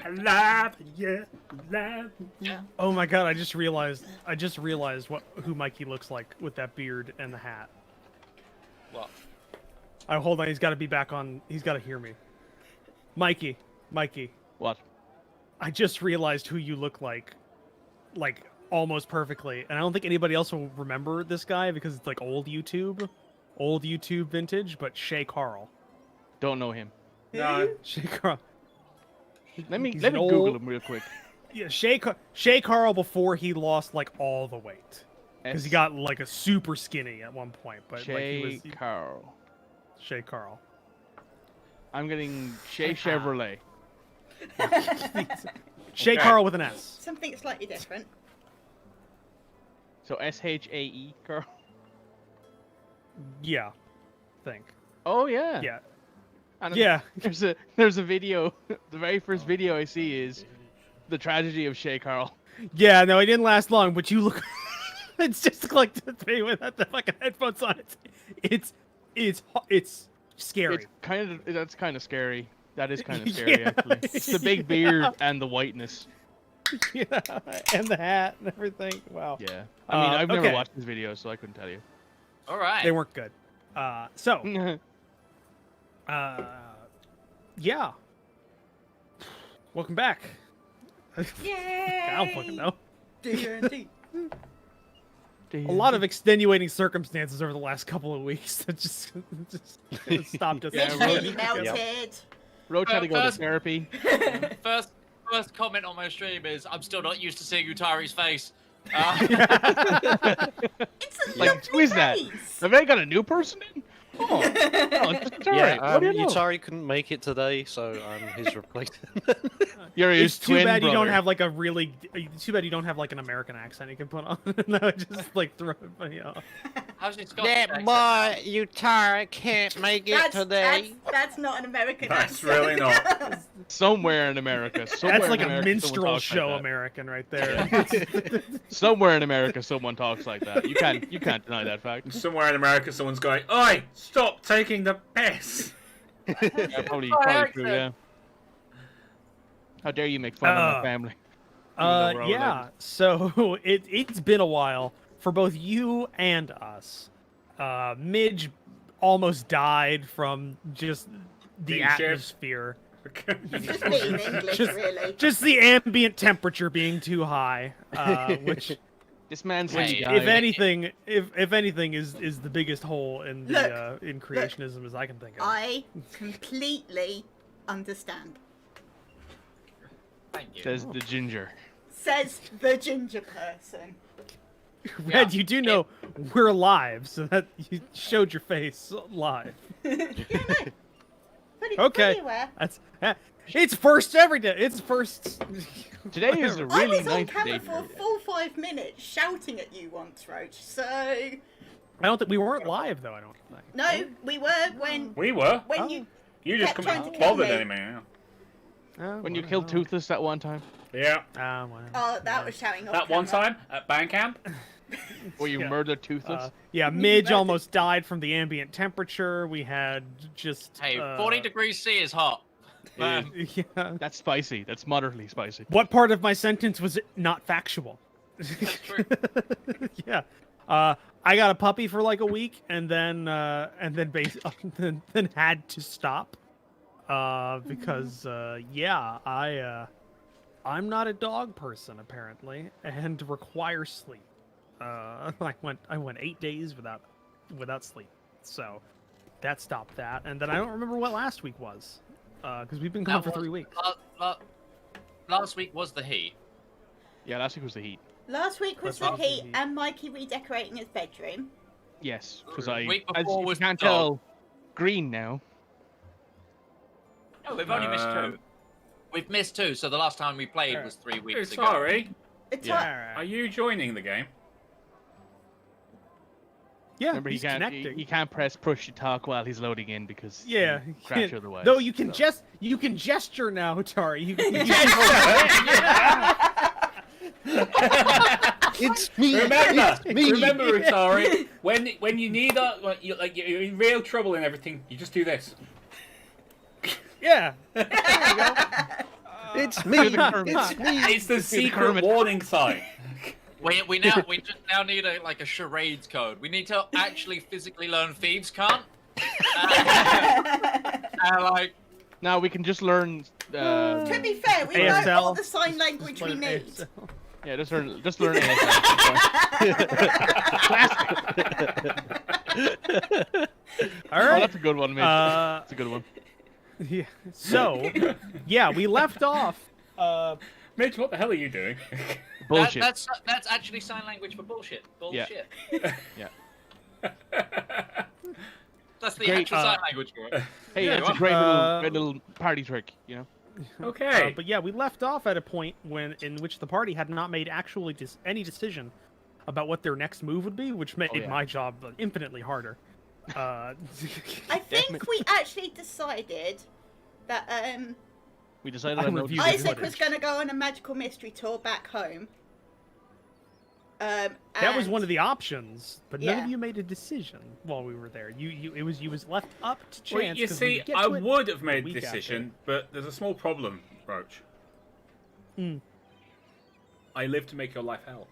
Alive, yeah, alive. Yeah. Oh my god! I just realized who Mikey looks like with that beard and the hat. What? Oh, hold on. He's got to be back on. He's got to hear me. Mikey. What? I just realized who you look like almost perfectly, and I don't think anybody else will remember this guy because it's like old YouTube vintage. But Shay Carl. Don't know him. No. Shay Carl. Let me He's Google old- him real quick. Yeah, Shay Carl before he lost like all the weight because he got like a super skinny at one point. But Shay like he was Carl. Shay Carl. I'm getting Shay Chevrolet. Shay Okay. Carl with an S. Something slightly different. So SHAE Carl. Yeah, think. Oh yeah. Yeah. And Yeah. There's a video. The very first video I see is the tragedy of Shay Carl. Yeah, no, it didn't last long, but you look. It's just like the thing without the fucking headphones on. It's scary. That's kind of scary. That is kind of scary Yeah. actually. It's the big beard and the whiteness. Yeah, and the hat and everything. Wow. Yeah. I mean, I've never okay. watched his videos, so I couldn't tell you. All right. They weren't good. So, yeah. Welcome back. Yay! I don't fucking know. D&D. A lot of extenuating circumstances over the last couple of weeks that just stopped us. Yeah, Literally Road- melted. Roach had to go to First- therapy. First comment on my stream is I'm still not used to seeing Utari's face. It's a Like, who is that? face. Have they got a new person in? Oh, it's Yeah, alright. What do you know? Utari couldn't make it today, so I'm his replacement. You're his It's too twin bad you don't brother. have like a really. Too bad you don't have like an American accent you can put on. No, just like throw it. You know. How's your Scottish accent? Utari can't make That's not an American That's accent. really not. Somewhere in America. Somewhere That's like in a America, minstrel someone talks show like that. American right there. Somewhere in America, someone talks like that. You can't deny that fact. Somewhere in America, someone's going, "Oi, stop taking the piss." Yeah, probably accent. true. Yeah. How dare you make fun of my family? Even though we're all Yeah. related. So it's been a while for both you and us. Midge almost died from just the Being shit. atmosphere. Just me in English, really. Just the ambient temperature being too high, which, This man's Hey, like, if anything, if anything, is the biggest hole in the Look, in creationism as I can think of. I completely understand. Thank you. says the ginger. Says the ginger person. Red, Yeah. you do know we're live, so that you showed your face live. Pretty, Okay. pretty aware. That's it's first every day. It's first. Today is a I really was on nice camera day. for a For you. full 5 minutes shouting at you once, Roach. So I don't think we weren't live though. I don't think. no, we were when We were. when Oh. You just kept couldn't trying be to kill bothered me. anymore. When you killed Toothless that one time, Yeah. Well, Oh, that was shouting off That one camera. time at band camp. where you Yeah. murdered Toothless. yeah, Midge almost died from the ambient temperature. We had just. Hey, 40 degrees C is hot. Um, Yeah. That's spicy. That's moderately spicy. What part of my sentence was not factual? That's true. Yeah. I got a puppy for like a week, and then then had to stop. Because yeah, I'm not a dog person apparently, and require sleep. I went 8 days without sleep, so that stopped that. And then I don't remember what last week was, because we've been gone That for was- 3 weeks. Last week was the heat. Yeah, last week was the heat. Last week was That's the right. heat and Mikey redecorating his bedroom. Yes, because I, Week as before you was can't the dog. tell, green now. No, we've only missed two. We've missed two, so the last time we played was 3 weeks ago. Sorry. It's Yeah. Are you joining the game? Yeah, Remember, he's he connecting. can't press push to talk while he's loading in because Yeah, he'll crash otherwise. Though you can so. you can gesture now, Tari. You can It's me. Remember, It's me. remember, Utari, when you need you're in real trouble and everything, you just do this. Yeah. It's me. It's me. It's the secret Kermit. warning sign. We just now need a charades code. We need to actually physically learn thieves can't. Like Now we can just learn. To be fair, we know ASL. all the sign language we Learn need. ASL. Yeah, just learn ASL. All Oh, right. that's a good one, mate. That's a good one. Yeah. So, yeah, we left off. Mitch, what the hell are you doing? Bullshit. that's actually sign language for bullshit. Bullshit. Yeah. That's the Great, actual sign language for it. Hey, Yeah, that's a well, great little party trick, you know. Okay. But yeah, we left off at a point in which the party had not made actually any decision about what their next move would be, which made Oh, yeah. my job infinitely harder. I think we actually decided that We decided I on no reviewed it. Isaac footage. was going to go on a magical mystery tour back home. That was and- one of the options, but none Yeah. of you made a decision while we were there. You was left up to chance. Well, you 'cause when see, get I to it would have the made a week after- decision, but there's a small problem, Roach. Hmm. I live to make your life hell.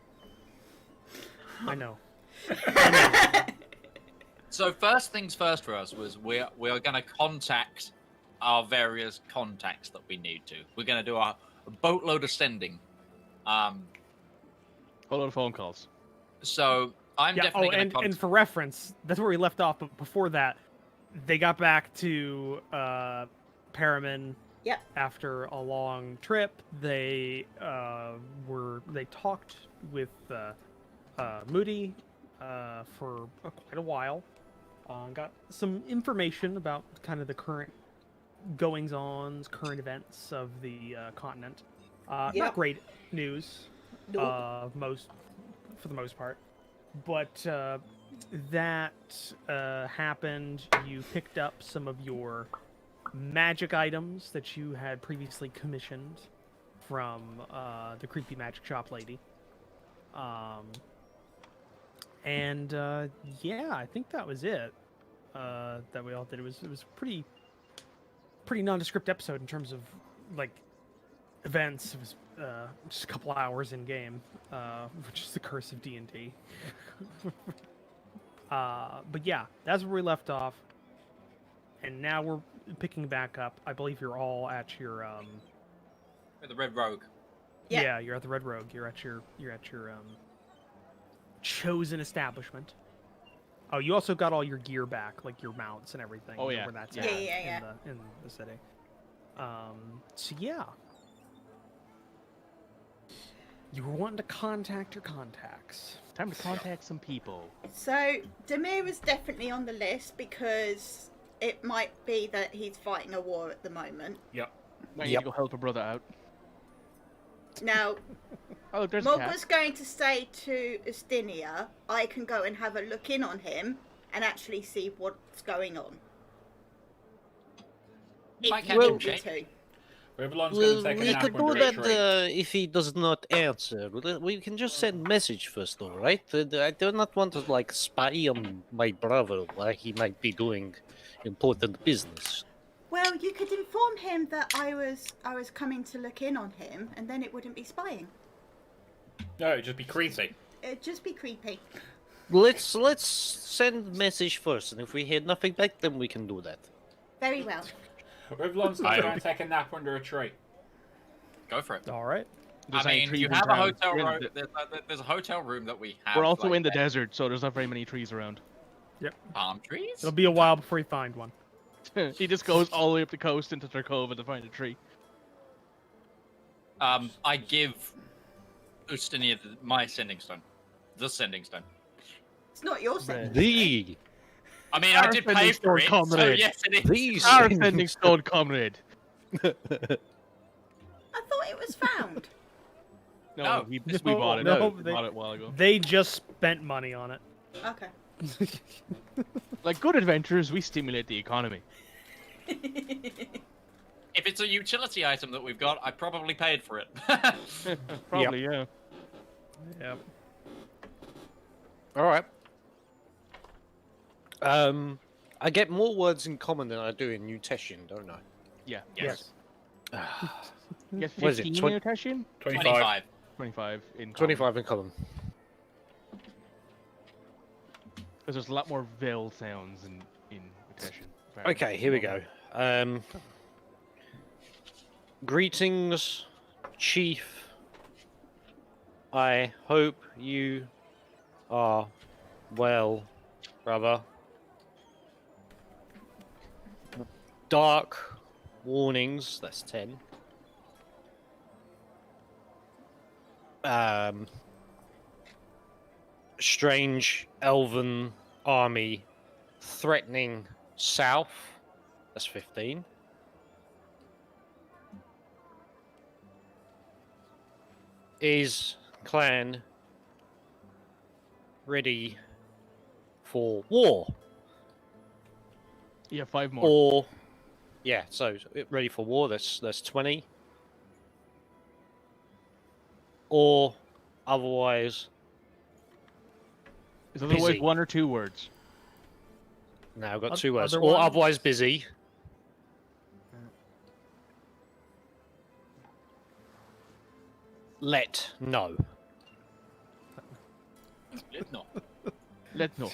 I know. So first things first for us was we are going to contact our various contacts that we need to. We're going to do a boatload of sending. Whole lot of phone calls. So I'm Yeah. definitely Oh, going to and for reference, that's where we left off. But before that, they got back to Paramin. Yep. After a long trip, they talked with Moody for quite a while. Got some information about kind of the current goings-ons, current events of the continent. Yep. Not great news, Nope. for the most part, but that happened. You picked up some of your magic items that you had previously commissioned from the creepy magic shop lady. And yeah, I think that was it. That we all did. It was pretty nondescript episode in terms of like events. It was just a couple hours in game, which is the curse of D&D. But yeah, that's where we left off, and now we're picking back up. I believe you're all at your the Red Rogue. Yeah. yeah, you're at the Red Rogue. You're at your chosen establishment. Oh, you also got all your gear back, like your mounts and everything. Oh, you know yeah. where that's Yeah, at yeah. in the city. So yeah, you were wanting to contact your contacts. Time to contact some people. So Demir is definitely on the list because it might be that he's fighting a war at the moment. Yep. Might need Yep. to go help a brother out. Now, Oh, there's a cat. Morga's going to stay to Ustinia. I can go and have a look in on him and actually see what's going on. I If can you do want me check. to. Rivallon's Well, going to take a we nap could do under a that tree. if he does not answer. We can just send message first, though, right? I do not want to like spy on my brother while he might be doing important business. Well, you could inform him that I was coming to look in on him, and then it wouldn't be spying. No, it'd just be creepy. It'd just be creepy. Let's send message first, and if we hear nothing back, then we can do that. Very well. Rivallon's going to go and take a nap under a tree. Go for it. All right. There's I any mean, trees you in have a town. hotel We're in room. the- There's a hotel room that we have. We're also like, in the desert, so there's not very many trees around. palm trees. It'll be a while before you find one. He just goes all the way up the coast into Tarkova to find a tree. I give Ustinia my sending stone. The sending stone. It's not your sending. The I mean, Our I did sending pay for stone, it, so comrade. yes, it is. these Our sending stone, comrade. I thought it was found. No, No. we No, bought it. no, we they- bought it a while ago. They just spent money on it. Okay. Like good adventurers, we stimulate the economy. If it's a utility item that we've got, I probably paid for it. Probably, yeah. Yep. All right. I get more words in common than I do in New Tessian, don't I? Yeah. Yes. You get What is it, 15 in 20 your Tashin? 25. 25 in common. 25 in common. Because there's a lot more vowel sounds in Tashin. Okay, here we go. Greetings, Chief. I hope you are well, brother. Dark warnings, that's 10. Strange elven army threatening south, that's 15. Is clan ready for war? Yeah, 5 more. Or yeah, so ready for war, that's 20. Or otherwise Is otherwise busy. 1 or 2 words? now I've got 2 words. Or Otherwise- otherwise busy. Let know. No. Let's know.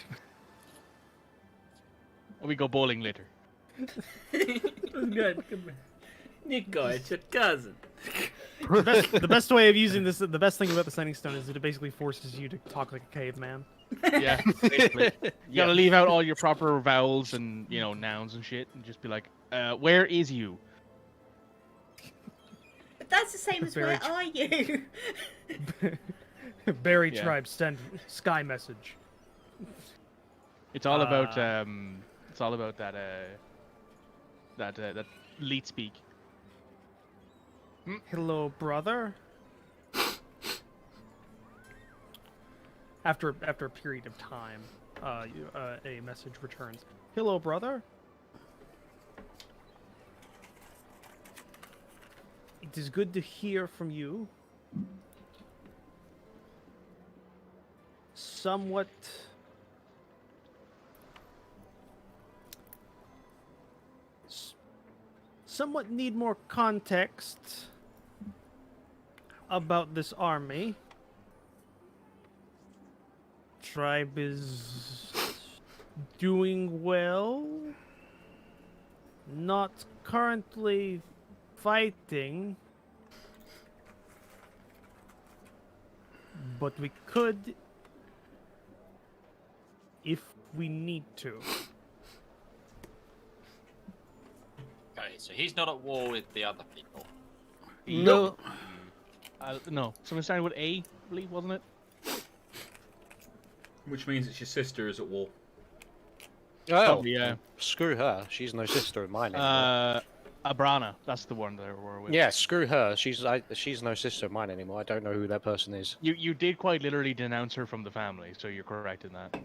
Or we go bowling later. Good. Nico, it's your cousin. The best way of using this, the best thing about the Sending Stone is that it basically forces you to talk like a caveman. Yeah, basically. You gotta leave out all your proper vowels and, you know, nouns and shit, and just be like, where is you? But that's the same as Very where are you? Berry Yeah. tribe send sky message. It's all about, Uh, it's all about that, that leet speak. Hello, brother. After a period of time, a message returns. Hello, brother. It is good to hear from you. Somewhat need more context about this army. Tribe is doing well. Not currently fighting. But we could if we need to. Okay, so he's not at war with the other people. No. No, something starting with A, I believe, wasn't it? Which means it's your sister is at war. Oh, Probably, yeah. Screw her. She's no sister of mine anymore. Abrana, that's the one that we're with. Yeah, screw her. She's no sister of mine anymore. I don't know who that person is. You did quite literally denounce her from the family, so you're correct in that.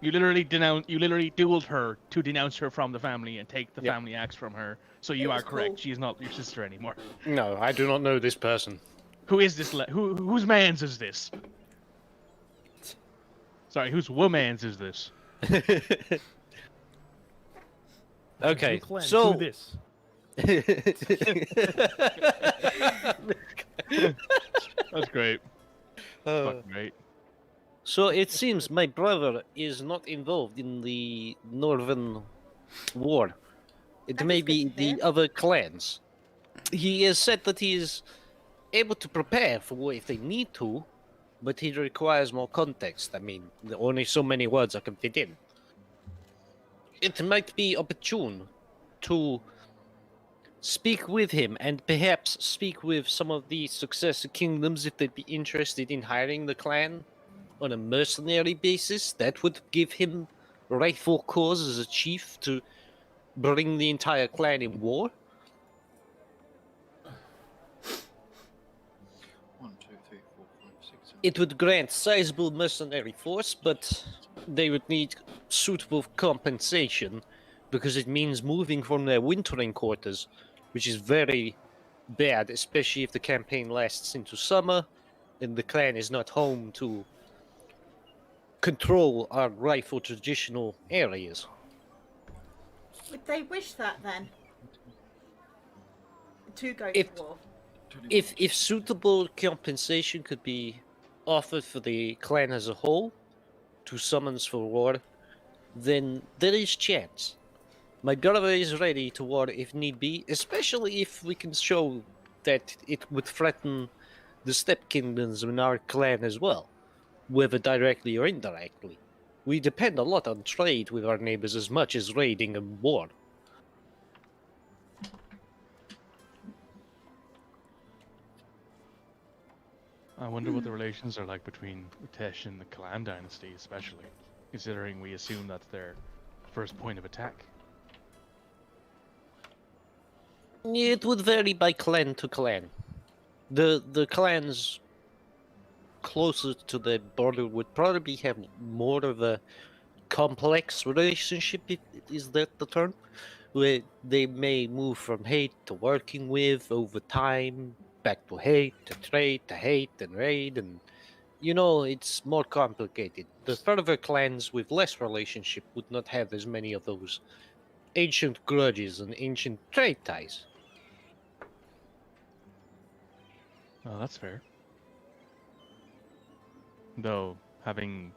You literally dueled her to denounce her from the family and take the Yep. family axe from her. So It you are was correct. cool. She is not your sister anymore. No, I do not know this person. Who is this? Whose man's is this? Sorry, whose woman's is this? Okay, New clan, so do this. That's great. Uh, Fucking great. so it seems my brother is not involved in the Northern War. It That may is good be to the hear. other clans. He has said that he is able to prepare for war if they need to, but he requires more context. I mean, there are only so many words I can fit in. It might be opportune to speak with him and perhaps speak with some of the successor kingdoms if they'd be interested in hiring the clan on a mercenary basis. That would give him rightful cause as a chief to bring the entire clan in war. 1, 2, 3, 4, 5, 6, 7. It would grant sizable mercenary force, but they would need suitable compensation because it means moving from their wintering quarters, which is very bad, especially if the campaign lasts into summer and the clan is not home to control our rightful traditional areas. Would they wish that then? To go If- to war. If suitable compensation could be offered for the clan as a whole to summons for war, then there is chance. My brother is ready to war if need be, especially if we can show that it would threaten the step kingdoms in our clan as well, whether directly or indirectly. We depend a lot on trade with our neighbors as much as raiding and war. I wonder what the relations are like between Utesh and the Clan Dynasty, especially, considering we assume that's their first point of attack. It would vary by clan to clan. The clans closer to the border would probably have more of a complex relationship, is that the term? Where they may move from hate to working with over time, back to hate, to trade, to hate, and raid, and it's more complicated. The further clans with less relationship would not have as many of those ancient grudges and ancient trade ties. Oh, that's fair. Though, having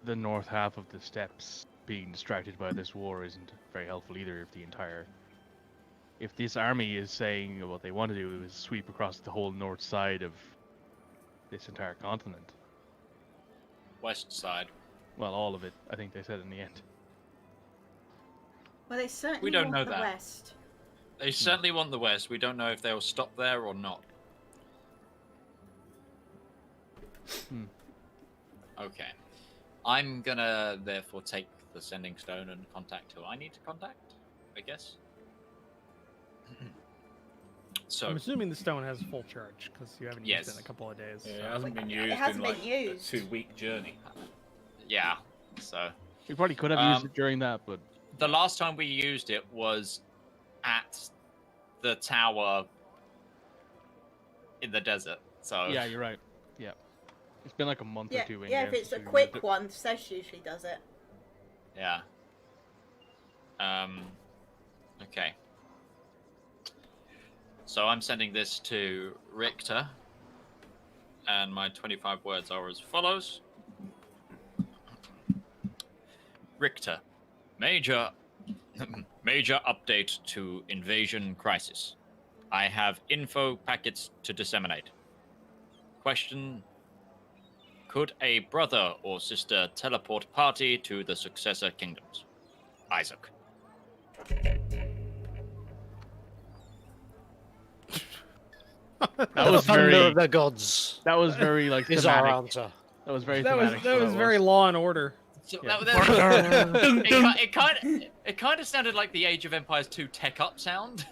the north half of the steppes being distracted by this war isn't very helpful either if this army is saying what they want to do is sweep across the whole north side of this entire continent. West side. Well, all of it, I think they said in the end. Well, they certainly We don't want know the that. West. They certainly want the West. We don't know if they'll stop there or not. Okay. I'm gonna therefore take the sending stone and contact who I need to contact, I guess. So I'm assuming the stone has full charge because you haven't used it Yes. in a couple of days. Yeah, it so- hasn't been It used hasn't in been like used. a 2-week journey. yeah. So We probably could have used it during that, but the last time we used it was at the tower in the desert. So yeah, you're right. Yeah. It's been like a month or Yeah, two. yeah. If since it's a we used quick it. one, Sesh usually does it. Yeah. Okay. So I'm sending this to Richter, and my 25 words are as follows. Richter, major update to invasion crisis. I have info packets to disseminate. Question: could a brother or sister teleport party to the successor kingdoms? Isaac. That was Thunder very. of the gods That was very like is our thematic. answer. That was very That was thematic. that so was very Law and Order. So Yeah. it kind of sounded like the Age of Empires 2 tech up sound.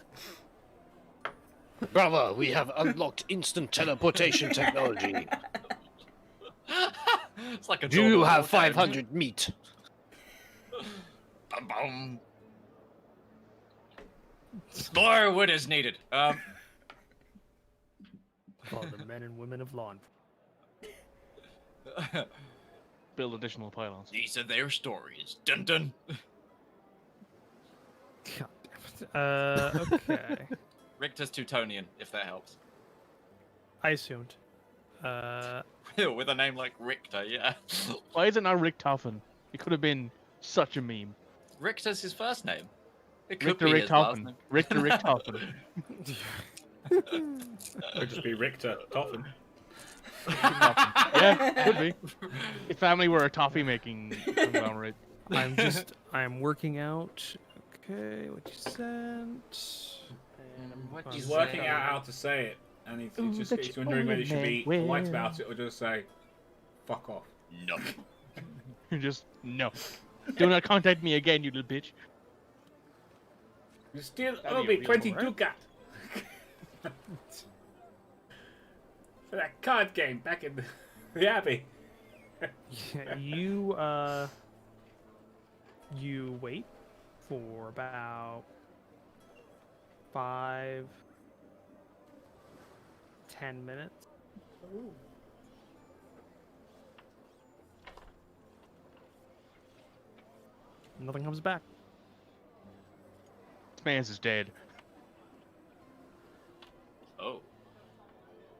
Brother, we have unlocked instant teleportation technology. It's like a Do Dawn you of have War 500 meat? Bum, bum. More wood is needed. For the men and women of law. Build additional pylons. These are their stories. Dun dun. God damn it. Okay. Richter's Teutonian, if that helps. I assumed. With a name like Richter, yeah. Why is it not Richtofen? It could have been such a meme. Richter's his first name. It could Richter be his last Richtofen. name. Richter Richtofen. Could just be Richter Toffen. Yeah, could be. His family were a toffee making conglomerate. I'm working out. Okay, what you sent. And I'm What on- He's you working say? out how to say it, and he's Ooh, just that he's you wondering whether he should only be make polite will. about it or just say, "Fuck off." No. You're just no. Do not contact me again, you little bitch. You still That'd owe be me a real 20 word. ducat for that card game back in the Abbey. Yeah, you wait for about 5-10 minutes. Ooh. Nothing comes back. This man's is dead. Oh.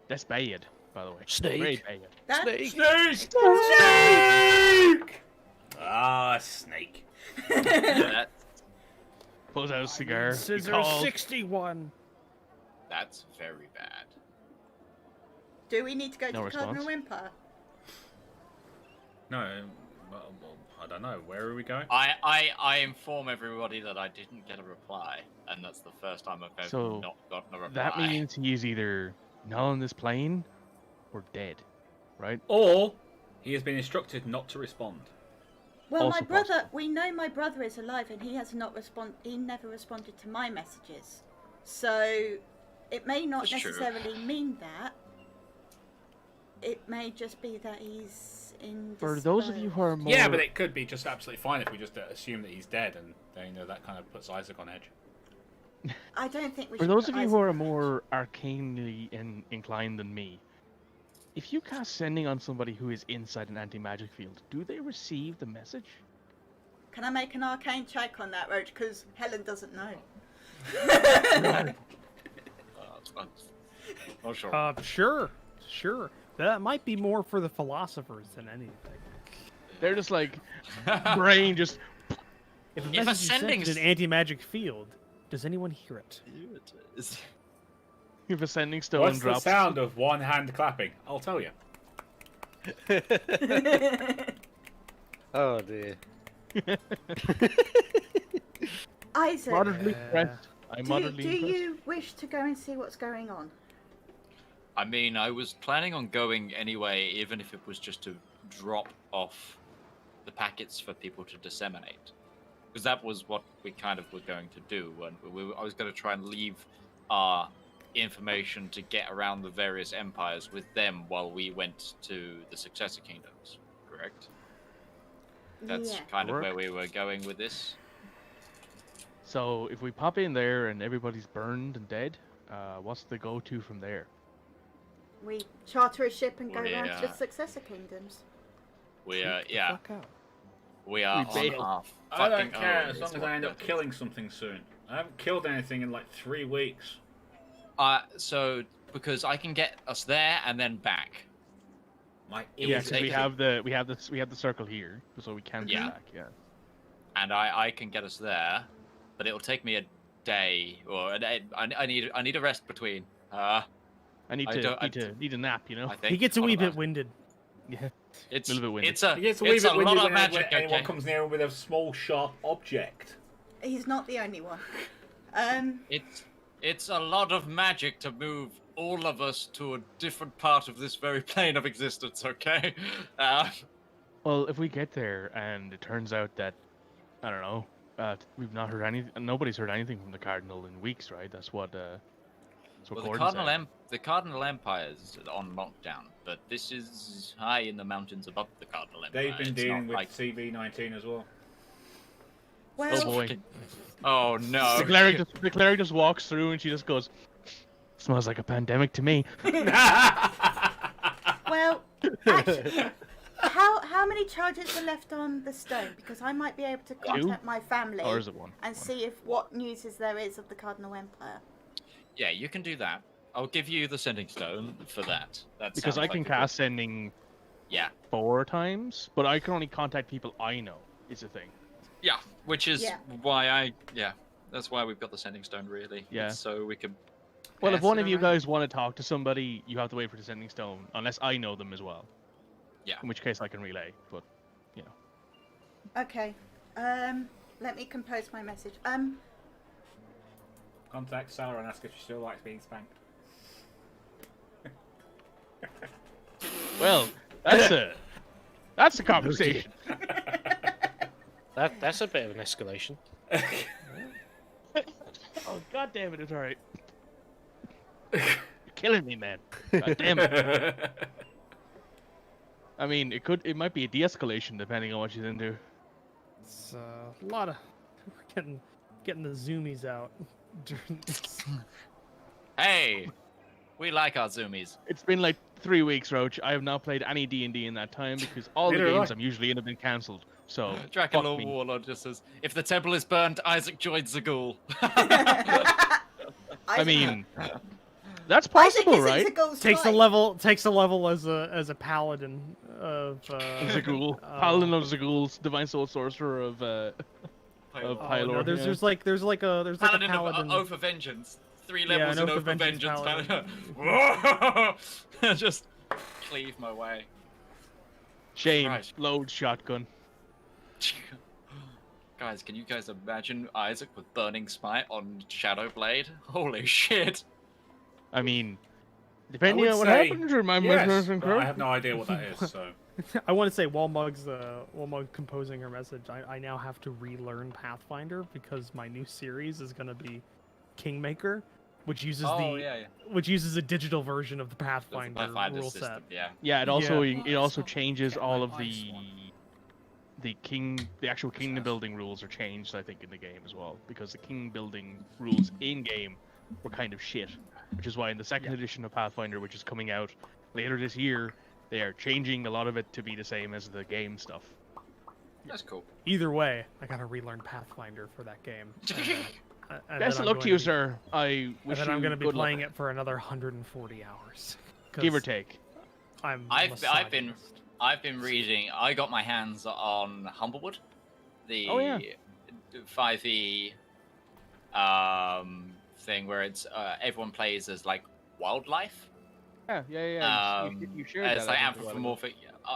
That's bad, by the way. Snake. Very bad. That- Snake. Snake! Ah, snake. That, Pulls out a cigar. he Scissor calls. 61. that's very bad. Do we need to go No to the Cardinal response. Empire? No, well, I don't know. Where are we going? I inform everybody that I didn't get a reply, and that's the first time I've ever So, not gotten a reply. That means he's either not on this plane or dead, right? Or he has been instructed not to respond. Well, Also my brother, possible. we know my brother is alive, and he has not he never responded to my messages. So, it may not That's true. necessarily mean that. It may just be that he's in. For those of you who are more... Yeah, but it could be just absolutely fine if we just assume that he's dead, and that kind of puts Isaac on edge. I don't think we For should. those put of you Isaac who are on edge. more arcanely inclined than me, if you cast sending on somebody who is inside an anti-magic field, do they receive the message? Can I make an arcane check on that, Roach? Because Helen doesn't know. Oh, sure. Sure. That might be more for the philosophers than anything. They're just like, brain just... If a If a message is sent sending in an anti-magic field, does anyone hear it? If a sending stone What's the drops... sound of one hand clapping? I'll tell you. Oh dear. Isaac, Moderately impressed. I'm do moderately impressed. you wish to go and see what's going on? I mean, I was planning on going anyway, even if it was just to drop off the packets for people to disseminate. Because that was what we kind of were going to do. When I was going to try and leave our information to get around the various empires with them while we went to the successor kingdoms. Correct? That's Yeah. kind of Work. where we were going with this. So, if we pop in there and everybody's burned and dead, what's the go-to from there? We charter a ship and go Well, around to yeah. the successor kingdoms. We are, Freak the yeah, fuck out. we are We on bailed. our I don't fucking care own, as is long as what I end up that is. killing something soon. I haven't killed anything in like 3 weeks. So because I can get us there and then back. My Yeah, ears because we taken. have the circle here, so we can Yeah. go back. Yeah. And I can get us there, but it'll take me a day or a day. I need a rest between. I need I to don't- need a nap, you know. I think He gets a What wee about- bit winded. Yeah. It's a little bit winded. it's a It gets a it's wee a bit lot windy of magic. when anyone Okay. comes near him with a small, sharp object. He's not the only one. It's a lot of magic to move all of us to a different part of this very plane of existence. Okay. Well, if we get there and it turns out that I don't know, we've not heard anything. Nobody's heard anything from the Cardinal in weeks, right? That's what. That's what Well, the Gordon said. the Cardinal Empire is on lockdown, but this is high in the mountains above the Cardinal Empire. They've been It's dealing not with like... CV-19 as well. Well, Oh boy. Oh no! The cleric just walks through and she just goes, "Smells like a pandemic to me." well, actually, how many charges are left on the stone? Because I might be able to contact my family Or is it one? and see if what news there is of the Cardinal Empire. Yeah, you can do that. I'll give you the sending stone for that. That Because sounds I like can a good- cast sending Yeah, 4 times, but I can only contact people I know. Is the thing. yeah, which is Yeah. why that's why we've got the sending stone really. Yeah. It's so we can. Well, if pass one it of you around. guys want to talk to somebody, you have to wait for the sending stone, unless I know them as well. Yeah. In which case I can relay, but you know. Okay. Let me compose my message. Contact Sarah and ask if she still likes being spanked. Well, that's a conversation. That's a bit of an escalation. Oh god damn it, it's alright. You're killing me, man. God damn it. I mean, it might be a de-escalation depending on what she's into. It's a lot of getting the zoomies out during this. Hey, we like our zoomies. It's been like 3 weeks, Roach. I have not played any D&D in that time because all the Neither have games I. I'm usually in have been cancelled. So Dragon fuck Lord me. Warlord just says, if the temple is burned, Isaac joins the ghoul. I mean, that's Isaac possible, is right? Zagool's Takes a choice. level as a paladin of Zagul, oh. Paladin of Zagul, Divine Soul Sorcerer of Oh, Pylor. no, yeah. there's like a Paladin paladin. of Oath of Vengeance. 3 Yeah, levels an in Oath Oath of of Vengeance Vengeance. paladin. Just cleave my way. Shane, Christ. load shotgun. Guys, can you guys imagine Isaac with Burning Smite on Shadowblade? Holy shit! I mean, I depending would on what say happens, remind yes, me. but I have no idea what that is. So I want to say while Mug's composing her message, I now have to relearn Pathfinder because my new series is gonna be Kingmaker, which uses which uses a digital version of the Pathfinder Pathfinder rule system, set. yeah. Yeah, it also Yeah. it also changes Get all my of ice the actual kingdom building rules are changed, I think, in the game as well, because the king building rules in game were kind of shit, which is why in the second edition of Pathfinder, which is coming out later this year, they are changing a lot of it to be the same as the game stuff. That's cool. Either way, I gotta relearn Pathfinder for that game. And Best then of I'm luck to going you, be- sir. I And wish then you I'm gonna be good playing luck. it for another 140 hours. 'cause Give or take. I'm I've a been misogynist. reading. I got my hands on Humblewood, the Oh, yeah. 5e thing where it's everyone plays as like wildlife. Yeah. You shared that. It's like I think, a while ago.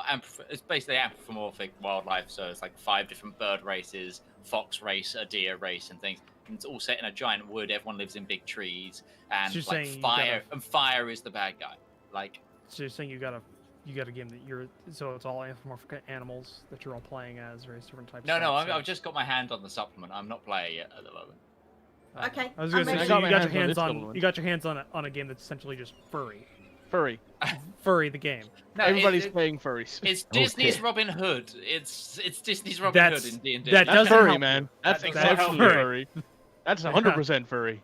anthropomorphic. It's basically anthropomorphic wildlife. So it's like 5 different bird races, fox race, a deer race, and things. And it's all set in a giant wood. Everyone lives in big trees, and So you're like saying you fire. gotta- And fire is the bad guy. Like So you're saying you got a game that so it's all anthropomorphic animals that you're all playing as various different types. no, of I've just got my hand on the supplement. I'm not playing it at the moment. Okay, I was I'm gonna say ready. so I you got got my your hands hands on this on supplement. you got your hands on a game that's essentially just Furry. furry the game. No, Everybody's playing furries. It's Disney's Robin Hood. It's Disney's Robin That's- Hood in D&D. that That's doesn't furry, help man. you. That's That doesn't exceptionally help furry. That's 100% furry.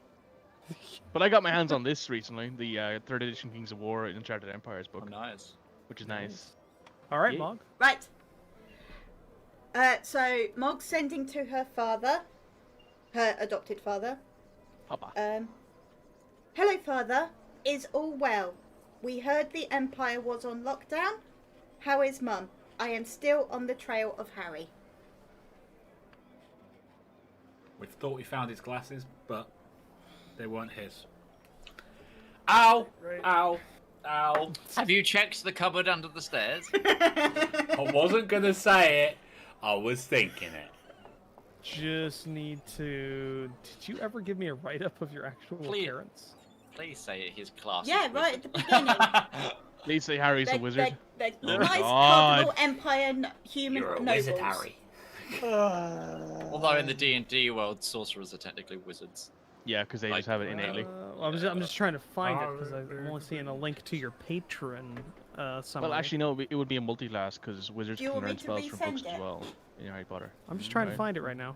But I got my hands on this recently, the 3rd edition Kings of War and Uncharted Empires book, Oh, nice. which is nice. All right, Yeah. Mog. Right. So Mog's sending to her father, her adopted father. Papa. Hello, father. Is all well? We heard the Empire was on lockdown. How is Mum? I am still on the trail of Harry. we thought we found his glasses, but they weren't his. Ow! Ow! Ow! Have you checked the cupboard under the stairs? I wasn't gonna say it. I was thinking it. Just need to. Did you ever give me a write up of your actual Please. appearance? Please say his class. Yeah, right at the beginning. Please say Harry's a wizard. They're Oh, nice, God. cardinal Empire human You're a nobles. wizard, Harry. Although in the D&D world, sorcerers are technically wizards. Yeah, because they Like- just have it innately. Well, I'm just trying to find it because I'm only seeing a link to your patron summary. Well, actually, no, it would be a multi-class because wizards Do you can want me learn to spells from books resend as it? well in Harry Potter. I'm just trying to Right. find it right now.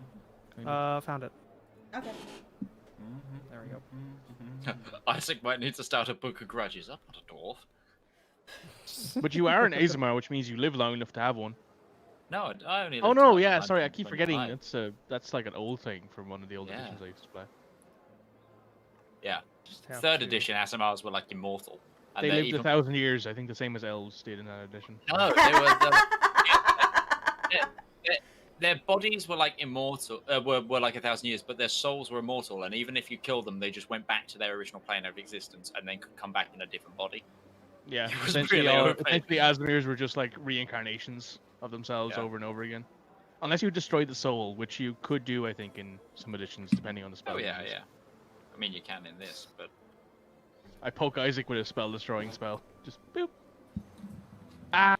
Kind of. Found it. Okay. There we go. Isaac might need to start a book of grudges. I'm not a dwarf. But you are an Azamar, which means you live long enough to have one. No, I only. Oh lived no, till yeah, sorry, I keep 125. forgetting. That's like an old thing from one of the old Yeah. editions I used to play. Yeah. Just have 3rd to- edition Asimars were like immortal. And They they're lived even... 1,000 years, I think the same as elves did in that edition. No, they were. Their bodies were like immortal, were like 1,000 years, but their souls were immortal. And even if you killed them, they just went back to their original plane of existence and then could come back in a different body. Yeah, It was essentially, really all, OP. essentially Asmirs were just like reincarnations of themselves Yeah. over and over again. Unless you destroyed the soul, which you could do, I think, in some editions, depending on the spell. Oh yeah, you use. yeah. I mean, you can in this, but I poke Isaac with a spell-destroying spell. Just boop. Ah,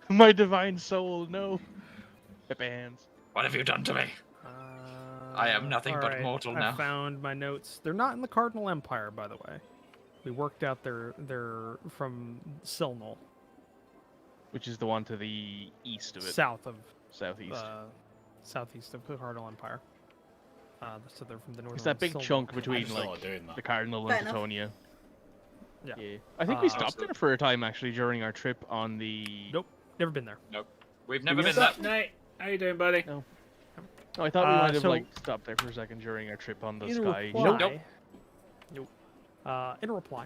my divine soul, no. Pepe hands. what have you done to me? I am nothing but alright, mortal I now. found my notes. They're not in the Cardinal Empire, by the way. We worked out they're from Silnul, Which is the one to the east of it. south of Southeast. southeast of the Cardinal Empire. So they're from the northern. It's that big Silnul. chunk I between just like started doing that. the Cardinal Fair and enough. Titonia. Yeah. I think we Uh, stopped there for a time actually during our trip on the. Nope, never been there. We've never we been What's that. up, Nate? How you doing, buddy? No. Oh, I thought we might have so- like stopped there for a second during our trip on the In sky. reply, Nope. In reply,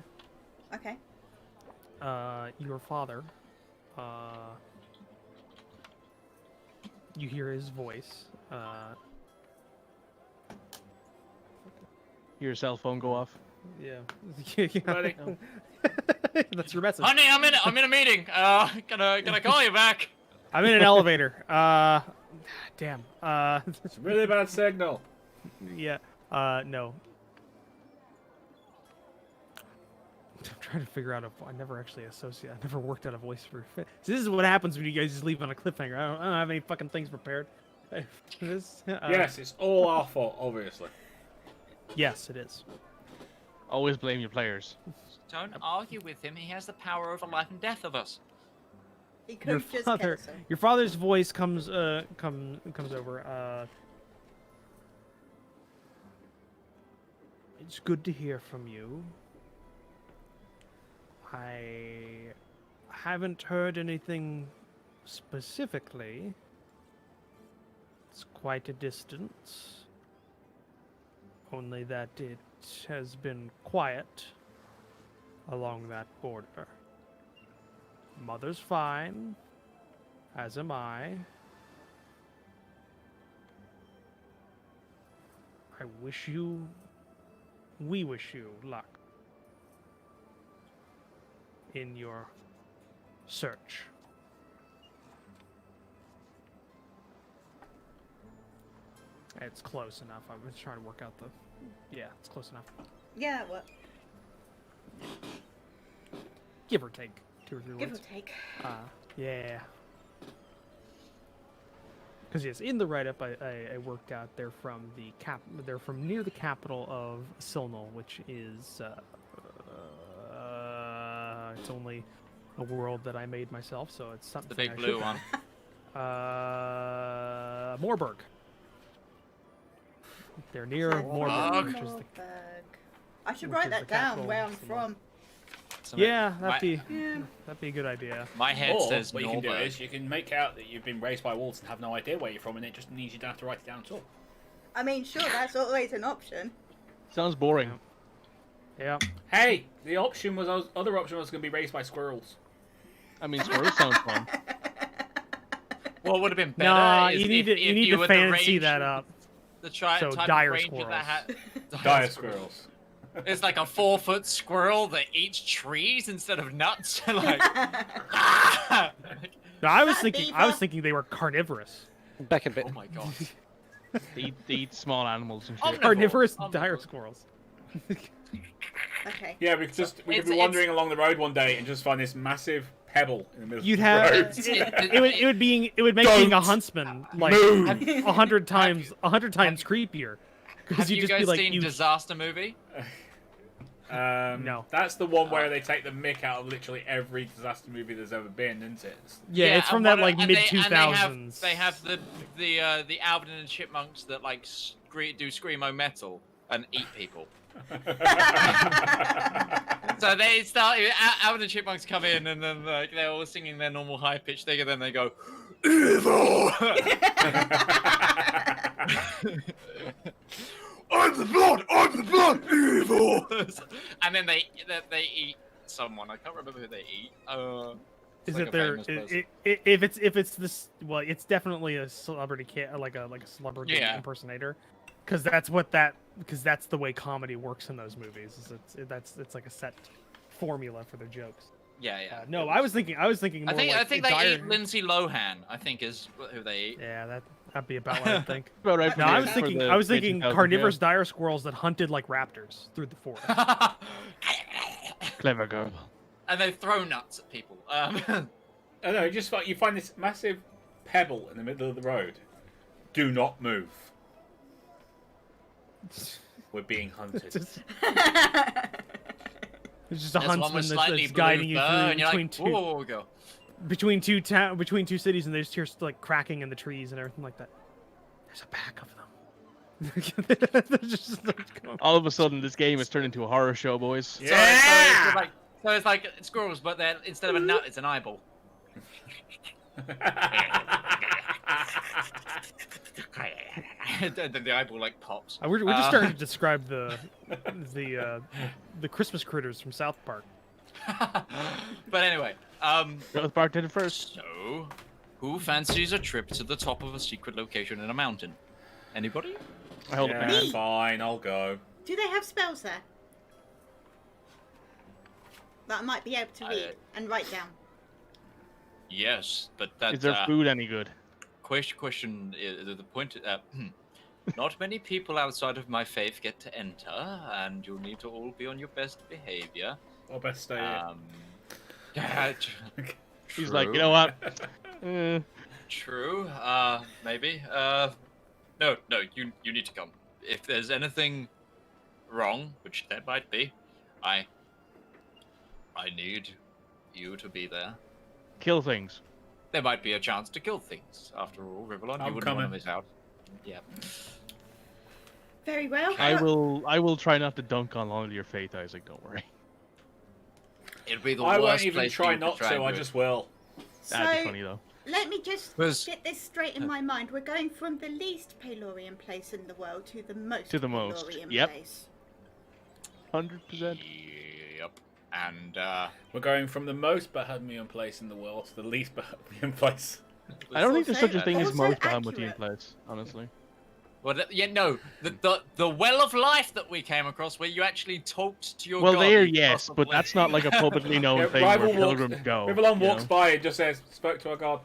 Okay. your father, you hear his voice. Your cell phone go off. Yeah. Buddy. That's your message. Honey, I'm in a meeting. Can I call you back? I'm in an elevator. Damn. It's a really bad signal. Yeah. No. I'm trying to figure out I never actually I never worked out a voice for. So this is what happens when you guys just leave on a cliffhanger. I don't have any fucking things prepared. Yes, it's all our fault, obviously. Yes, it is. Always blame your players. Don't argue with him. He has the power over life and death of us. He could Your have just father, killed him. your father's voice comes over. It's good to hear from you. I haven't heard anything specifically. It's quite a distance. Only that it has been quiet along that border. Mother's fine, as am I. We wish you luck in your search. It's close enough. I was trying to work out the... Yeah, it's close enough. Yeah, well, Give or take 2 or 3 give or words. take. Yeah. Because yes, in the write-up, I worked out they're from they're from near the capital of Silnal, which is it's only a world that I made myself, so it's something. The big I blue should- one. Moorburg. They're near Moorburg. Moorburg, which is the Moorburg. I should which write is that the down capital where of I'm Silnal. from. Yeah, My- that'd be a good idea. My head Or says what you can do Norberg. is you can make out that you've been raised by wolves and have no idea where you're from, and it just means you don't have to write it down at all. I mean, sure, that's always an option. Sounds boring. Yeah. Hey, the other option was going to be raised by squirrels. I mean, squirrels sounds fun. What would have been better Nah, is you need if, to if you need you to were the fancy ranger- that up. The So, type dire of ranger squirrels. that had Dire squirrels. It's like a 4-foot squirrel that eats trees instead of nuts. Like, No, I was Fat thinking beaver. they were carnivorous. Back a bit. oh my god. They eat small animals and shit. Omnivore. Carnivorous dire Omnivore. squirrels. Okay. Yeah, we could be It's- wandering along the road one day and just find this massive pebble in the middle You'd of have the road. it would make being a Don't huntsman like move. 100 times creepier. Because Have you'd you just guys be like seen you. Disaster Movie? No. That's the one where they take the mick out of literally every disaster movie there's ever been, isn't it? Yeah, it's from and that one of- like and mid they- and 2000s. They have the Alvin and the Chipmunks that like do screamo metal and eat people. So they start. Alvin and the Chipmunks come in, and then like they're all singing their normal high pitched thing, and then they go evil. I'm the blood, evil. And then they eat someone. I can't remember who they eat. Is like it a there? famous person. If it's this, well, it's definitely a celebrity like a celebrity Yeah. impersonator, because that's the way comedy works in those movies. It's like a set formula for their jokes. Yeah, yeah. No, I was thinking more I think like I think they dire... eat Lindsay Lohan. I think is who they eat. Yeah, that'd be about what I think. About right No, for I the- was for thinking the I was mid- thinking 2000s, carnivorous yeah. dire squirrels that hunted like raptors through the forest. Clever girl. And they throw nuts at people. I don't know, you find this massive pebble in the middle of the road. Do not move. We're being hunted. It's just a There's one huntsman with slightly that's guiding blue you fur, through and you're between like, two whoa, go. between two cities, and they just hear like cracking in the trees and everything like that. There's a pack of them. They're just like, going- All of a sudden, this game has turned into a horror show, boys. Yeah! So it's like squirrels, but then instead of a nut, it's an eyeball. the eyeball like pops. We're just starting to describe the Christmas critters from South Park. But anyway, South Park did it first. so who fancies a trip to the top of a secret location in a mountain? Anybody? I hold Yeah, it back. fine, I'll go. Do they have spells there? That I might be able to read and write down. Yes, but that Is their food any good? question is the point. Not many people outside of my faith get to enter, and you'll need to all be on your best behavior. I'll best stay here. Yeah, He's like, you know what? True. Maybe. No, you need to come. If there's anything wrong, which there might be, I need you to be there. Kill things. There might be a chance to kill things. After all, Rivallon, you I'm wouldn't coming. want to miss out. Yeah. Very well. I will try not to dunk on all of your faith, Isaac. Don't worry. It'd be the I worst won't even place try you not could to, and I do it. just will. That'd be So, funny though. let me just Was- get this straight in my mind. We're going from the least Palorian place in the world to the most To the most, Palorian yep. place. 100%. Yep. And We're going from the most Bahamutian place in the world to the least Bahamutian place. I don't think there's such a Also- thing as also most Bahamutian accurate. place, honestly. well, the well of life that we came across, where you actually talked to your Well, god. there, you yes, but possibly- that's not like a publicly known Yeah, thing where Rival pilgrims go. Rivallon you walks know? by and just says, spoke to our god.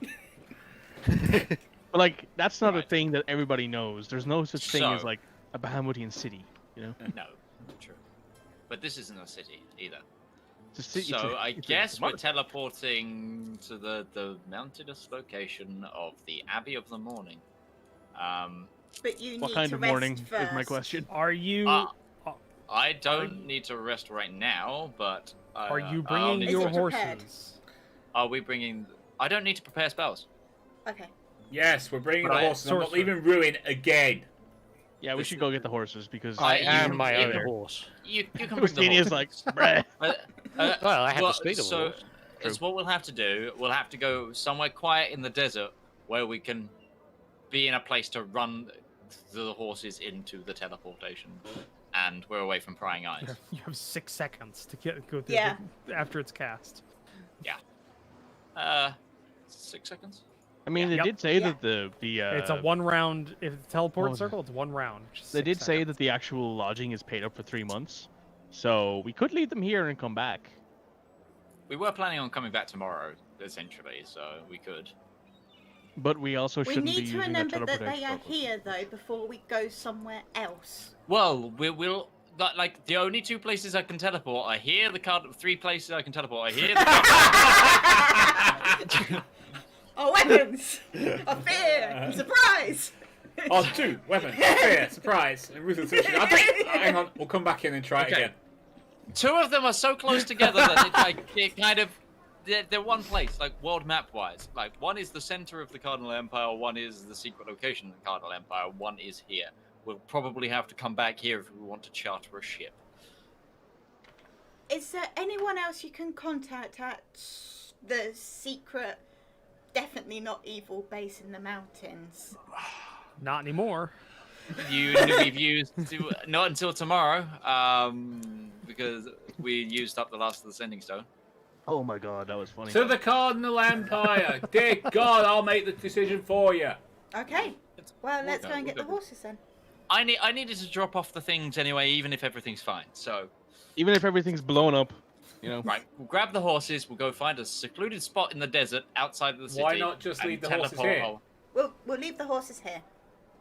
But like, that's not a Right. thing that everybody knows. There's no such thing as So- like a Bahamutian city, you know? No, true. But this isn't a city either. It's a city. So I it's a guess we're commodity. teleporting to the mountainous location of the Abbey of the Morning. But you What need kind to of rest morning first. is my question. Are you I don't need to rest right now, but are you I'll bringing need Is your it prepared? horses? Are we bringing? I don't need to prepare spells. Okay. Yes, we're bringing But the I- horses. I'm not sorcerer. leaving Ruin again. Yeah, we should go get the horses because I you am can my bring own them. horse. You can bring the Christinia's horses. like, bruh. Well, I have well, the speed of a so horse. it's what we'll have to do. We'll have to go somewhere quiet in the desert where we can be in a place to run the horses into the teleportation, and we're away from prying eyes. You have 6 seconds to go through Yeah. after it's cast. 6 seconds. I mean, they Yep. did say Yeah. that the It's a 1 round. If it's a teleport was circle, it's 1 round. which is they 6 did say seconds. that the actual lodging is paid up for 3 months, so we could leave them here and come back. We were planning on coming back tomorrow, essentially, so we could. But we also We shouldn't be need to using remember that teleportation they are properly. here though before we go somewhere else. Well, we'll like the only 2 places I can teleport are here. The card 3 places I can teleport are here. Oh, weapons! A fear! Surprise! Oh, 2 weapons. Fear, surprise, and ruthless sushi. Hang on, we'll come back in and try it Okay. again. 2 of them are so close together that it's like it kind of they're one place, like world map wise. Like one is the center of the Cardinal Empire, one is the secret location of the Cardinal Empire, one is here. We'll probably have to come back here if we want to charter a ship. Is there anyone else you can contact at the secret, definitely not evil base in the mountains? Not anymore. We've used not until tomorrow, because we used up the last of the sending stone. Oh my god, that was funny. To the Cardinal Empire. Dear God, I'll make the decision for you. Okay. Well, We'll let's go, go and we'll get the go. horses then. I needed to drop off the things anyway, even if everything's fine. So Even if everything's blown up, you know. right, we'll grab the horses. We'll go find a secluded spot in the desert outside of the city. Why not just and leave the horses teleport here? home. We'll leave the horses here.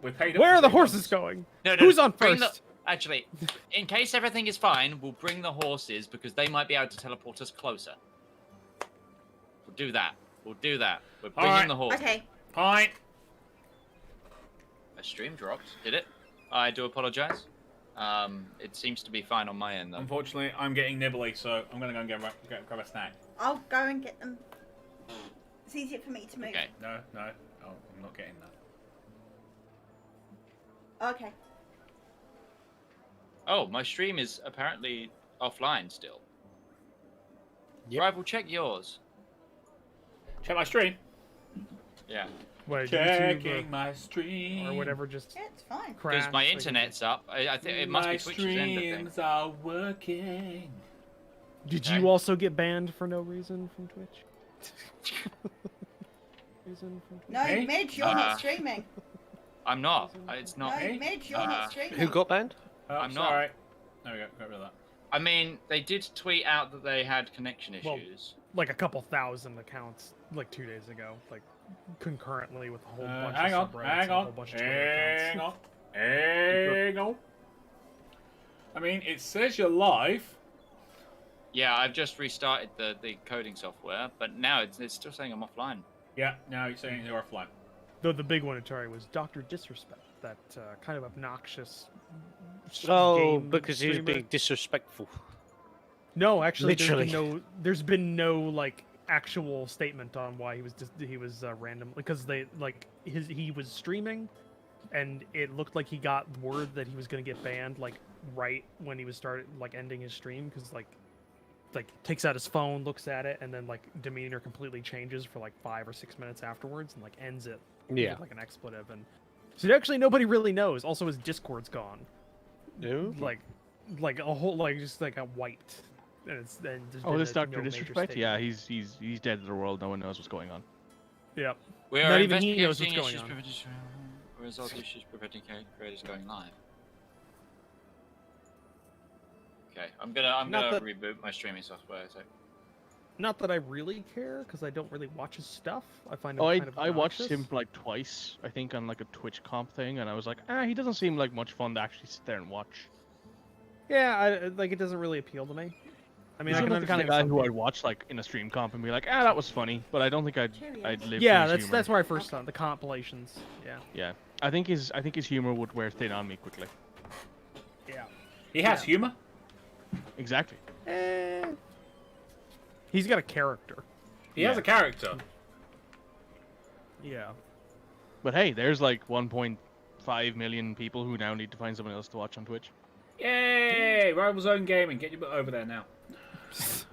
We paid up Where for are the 3 horses months. going? No, Who's on bring first? Actually, in case everything is fine, we'll bring the horses because they might be able to teleport us closer. We'll do that. We'll do that. We're bringing Alright. the horses. Okay. Fine. A stream dropped. Did it? I do apologize. It seems to be fine on my end though. Unfortunately, I'm getting nibbly, so I'm gonna go and grab a snack. I'll go and get them. It's easier for me to move. Okay. No, oh, I'm not getting that. Okay. Oh, my stream is apparently offline still. Yep. Rival, check yours. Check my stream. Yeah. What, Checking YouTube my stream. or whatever just Yeah, it's fine. Because crashed. my like, internet's up. I think it must my be Twitch's end, I think. streams are working. Did Okay. you also get banned for no reason from Twitch? No, Hey? Midge, you're not streaming. I'm not. It's not. No, Midge, you're Uh, not streaming. Who got banned? Oh, I'm not. sorry. There we go. Got rid of that. I mean, they did tweet out that they had connection Well, issues. Like a couple thousand accounts, like 2 days ago, like concurrently with a whole bunch Hang on. of subreddits Hang and a on. whole bunch of Twitter Hang accounts. on. Hang on. I mean, it says you're live. Yeah, I've just restarted the coding software, but now it's still saying I'm offline. Yeah, now you're saying you're offline. Though the big one, Atari, was Dr. Disrespect, that kind of obnoxious. Oh, game because he was streamer. being disrespectful. No, actually, Literally. there's been no like actual statement on why he was random, because he was streaming, and it looked like he got word that he was gonna get banned like right when he was ending his stream, because like takes out his phone, looks at it, and then like demeanor completely changes for like 5 or 6 minutes afterwards, and like ends it Yeah. with like an expletive. And so actually nobody really knows. Also, his Discord's gone. No. Like a whole just like a wiped. And there's Oh, been this no Doctor major Disrespect? Yeah, statement. he's dead to the world. No one knows what's going on. Yep. We Not are even he knows investigating what's issues going on. preventing result issues preventing creators going live. Okay, I'm Not gonna that- reboot my streaming software. So. Not that I really care, because I don't really watch his stuff. I find him Oh, kind of I watched him obnoxious. like twice, I think, on like a Twitch comp thing, and I was like, he doesn't seem like much fun to actually sit there and watch. Yeah, it doesn't really appeal to me. I mean, He's I can like the kind of understand guy some who I'd people- watch like in a stream comp and be like, that was funny, but I don't think I'd Cheerios. live. Yeah, for his that's humor. where I first saw it, the compilations. Yeah. Yeah, I think his humor would wear thin on me quickly. Yeah. He has Yeah. humor. Exactly. He's got a character. He has a character. Yeah. But hey, there's like 1.5 million people who now need to find someone else to watch on Twitch. Yay! Rival Zone Gaming, get your butt over there now.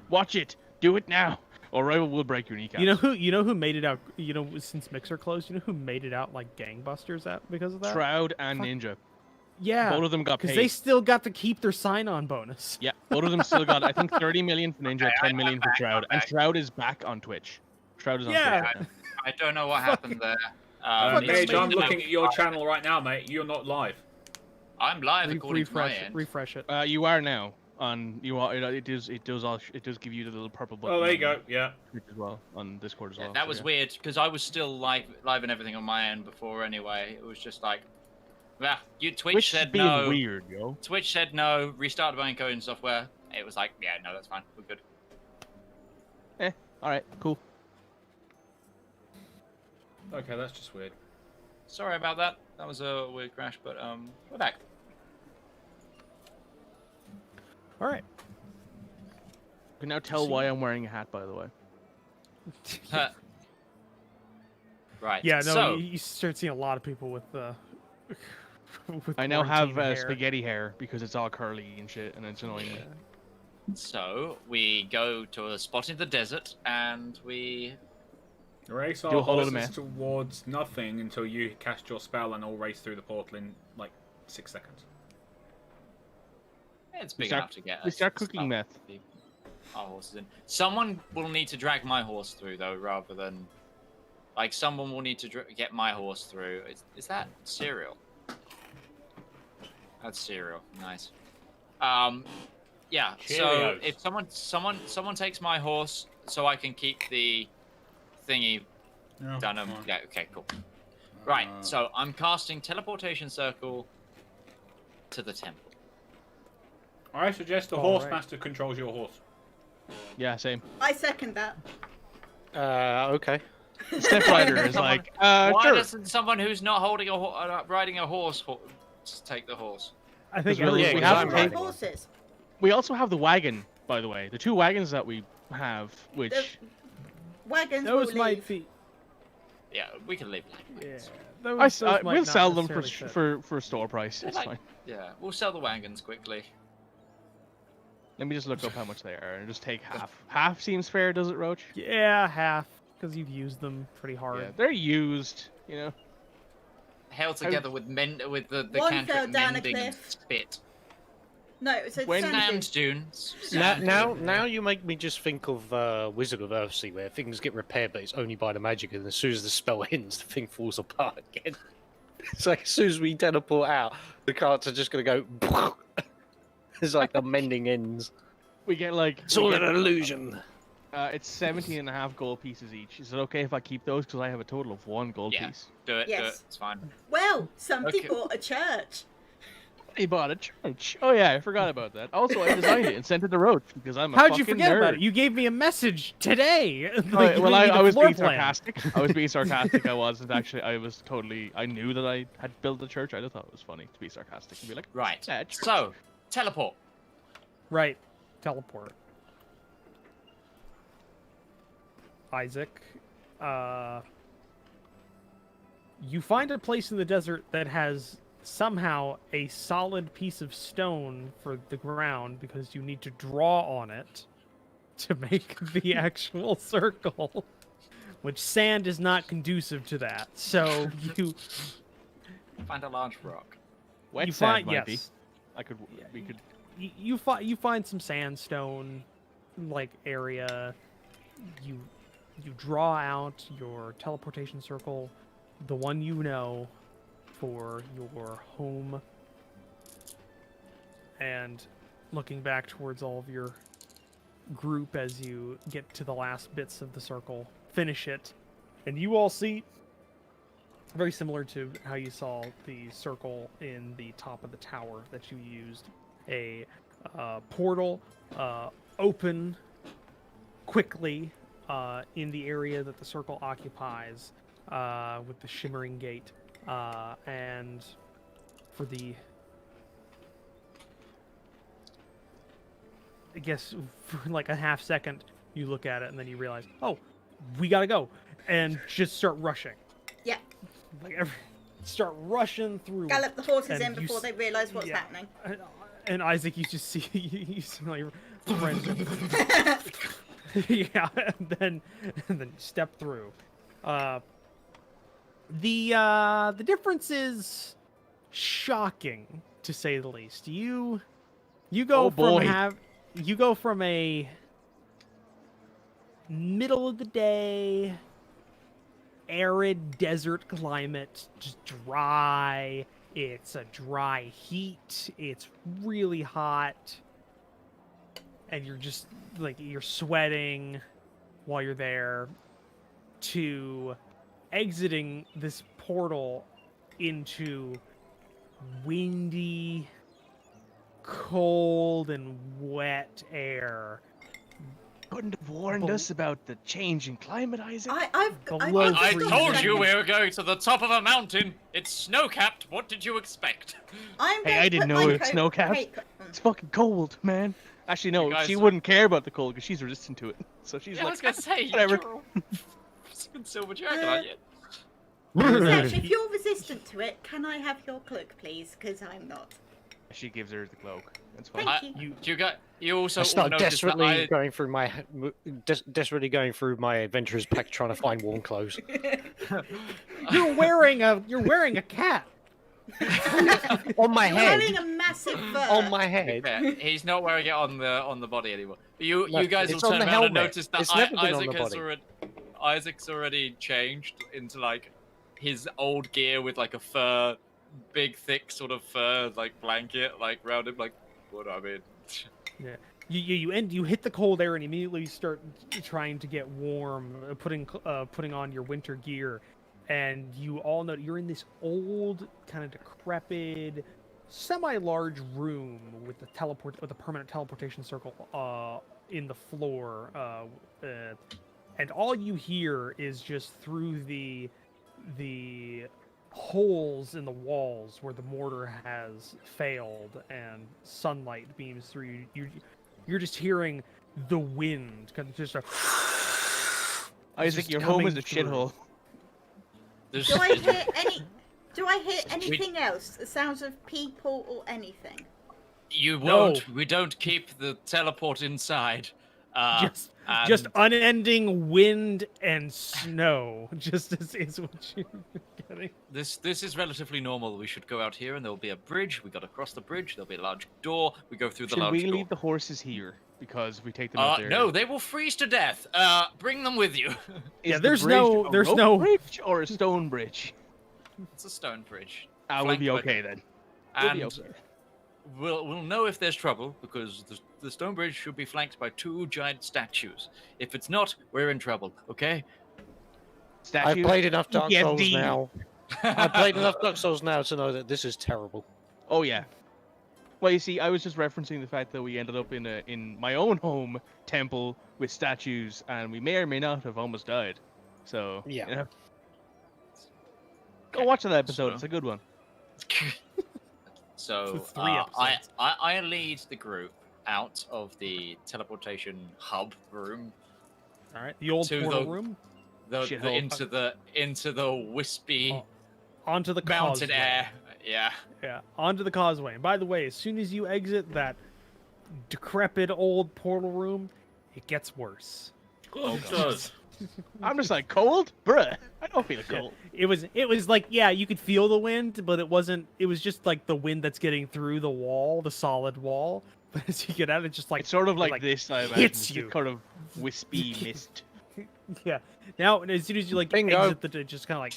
Watch it. Do it now, or Rival will break your kneecap. You know who made it out? You know, since Mixer closed, you know who made it out like gangbusters because of that? Shroud and Fuck. Ninja. Yeah. Both of them got Because paid. they still got to keep their sign-on bonus. Yeah, both of them still got, I think, 30 million for Ninja, 10 million for back, Shroud, I'm and back. Shroud is back on Twitch. Shroud is on Yeah. Twitch. Right now. I don't know what happened there. Fucking it's Mage, I'm still- looking at your channel right now, mate. You're not live. I'm live according to my refresh, end. refresh it. You are now on. You are. It does give you the little purple button. Oh, there you on go. Yeah. Twitch as well, on Discord as Yeah, well. that so was yeah. weird because I was still live and everything on my end before anyway. It was just like, well, Twitch Twitch is said being no. weird, yo. Twitch said no. Restarted my encoding software. It was like, yeah, no, that's fine. We're good. All right, cool. Okay, that's just weird. Sorry about that. That was a weird crash, but we're back. All right. You can now tell why I'm wearing a hat, by the way. Right. Yeah, no, So, you start seeing a lot of people with with I now have quarantine hair. spaghetti hair because it's all curly and shit, and it's annoying me. so we go to a spot in the desert and we. Race Do our a whole lot of horses math. towards nothing until you cast your spell and all race through the portal in like 6 seconds. It's We big start- enough to get. we us start stuff cooking meth. Our horses in. Someone will need to drag my horse through though, rather than. Like someone will need to get my horse through. Is that cereal? That's cereal. Nice. Yeah. So Cheerios. if someone takes my horse, so I can keep the thingy done. Yeah. Okay. Cool. Right. So I'm casting teleportation circle to the temple. I suggest the All horse right. master controls your horse. Yeah, same. I second that. Okay. Step Rider is like, Why sure. doesn't someone who's not holding riding a horse just take the horse? I think Because we everyone have was to riding pay- one. Horses. We also have the wagon, by the way. The 2 wagons that we have, which The wagons Those will might leave. be. Yeah, we can leave. Yeah. we'll might sell not them necessarily fit. for store price. It's like- fine. Yeah, we'll sell the wagons quickly. Let me just look up how much they are and just take half. Half seems fair, does it, Roach? Yeah, half. because you've used them pretty hard. Yeah, they're used, you know. Held together with the One cantrip fell down a mending and cliff. spit. No, so When- Sand dunes. Now you make me just think of Wizard of Earthsea, where things get repaired, but it's only by the magic, and as soon as the spell ends, the thing falls apart again. It's like as soon as we teleport out, the carts are just gonna go. It's like the mending ends. We get like It's all an illusion. it's 17.5 gold pieces each. Is it okay if I keep those? Because I have a total of 1 gold Yeah. piece. Do it. Do Yes. it. It's fine. Well, somebody Okay. bought a church. He bought a church. Oh yeah, I forgot about that. Also, I designed it and sent it to Roach because I'm a How'd you fucking forget nerd. about it? You gave me a message today. Oh, Like, you well, gave me I the was floor being plan. sarcastic. I was being sarcastic. I wasn't actually. I was totally. I knew that I had built a church. I just thought it was funny to be sarcastic and be like, Right. "Yeah, church." So, teleport. Right. Teleport. Isaac, you find a place in the desert that has somehow a solid piece of stone for the ground because you need to draw on it to make the actual circle, which sand is not conducive to that. So you Find a large rock. Wet you sand find might be. yes. I could. We could. You find some sandstone like area. You draw out your teleportation circle, the one you know, for your home. And looking back towards all of your group as you get to the last bits of the circle, finish it, and you all see, very similar to how you saw the circle in the top of the tower that you used, a portal open quickly in the area that the circle occupies with the shimmering gate. And for the... I guess for like a half second, you look at it and then you realize, oh, we gotta go. And just start rushing. Yeah. Like start rushing through. Gallop the horses And in you before s- they realise what's yeah. happening. And Isaac, you just see you see like friends. Yeah, and then step through. The difference is shocking, to say the least. You go Oh, from boy. you go from a middle of the day arid desert climate, just dry. It's a dry heat. It's really hot. And you're just like you're sweating while you're there, to exiting this portal into windy, cold and wet air. Couldn't have warned us about the change in climate, Isaac. I've Below I freezing. told you we were going to the top of a mountain. It's snow-capped. What did you expect? I'm Hey, going I to didn't put know my it's coat- snow-capped. Hey, It's fucking cold, man. Actually, no, You guys she are- wouldn't care about the cold because she's resistant to it. So she's Yeah, I like, was gonna say, whatever. you're a silver dragon, aren't you? Seth, if you're resistant to it, can I have your cloak, please? Because I'm not. she gives her the cloak. That's fine. Thank you. You also I all start noticed that desperately I... going through my desperately going through my adventurer's pack trying to find warm clothes. You're wearing a cap. On my You're head. wearing a massive fur. On my head. Yeah, he's not wearing it on the body anymore. You No, guys will it's on turn the around and helmet. notice that It's never been on Isaac the has body. Isaac's already changed into like his old gear with like a fur, big thick sort of fur like blanket like round him. Like, what do I mean? Yeah. You hit the cold air and immediately start trying to get warm, putting on your winter gear, and you all know you're in this old, kind of decrepit, semi-large room with a permanent teleportation circle in the floor, and all you hear is just through the holes in the walls where the mortar has failed and sunlight beams through you're just hearing the wind kind of just Isaac, just your home is coming a through. shithole. There's- Do I there's- hear anything else? The sounds of people or anything? You No. won't. We don't keep the teleport inside. Just unending wind and snow. Just is what you're getting. This is relatively normal. We should go out here, and there will be a bridge. We got to cross the bridge. There'll be a large door. We go through the Should large we door. leave the horses here? Because if we take them out there... No, they will freeze to death. Bring them with you. Is Yeah, the there's bridge no- a there's rope no- bridge or a stone bridge? It's a stone bridge. We'll Flanked be by- okay then. We'll be And okay. we'll know if there's trouble because the stone bridge should be flanked by 2 giant statues. If it's not, we're in trouble. Okay? I've Statue? played enough Dark Souls PTSD. now. I've played enough Dark Souls now to know that this is terrible. Oh yeah. Well, you see, I was just referencing the fact that we ended up in my own home temple with statues, and we may or may not have almost died. So Yeah. you know. Go watch that episode. So- It's a good one. So For 3 episodes. I lead the group out of the teleportation hub room All right, the old To portal the- room into the wispy Oh, onto the mountain causeway. air. Yeah. Yeah, onto the causeway. And by the way, as soon as you exit that decrepit old portal room, it gets worse. Oh, it does. I'm just like cold, bruh. I don't feel Yeah, cold. it was like, yeah, you could feel the wind, but it wasn't. It was just like the wind that's getting through the wall, the solid wall. But as you get out, it's just like It's sort of like, like this. I imagine. hits It's you. just kind of wispy mist. yeah. Now, as soon as you like Bingo. exit the, it just kind of like,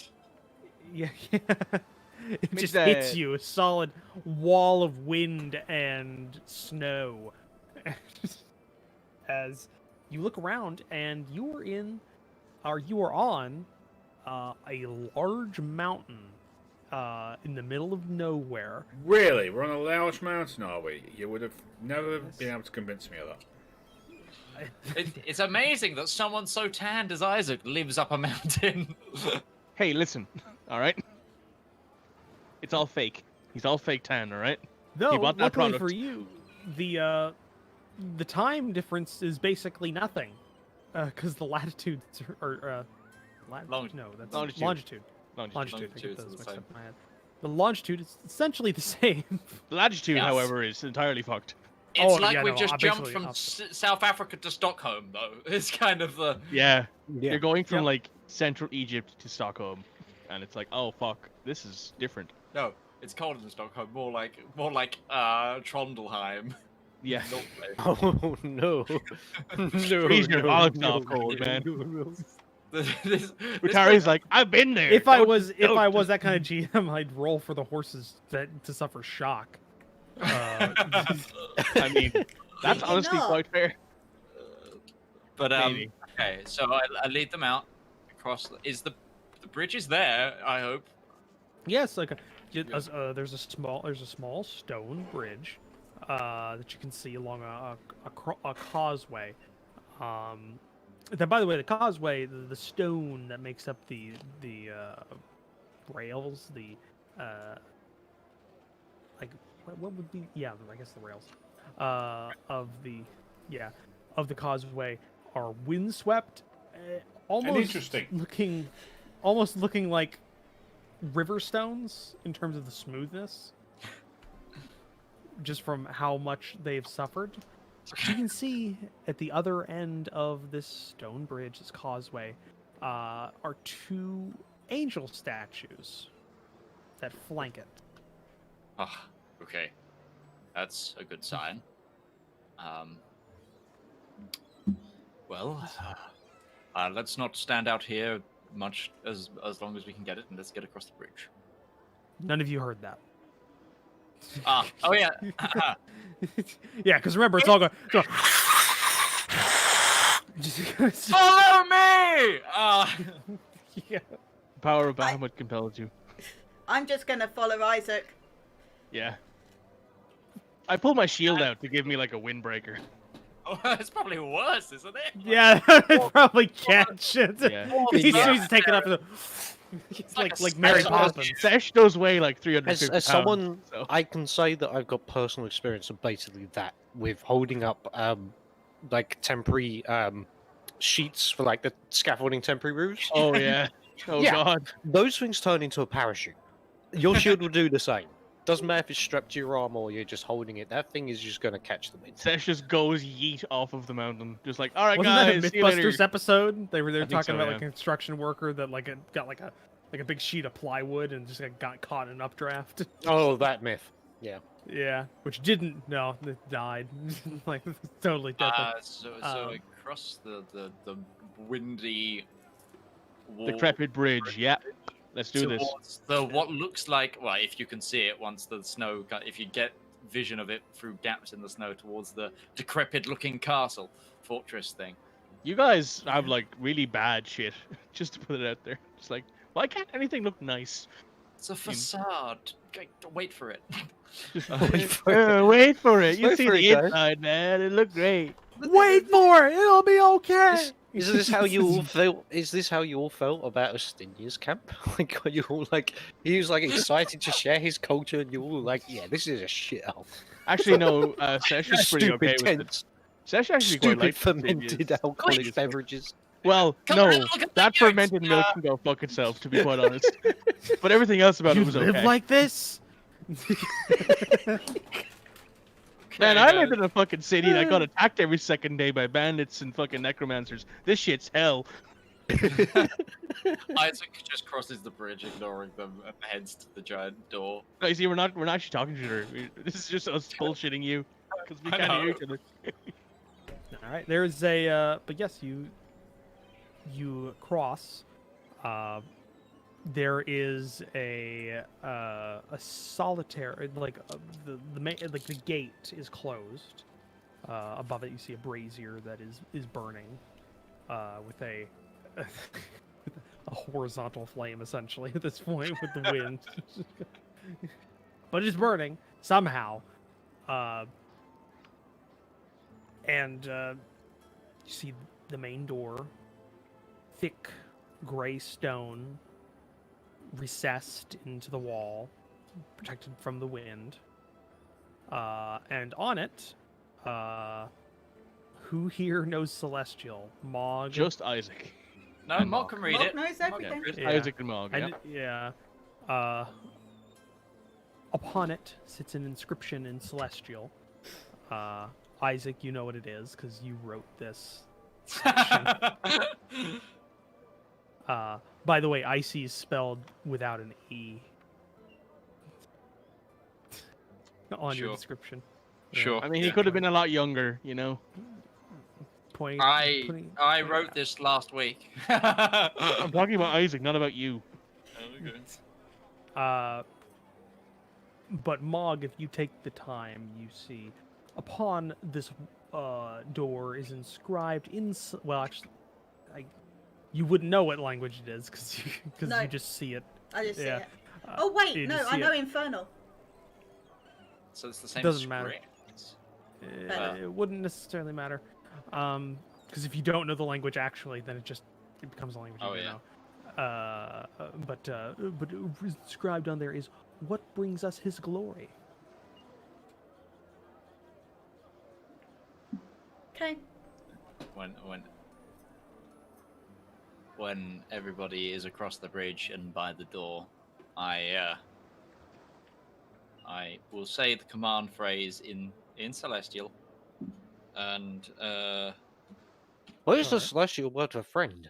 yeah, it Makes just that- hits you, a solid wall of wind and snow. As you look around, and you are on a large mountain in the middle of nowhere. Really? We're on a large mountain, are we? You would have never been able to convince me of that. It's amazing that someone so tanned as Isaac lives up a mountain. Hey, listen. All right. It's all fake. He's all fake tan. All right. Though, bought that luckily product. for you, the time difference is basically nothing, because the latitudes are Longitude. no, that's Longitude. longitude. Longitude. Longitude. I get Longitude's those the mixed same. up in my head. The longitude is essentially the same. Latitude, Yes. however, is entirely fucked. It's Oh, like yeah, we've no, just jumped basically from opposite. South Africa to Stockholm, though. It's kind of the Yeah. Yeah. You're going from Yep. like Central Egypt to Stockholm, and it's like, oh fuck, this is different. no. It's colder than Stockholm. More like Trondheim. Yeah. Not Oh no. No. Freeze your no, bollocks no, off cold, no, man. no, no. this Retiree's like, I've been there. if I Don't- was don't- that kind of GM, I'd roll for the horses to suffer shock. I mean, that's Maybe honestly not. quite fair. But Maybe. okay, so I lead them out across. Is the bridge is there? I hope. Yes, like there's a small stone bridge that you can see along a causeway. Then, by the way, the causeway, the stone that makes up the rails, like what would be, yeah, I guess the rails of the causeway are windswept, almost interesting. looking like river stones in terms of the smoothness, just from how much they've suffered. You can see at the other end of this stone bridge, this causeway, are 2 angel statues that flank it. Ah, okay, that's a good sign. Well, let's not stand out here much as long as we can get it, and let's get across the bridge. None of you heard that. Oh yeah. Yeah, because remember, it's all going. Follow me! Yeah. Power of Bahamut compels you. I'm just gonna follow Isaac. Yeah. I pulled my shield out to give me like a windbreaker. Oh, it's probably worse, isn't it? Yeah, it probably catch it. Yeah. He's Yeah. taking up. It's like a like Mary special- Poppins. Sesh those weigh like 350 As pounds. someone, so- I can say that I've got personal experience of basically that with holding up like temporary sheets for like the scaffolding temporary roofs. Oh yeah. Oh Yeah. god. Those things turn into a parachute. Your shield will do the same. Doesn't matter if it's strapped to your arm or you're just holding it. That thing is just gonna catch the wind. Sesh just goes yeet off of the mountain, just like, all right, Wasn't that a guys, see you later. Mythbusters episode? They were I think talking so, about yeah. like a construction worker that got like a big sheet of plywood and just got caught in an updraft. Oh, that myth. Yeah. Yeah, which didn't. No, it died. Like totally dead. So Um, across the windy wall, Decrepit bridge, yeah. Let's do this. towards the what looks like, well, if you can see it once the snow, if you get vision of it through gaps in the snow, towards the decrepit-looking castle fortress thing. You guys have like really bad shit, just to put it out there. It's like, why can't anything look nice? It's a facade. Wait for it. Wait for it. Wait for it. You Wait see for the it, guys. inside, man. It looked great. Wait for it. It'll be okay. Is this how you all felt? Is this how you all felt about Astinia's camp? Like, are you all like, he was like excited to share his culture, and you all like, yeah, this is a shithole. Actually, no. Sesh is pretty Stupid okay with it. tents, Sesh actually quite stupid likes fermented Astinia's. alcoholic beverages. Well, Come no, on, look at that the fermented yolks. milk can go fuck itself, to be quite honest. But everything else about You it was live okay. like this? Man, I lived in a fucking city and I got attacked every second day by bandits and fucking necromancers. This shit's hell. Isaac just crosses the bridge, ignoring them, and heads to the giant door. You see, we're not actually talking to each other. This is just us bullshitting you because we I can't hear know. each other. All right. There's a. But yes, you cross. There is a solitary the main, like the gate is closed. Above it, you see a brazier that is burning, with a horizontal flame essentially at this point with the wind. But it's burning somehow. And you see the main door, thick gray stone, recessed into the wall, protected from the wind. And on it, who here knows Celestial? Mog? Just Isaac. No, And Mark can read Mark it. knows everything. Just Yeah. Isaac and Mog, yeah. And, yeah. Upon it sits an inscription in Celestial. Isaac, you know what it is, because you wrote this section. By the way, Icy is spelled without an E on your Sure. description. Sure. I mean, he could have been a lot younger, you know. Point, I wrote this last week. I'm talking about Isaac, not about you. But Mog, if you take the time, you see upon this door is inscribed in. Well, actually, you wouldn't know what language it is because No. you just see it. I just see Yeah. it. Oh wait, you no, just I see know it. Infernal. So it's the same Doesn't matter. script. It wouldn't necessarily matter, because if you don't know the language actually, then it becomes a language you Oh, do yeah. know. But inscribed on there is what brings us his glory. Okay. When everybody is across the bridge and by the door, I will say the command phrase in Celestial, and What is the celestial word for friend?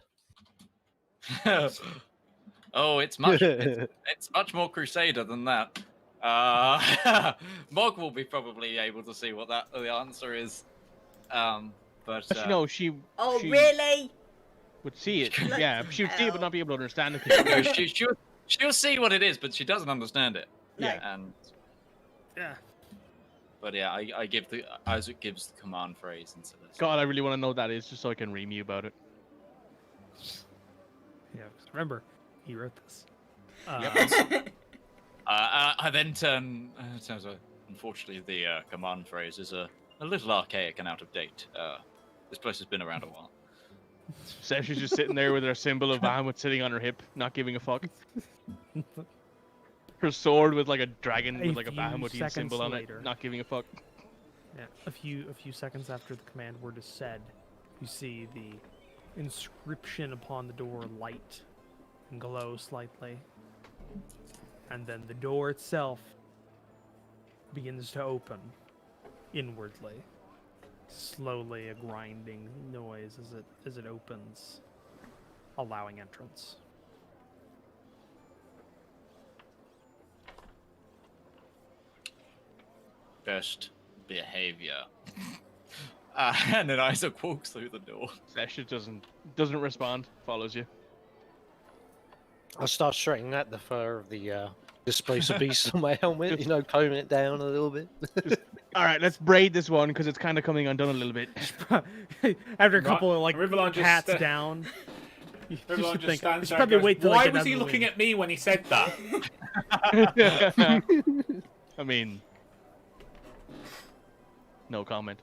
oh, it's much more Crusader than that. Mog will be probably able to see what the answer is. But Actually, no, she Oh she really? would see it. Bloody Yeah, she would see it, but hell. not be able to understand it. no, she'll see what it is, but she doesn't understand it. No. And Yeah. but yeah, Isaac gives the command phrase in Celestial. God, I really want to know what that is, just so I can ream you about it. Yeah. 'Cause remember, he wrote this. I then turn. Unfortunately, the command phrase is a little archaic and out of date. This place has been around a while. Sesh is just sitting there with her symbol of Bahamut sitting on her hip, not giving a fuck. Her sword with like a dragon with like a few Bahamutian seconds symbol on later. it, not giving a fuck. Yeah. A few seconds after the command word is said, you see the inscription upon the door light and glow slightly, and then the door itself begins to open inwardly. Slowly, a grinding noise as it opens, allowing entrance. Best behavior. And then Isaac walks through the door. Sesha doesn't respond. Follows you. I start straightening out the fur of the displacer beast on my helmet. You know, combing it down a little bit. All right, let's braid this one because it's kind of coming undone a little bit. After a couple of like Rivallon just hats sta- down, you Rivallon should just think, stands you there should and probably goes, wait till why they get was out he of the looking way. at me when he said that? I mean, no comment.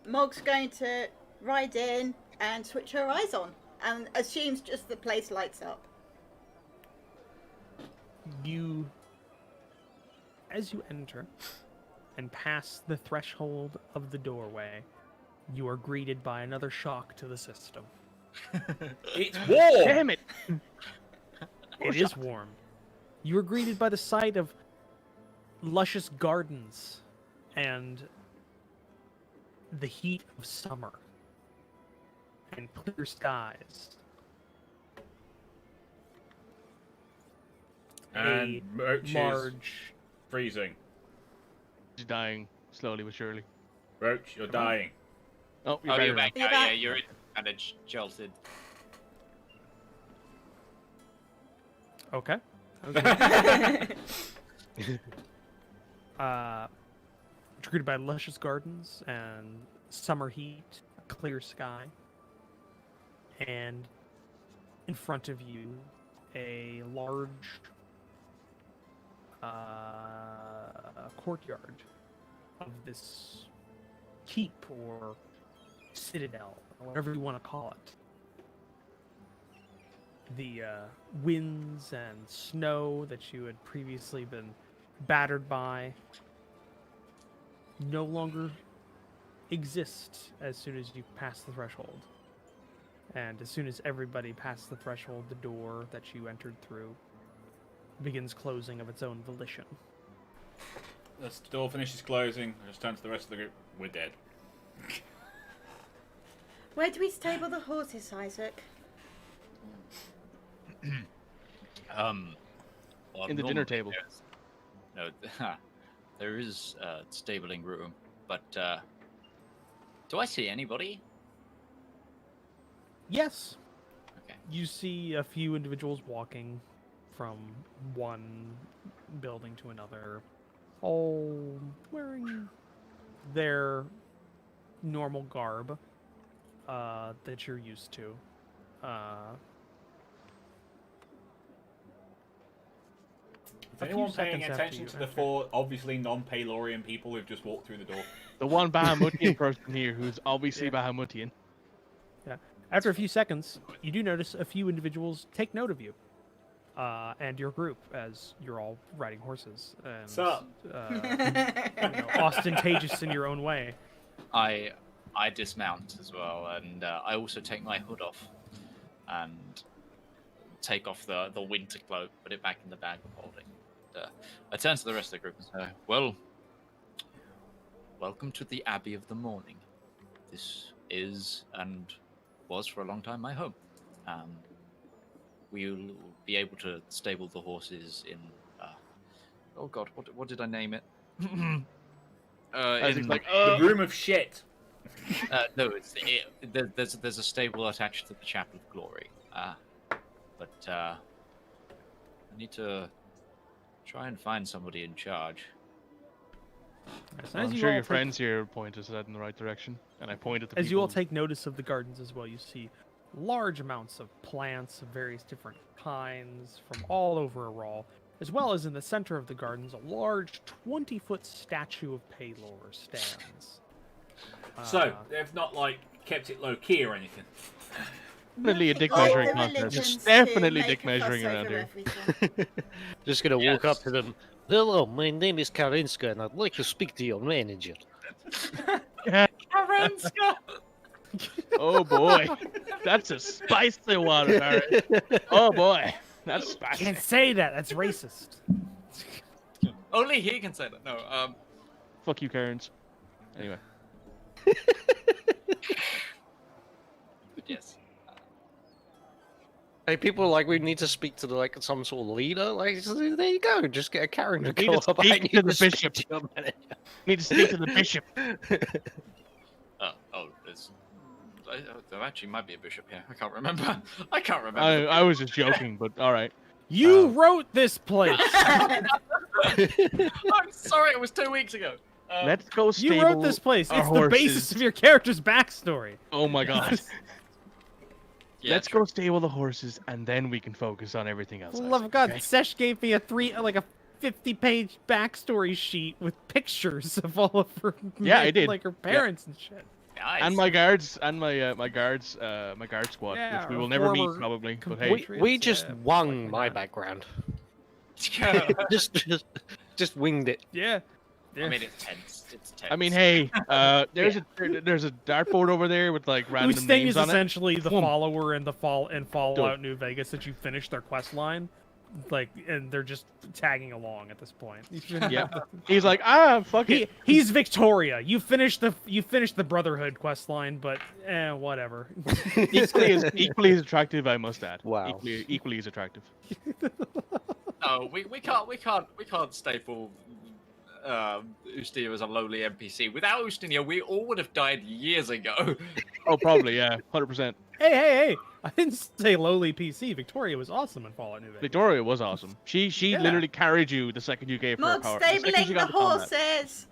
Mog's going to ride in and switch her eyes on and assumes just the place lights up. As you enter and pass the threshold of the doorway, you are greeted by another shock to the system. It's warm! Damn it! It is warm. You are greeted by the sight of luscious gardens and the heat of summer and clear skies. And A Roach is large freezing. She's dying slowly but surely. Roach, you're dying. Oh, you're Oh, better you're now. back You're now. Yeah, back. you're kind of jolted. Okay. Greeted by luscious gardens and summer heat, a clear sky, and in front of you, a large courtyard of this keep or citadel, or whatever you want to call it. The winds and snow that you had previously been battered by no longer exist as soon as you pass the threshold. And as soon as everybody passed the threshold, the door that you entered through begins closing of its own volition. The door finishes closing. I just turn to the rest of the group. We're dead. Where do we stable the horses, Isaac? Well, In the dinner normally table. No, there is a stabling room, but do I see anybody? Yes, Okay. you see a few individuals walking from one building to another, all wearing their normal garb that you're used to. Is A few anyone paying seconds after attention you to the enter. four obviously non-Palorian people who've just walked through the door? The one Bahamutian person here who's obviously Yeah. Bahamutian. After a few seconds, you do notice a few individuals take note of you and your group as you're all riding horses. And, Sup? ostentatious in your own way. I dismount as well, and I also take my hood off and take off the winter cloak, put it back in the bag of holding. I turn to the rest of the group and say, "Well, welcome to the Abbey of the Morning. This is and was for a long time my home. We'll be able to stable the horses in. Oh God, what did I name it? Isaac's like, The room of shit. no, there's a stable attached to the Chapel of Glory. But I need to try and find somebody in charge. As I'm you sure all your take- friends here point us in the right direction, and I point at the As people. you all take notice of the gardens as well, you see large amounts of plants of various different kinds from all over Aral, as well as in the center of the gardens, a large 20-foot statue of Palor stands. So, they've not, like, kept it low-key or anything. Definitely a dick Like measuring the contest. religions It's definitely who dick make a fuss measuring around over here. everything. Just gonna walk up Yes. to them. Hello, my name is Karinska, and I'd like to speak to your manager. Oh boy, that's a spicy one, Barry. Oh boy, that's spicy. Can't say that. That's racist. Only he can say that. No. Fuck you, Karens. Anyway. But yes. Hey, people like we need to speak to like some sort of leader. Like, so there you go. Just get a Karen to We go need to up behind speak you to the speak bishop. to your manager. Need to speak to the bishop. There actually might be a bishop here. I can't remember. I can't remember. I was just joking, but all right. You wrote this place. I'm sorry, it was 2 weeks ago. Let's go stable You wrote this place. our It's the basis horses. of your character's backstory. Oh my god. Yeah, Let's true. go stable the horses, and then we can focus on everything else. For the love of God, okay? Sesh gave me a 50-page backstory sheet with pictures of all of her, Yeah, I did. like her parents and shit. Nice. And my guards, and my guard squad, Yeah, which we our will never meet former probably. But company- hey, We Patriots, just yeah, wung like my that. background. Yeah. just winged it. Yeah. I mean, it's tense. It's tense. I mean, hey, there's a dartboard over there with like random Usting names is on it. essentially the Boom. follower in Fallout New Vegas that you finish their quest line, like, and they're just tagging along at this point. Yeah, he's like, fuck it. He's Victoria. You finished the Brotherhood quest line, but whatever. equally as attractive, I must add. Wow. Equally as attractive. No, we can't staple Ustia as a lowly NPC. Without Ustia, we all would have died years ago. Oh, probably, yeah, 100%. Hey! I didn't say lowly PC. Victoria was awesome in Fallout New Vegas. Victoria was awesome. She Yeah. literally carried you the second you gave her Mod power. The second stabling she the got combat. horses.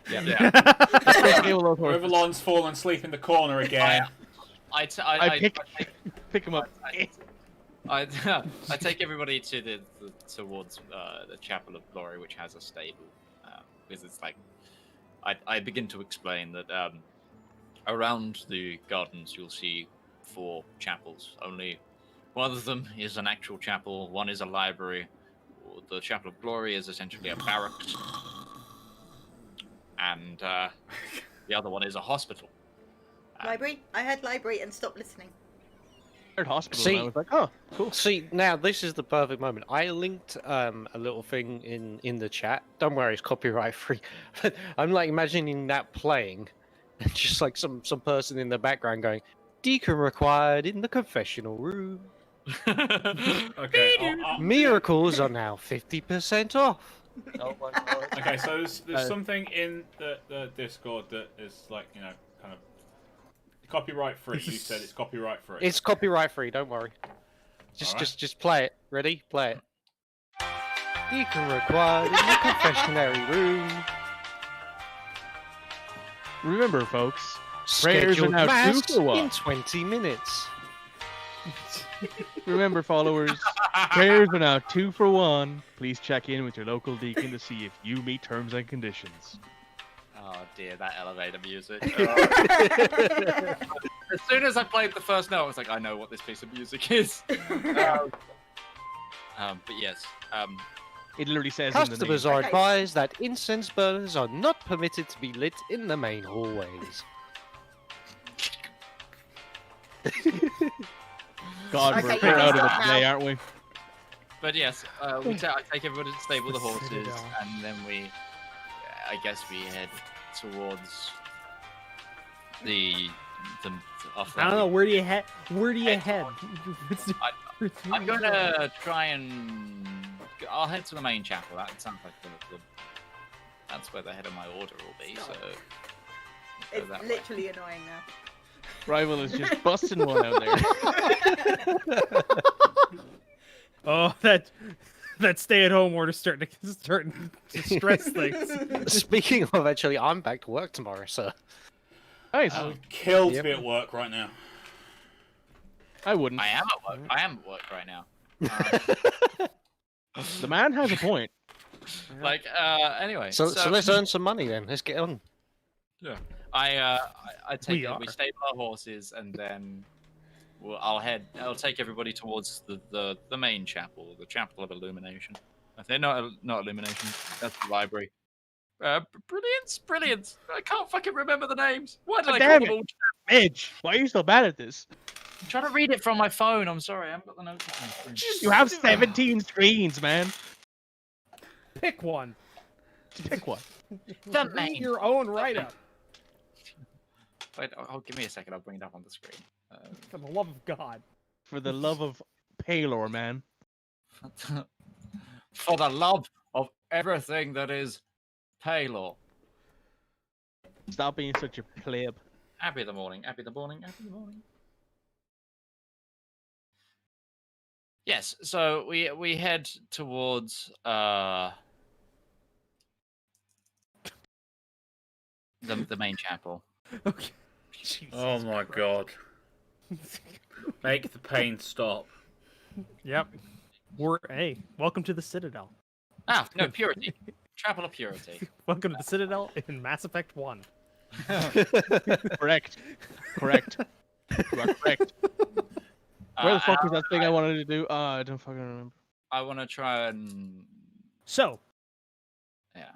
Yeah. Stable those horses. Rivallon's fallen asleep in the corner again. I take Pick him up. I take everybody to towards the Chapel of Glory, which has a stable, because it's like I begin to explain that around the gardens you'll see 4 chapels. Only one of them is an actual chapel. One is a library. The Chapel of Glory is essentially a barracks, and the other one is a hospital. Library? I heard library and stopped listening. Third hospital. See- and I was like, oh, cool. See, now this is the perfect moment. I linked a little thing in the chat. Don't worry, it's copyright free. But I'm like imagining that playing, and just like some person in the background going, "Deacon required in the confessional room. Okay. Miracles are now 50% off." Oh my god. Okay, so there's something in the Discord that is like, kind of copyright free. You said it's copyright free. It's copyright free. Don't worry. Alright. Just play it. Ready? Play it. Deacon required in the confessionary room. Remember, folks, prayers are Scheduled now 2 mass for 1. in 20 minutes. Remember, followers, prayers are now 2 for 1. Please check in with your local deacon to see if you meet terms and conditions. Oh dear, that elevator music. As soon as I played the first note, I was like, I know what this piece of music is. But yes, It literally says in the Customers name. are Okay. advised that incense burners are not permitted to be lit in the main hallways. God, Okay, we're you proud can of it stop today, now. aren't we? but yes, I take everybody to stable the horses, Citadel. and then I guess we head towards the off. I don't know. Where do you head? Where do you Head head? I'm gonna try and I'll head to the main chapel. That sounds like that's where the head of my order will be. So go It's that way. literally annoying now. Rival is just busting one out there. Oh, that stay-at-home order starting to stress things. Speaking of, actually, I'm back to work tomorrow, so Nice. I'm killed Yep. to be at work right now. I wouldn't. I am at work. I am at work right now. The man has a point. Anyway. so let's earn some money then. Let's get on. Yeah. I take We it. are. We stable our horses, and then I'll take everybody towards the main chapel, the Chapel of Illumination. I think not Illumination. That's the library. Brilliance! I can't fucking remember the names. Why did I Damn call them all? Midge, why are you so bad at this? I'm trying to read it from my phone. I'm sorry, I haven't got the notes on my screen. You have 17 screens, man. Pick one. Pick one. The Read main. your own write-up. Wait, give me a second. I'll bring it up on the screen. For the love of God. For the love of Palor, man. For the love of everything that is Palor. Stop being such a pleb. Happy the morning, happy the morning, happy the morning. Yes, so we head towards the main chapel. Okay. Jesus Oh my god. Make the pain stop. Yep. Hey, welcome to the Citadel. Ah, no, purity. Chapel of Purity. Welcome to the Citadel in Mass Effect 1. Correct. Correct. You are correct. Where the fuck was that thing I wanted to do? I don't fucking remember. I want to try and... So, Yeah.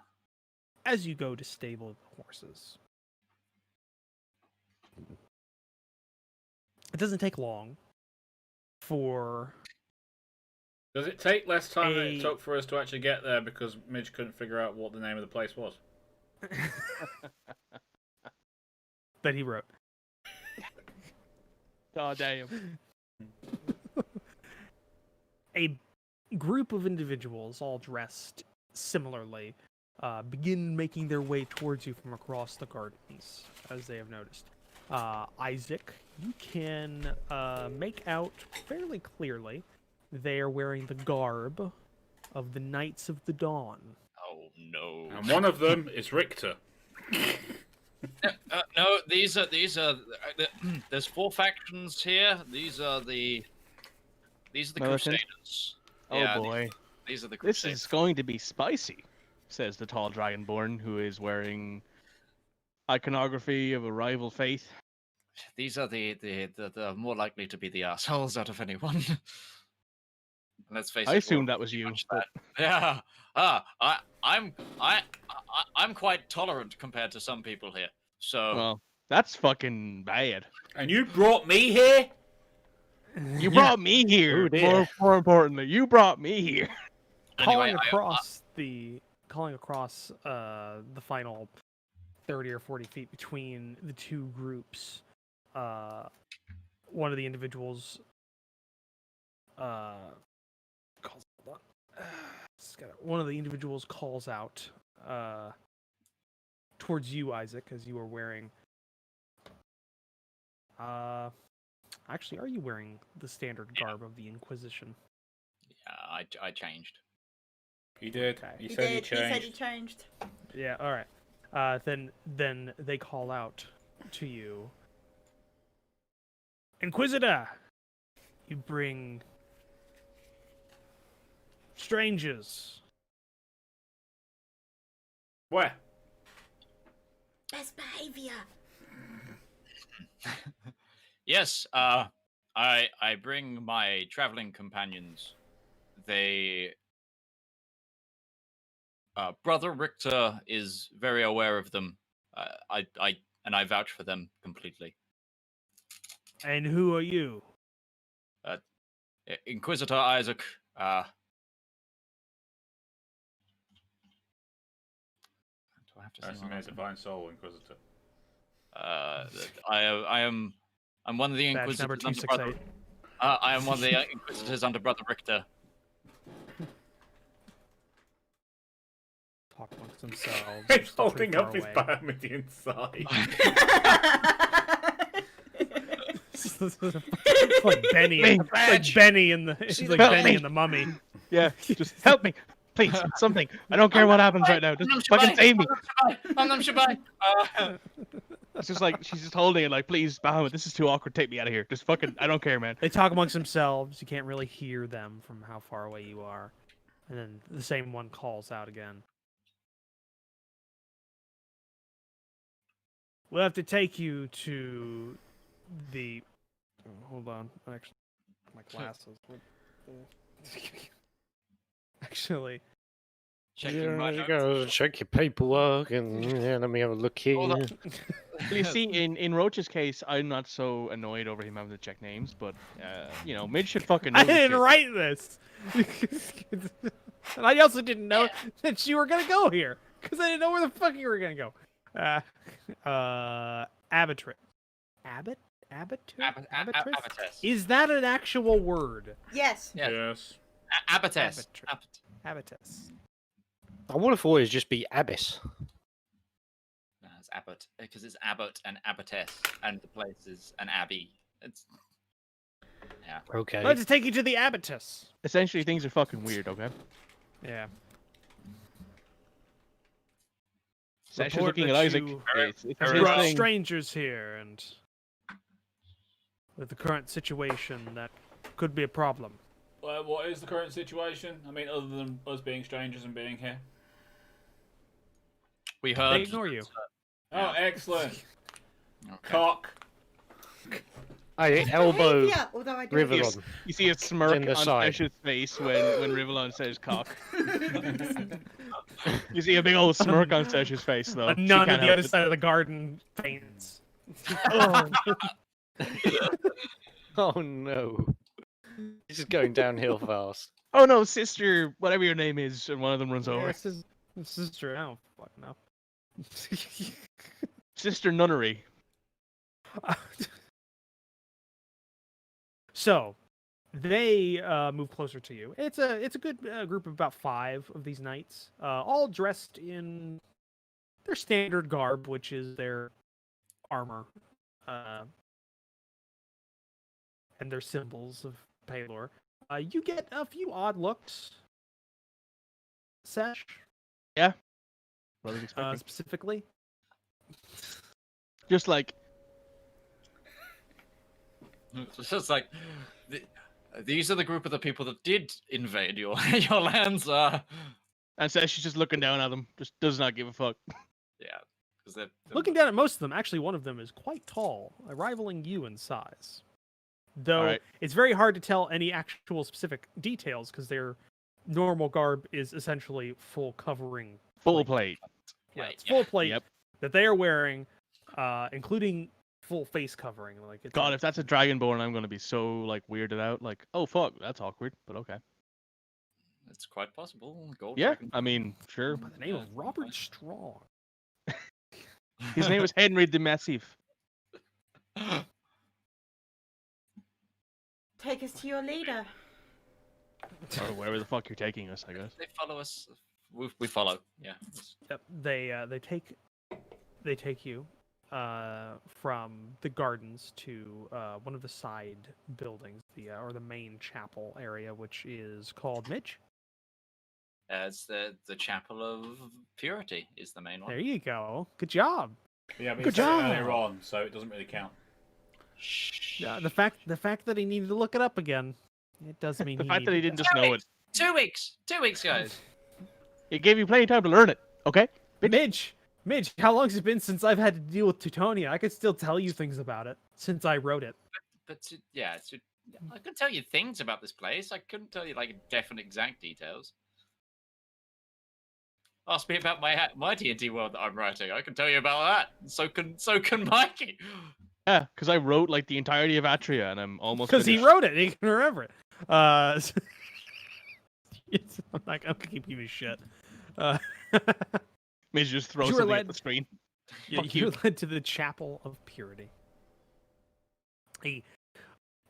as you go to stable the horses, it doesn't take long for Does it take less time than it took for us to actually get there because Midge couldn't figure out what the name of the place was? that he wrote. God damn. A group of individuals, all dressed similarly, begin making their way towards you from across the gardens, as they have noticed. Isaac, you can make out fairly clearly they are wearing the garb of the Knights of the Dawn. Oh, no. And one of them is Richter. No, these are there's 4 factions here. These are the Militant? Crusaders. Oh Yeah, boy. These are the This Crusaders. is going to be spicy, says the tall dragonborn who is wearing iconography of a rival faith. These are the more likely to be the assholes out of anyone. Let's face it. I assumed we're that was you. much But that. Yeah. I'm quite tolerant compared to some people here. So well, that's fucking bad. And you brought me here? You brought me here. Oh, dear. More importantly, you brought me here. calling Anyway, across the final 30 or 40 feet between the two groups, one of the individuals one of the individuals calls out towards you, Isaac, as you are wearing actually, are you wearing the standard garb of the Inquisition? yeah, I changed. He did. Okay. He He said did. he He said he changed. changed. Yeah, all right. Then they call out to you, Inquisitor. You bring strangers. Where? Best behavior. Yes, I bring my traveling companions. They Brother Richter is very aware of them. I vouch for them completely. And who are you? Inquisitor Isaac. Do I have to say That's my a last name? divine soul, Inquisitor. I'm one of the Badge number Inquisitors under Brother. 268. I am one of the Inquisitors under Brother Richter. Talk amongst themselves. He's still pretty holding up his far away. Barmedian side. It's like Benny. It's like Benny in the. It's like Help Benny me. in the Mummy. Yeah, just help me, please. Something. I don't care what happens right now. Just fucking save me. It's just like she's just holding it, like, please, Bahamut, this is too awkward. Take me out of here. Just fucking. I don't care, man. They talk amongst themselves. You can't really hear them from how far away you are. And then the same one calls out again. We'll have to take you to the. Oh, hold on. Actually, my glasses. Actually, Checking my you notes. go check your paperwork and let me have a look here. Hold on. Well, you see, in Roach's case, I'm not so annoyed over him having to check names, but Midge should fucking know I this didn't shit. write this. And I also didn't know that you were gonna go here because I didn't know where the fuck you were gonna go. Abattoir. Abattoir? Abattoirs. Is that an actual word? Yes. Yeah. Yes. Abattoirs. Abattoirs. I would have thought it'd just be Abyss. No, it's Abbot because it's Abbot and Abbotess, and the place is an abbey. It's Okay. Let's take you to the abattoirs. Essentially, things are fucking weird. Okay. Yeah. Sasha's Report looking at that Isaac. you It's Has his brought thing. strangers here, and with the current situation, that could be a problem. Well, what is the current situation? I mean, other than us being strangers and being here. we They heard. ignore you. Oh, excellent. Okay. Cock. I elbow Behaviour, although I do Rivallon. You see a smirk in the on side. Sasha's face when Rivallon says cock. You see a big old smirk on Sasha's face, though. A She nun can't on the help other it. side of the garden faints. Oh. Oh no. This is going downhill fast. Oh no, sister, whatever your name is, and one of them runs Yeah, over. sister, I don't fucking know. Sister Nunnery. So, they move closer to you. It's a good group of about 5 of these knights, all dressed in their standard garb, which is their armor, and their symbols of Paylor. You get a few odd looks, Sesh, Wasn't expecting. specifically. Just like, It's just like these are the group of the people that did invade your your lands. and Sasha's just looking down at them, just does not give a fuck. Yeah, because they're Looking down at most of them, actually, one of them is quite tall, rivaling you in size. Though Alright. it's very hard to tell any actual specific details because their normal garb is essentially full covering. Full plate. Yeah, Right, it's full plate Yep. that they are wearing, including full face covering. Like, it's God, if that's a Dragonborn, I'm gonna be so like weirded out. Like, oh fuck, that's awkward, but okay. It's quite possible. Gold Yeah, dragon. I mean, sure. by the name of Yeah, Robert fine. Strong. His name was Henry the Massive. Take us to your leader. Or wherever the fuck you're taking us, I guess. They follow us. We follow. Yeah. Yep, they take you from the gardens to one of the side buildings, or the main chapel area, which is called Midge. As the Chapel of Purity is the main one. There you go. Good job. Yeah, but Good you said it job. earlier on, so it doesn't really count. Yeah, the fact that he needed to look it up again, it does mean The fact that he didn't just know it. 2 weeks. 2 weeks, guys. It gave you plenty of time to learn it, okay? Midge, how long's it been since I've had to deal with Teutonia? I could still tell you things about it since I wrote it. Yeah, I could tell you things about this place. I couldn't tell you like definite exact details. Ask me about my D&D world that I'm writing. I can tell you about that. So can Mikey. Yeah, because I wrote like the entirety of Atria, and I'm almost Because he finished. wrote it, he can remember it. I'm not gonna keep giving you shit. Midge just throws You were something led- at the screen. Fuck you. You're led to the Chapel of Purity. A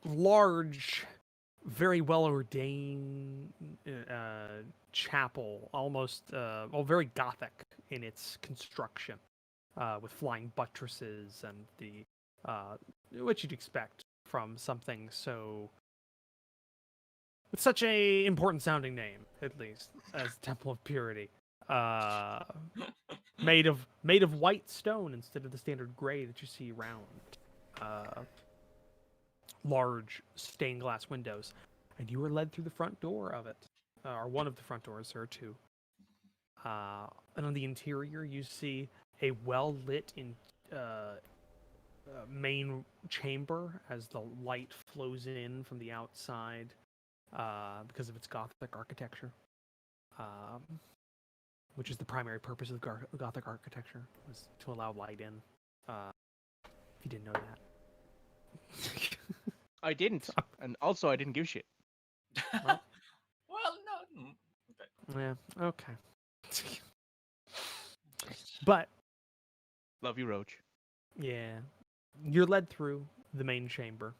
large, very well ordained chapel, almost very gothic in its construction, with flying buttresses and the what you'd expect from something with such a important sounding name, at least, as Temple of Purity. Made of white stone instead of the standard gray that you see round. Large stained glass windows, and you were led through the front door of it, or one of the front doors. There are 2. And on the interior, you see a well lit main chamber as the light flows in from the outside because of its Gothic architecture. Which is the primary purpose of Gothic architecture, was to allow light in. If you didn't know that. I didn't, and also I didn't give a shit. Well, no. Okay. Yeah. Okay. But Love you, Roach. yeah, you're led through the main chamber.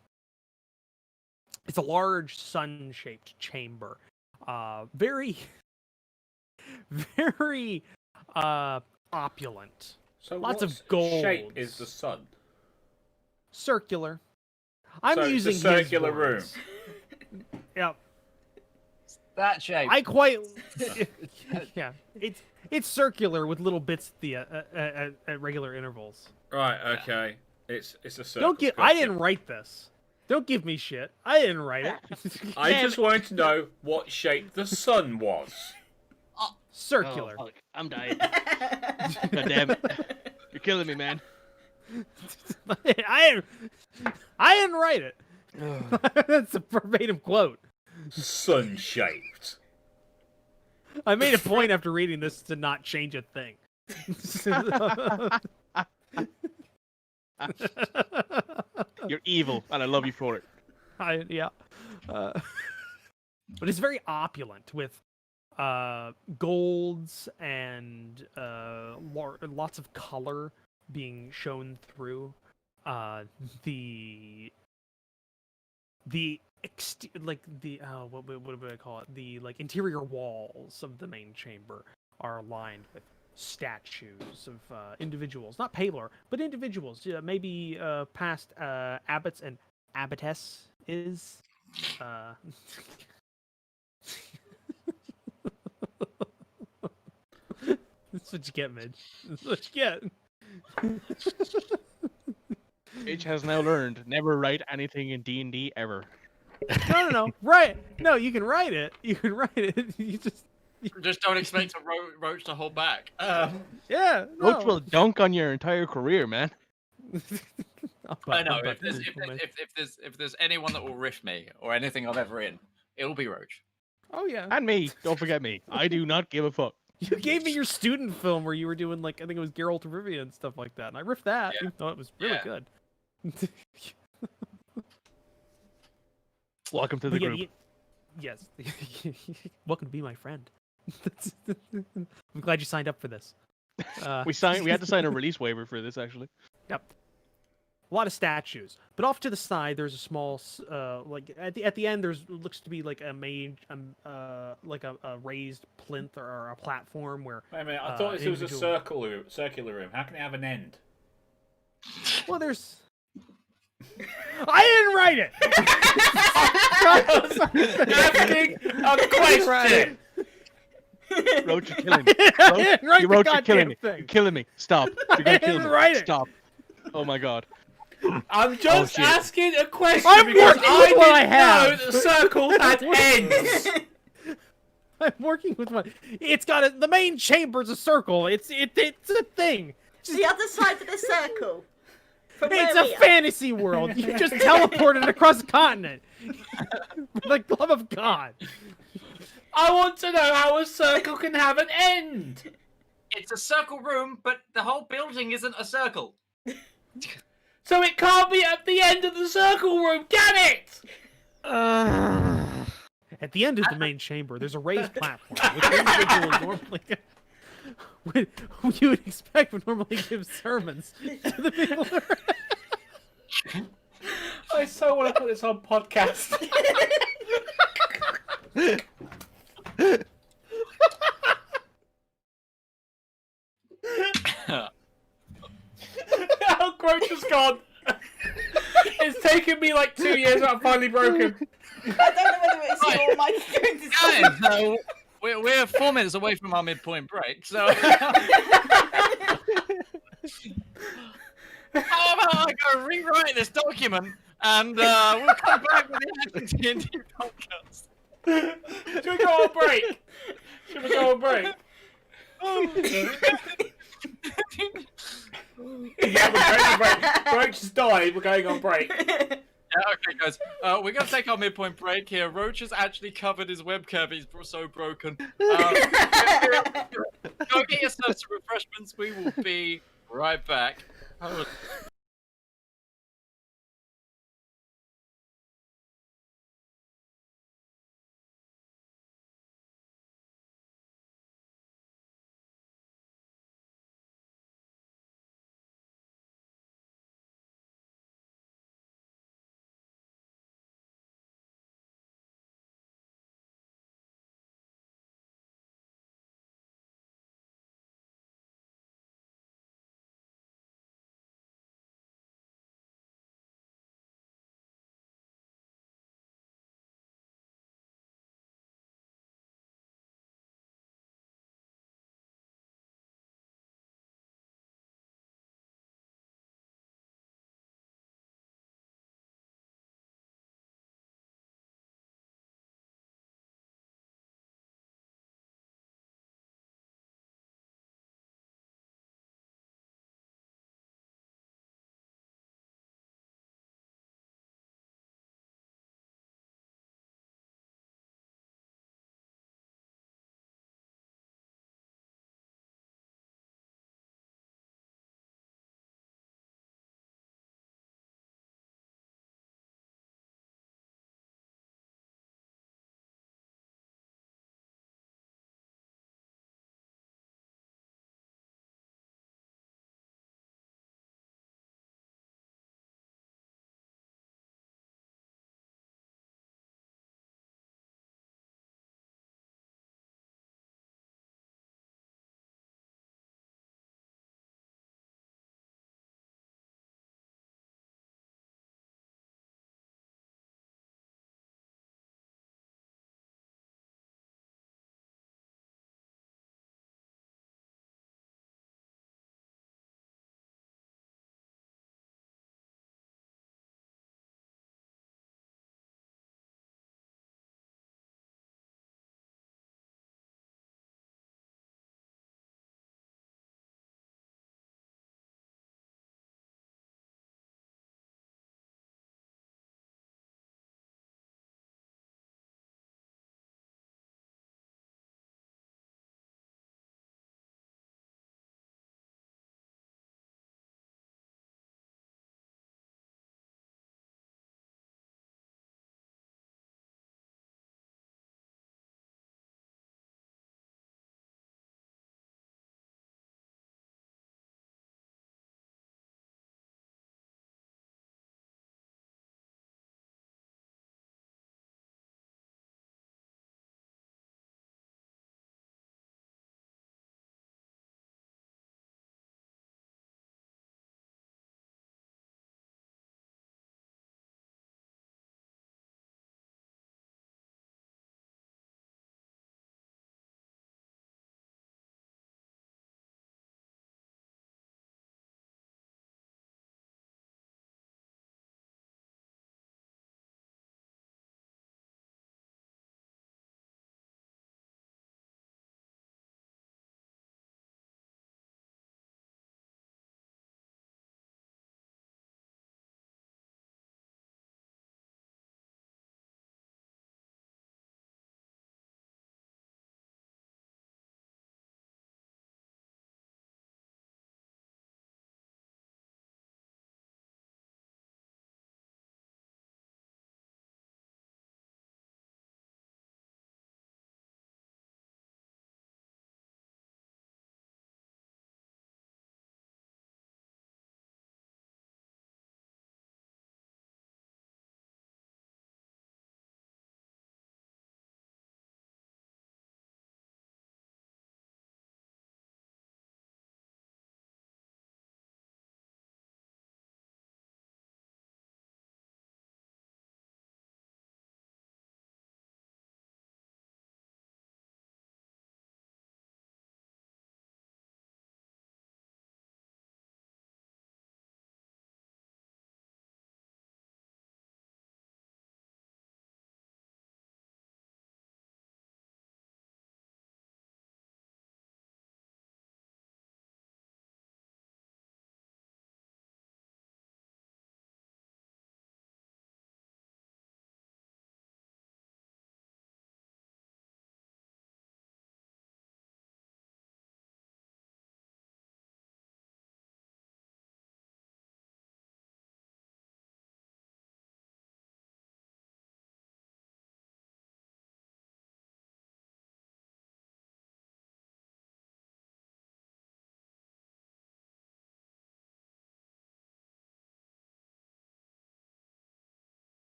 It's a large sun-shaped chamber. Very, very opulent. So Lots of what shape golds. is the sun? Circular. I'm So it's a using his circular room. words. Yeah. That shape. I quite. Yeah. It's circular with little bits at regular intervals. Right. Okay. It's a circle. Don't get. I Gotcha. didn't write this. Don't give me shit. I didn't write it. I Damn just it. wanted to know what shape the sun was. Circular. Oh, fuck. I'm dying. God damn it. You're killing me, man. I didn't write it. That's a verbatim quote. Sun shaped. I made a point after reading this to not change a thing. You're evil, and I love you for it. Yeah. But it's very opulent with golds and lots of color being shown through. The what would I call it? The like interior walls of the main chamber are lined with statues of individuals, not Paler, but individuals. Maybe past abbots and abbotesses. That's what you get, Midge. That's what you get. H has now learned never write anything in D&D ever. No. Right. No, you can write it. You can write it. You Just don't expect Roach to hold back. yeah. Roach No. will dunk on your entire career, man. I know. If there's anyone that will riff me or anything I've ever in, it'll be Roach. Oh yeah. And me. Don't forget me. I do not give a fuck. You gave me your student film where you were doing like I think it was Geralt of Rivia and stuff like that, and I riffed that. Yeah. Even though it was really Yeah. good. Welcome to the But yeah, group. yes. Welcome to be my friend. I'm glad you signed up for this. We had to sign a release waiver for this, actually. Yep. A lot of statues, but off to the side there's a small, like at the end looks to be like a like a raised plinth or a platform where. Wait a minute. I thought this was a individual- circular room. How can it have an end? Well, there's. I didn't write it. Asking a question. Roach, you're killing me. I didn't write the Roach, you're killing goddamn me. thing. You're killing me. Stop. You're I gonna kill didn't me. write it. Stop. Oh my god. I'm just shit. asking a question I'm because working with what I didn't have. know the circle had ends. I'm working with one. It's got the main chamber's a circle. It's a thing. The other side of the circle. From It's where a we are. fantasy world. You just teleported across the continent. For the love of God. I want to know how a circle can have an end. It's a circle room, but the whole building isn't a circle. So it can't be at the end of the circle room, can it? At the end of the main chamber, there's a raised platform, which individuals normally you would expect would normally give sermons to the people. I so want to put this on podcast. How Groach has gone. It's taken me like 2 years, but I'm finally broken. I don't know whether it's your microphone to Guys, so we're 4 minutes away from our midpoint break, so how about I go rewrite this document and we'll come back with the Action D&D podcast. Should we go on break? Should we go on break? Yeah, we're going on break. Roach has died. We're going on break. Yeah, okay, guys. We're gonna take our midpoint break here. Roach has actually covered his webcam. He's so broken. Go get yourself some refreshments. We will be right back.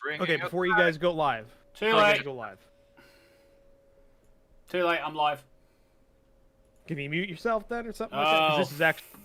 Okay, before you guys go live. Too Before you late. guys go live. Too late. I'm live. Can you mute yourself then or something like that? 'Cause this is actually.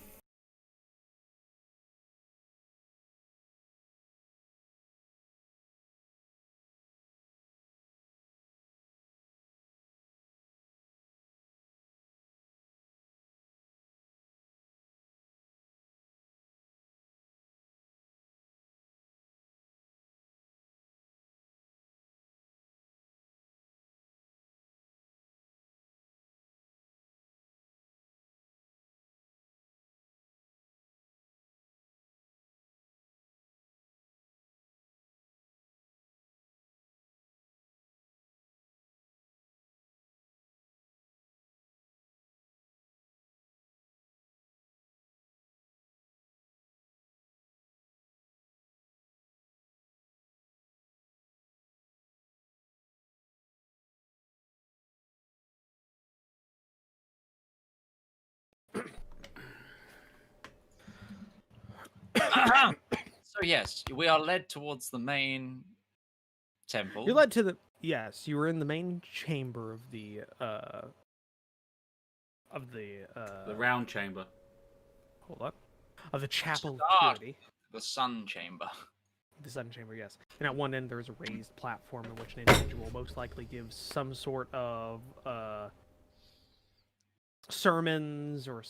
So yes, we are led towards the main temple. You're led to the. Yes, you were in the main chamber of the. The round chamber. Hold on. Of the Chapel of Start. Purity. The sun chamber. The Sun Chamber, yes. And at one end, there's a raised platform in which an individual most likely gives some sort of sermons or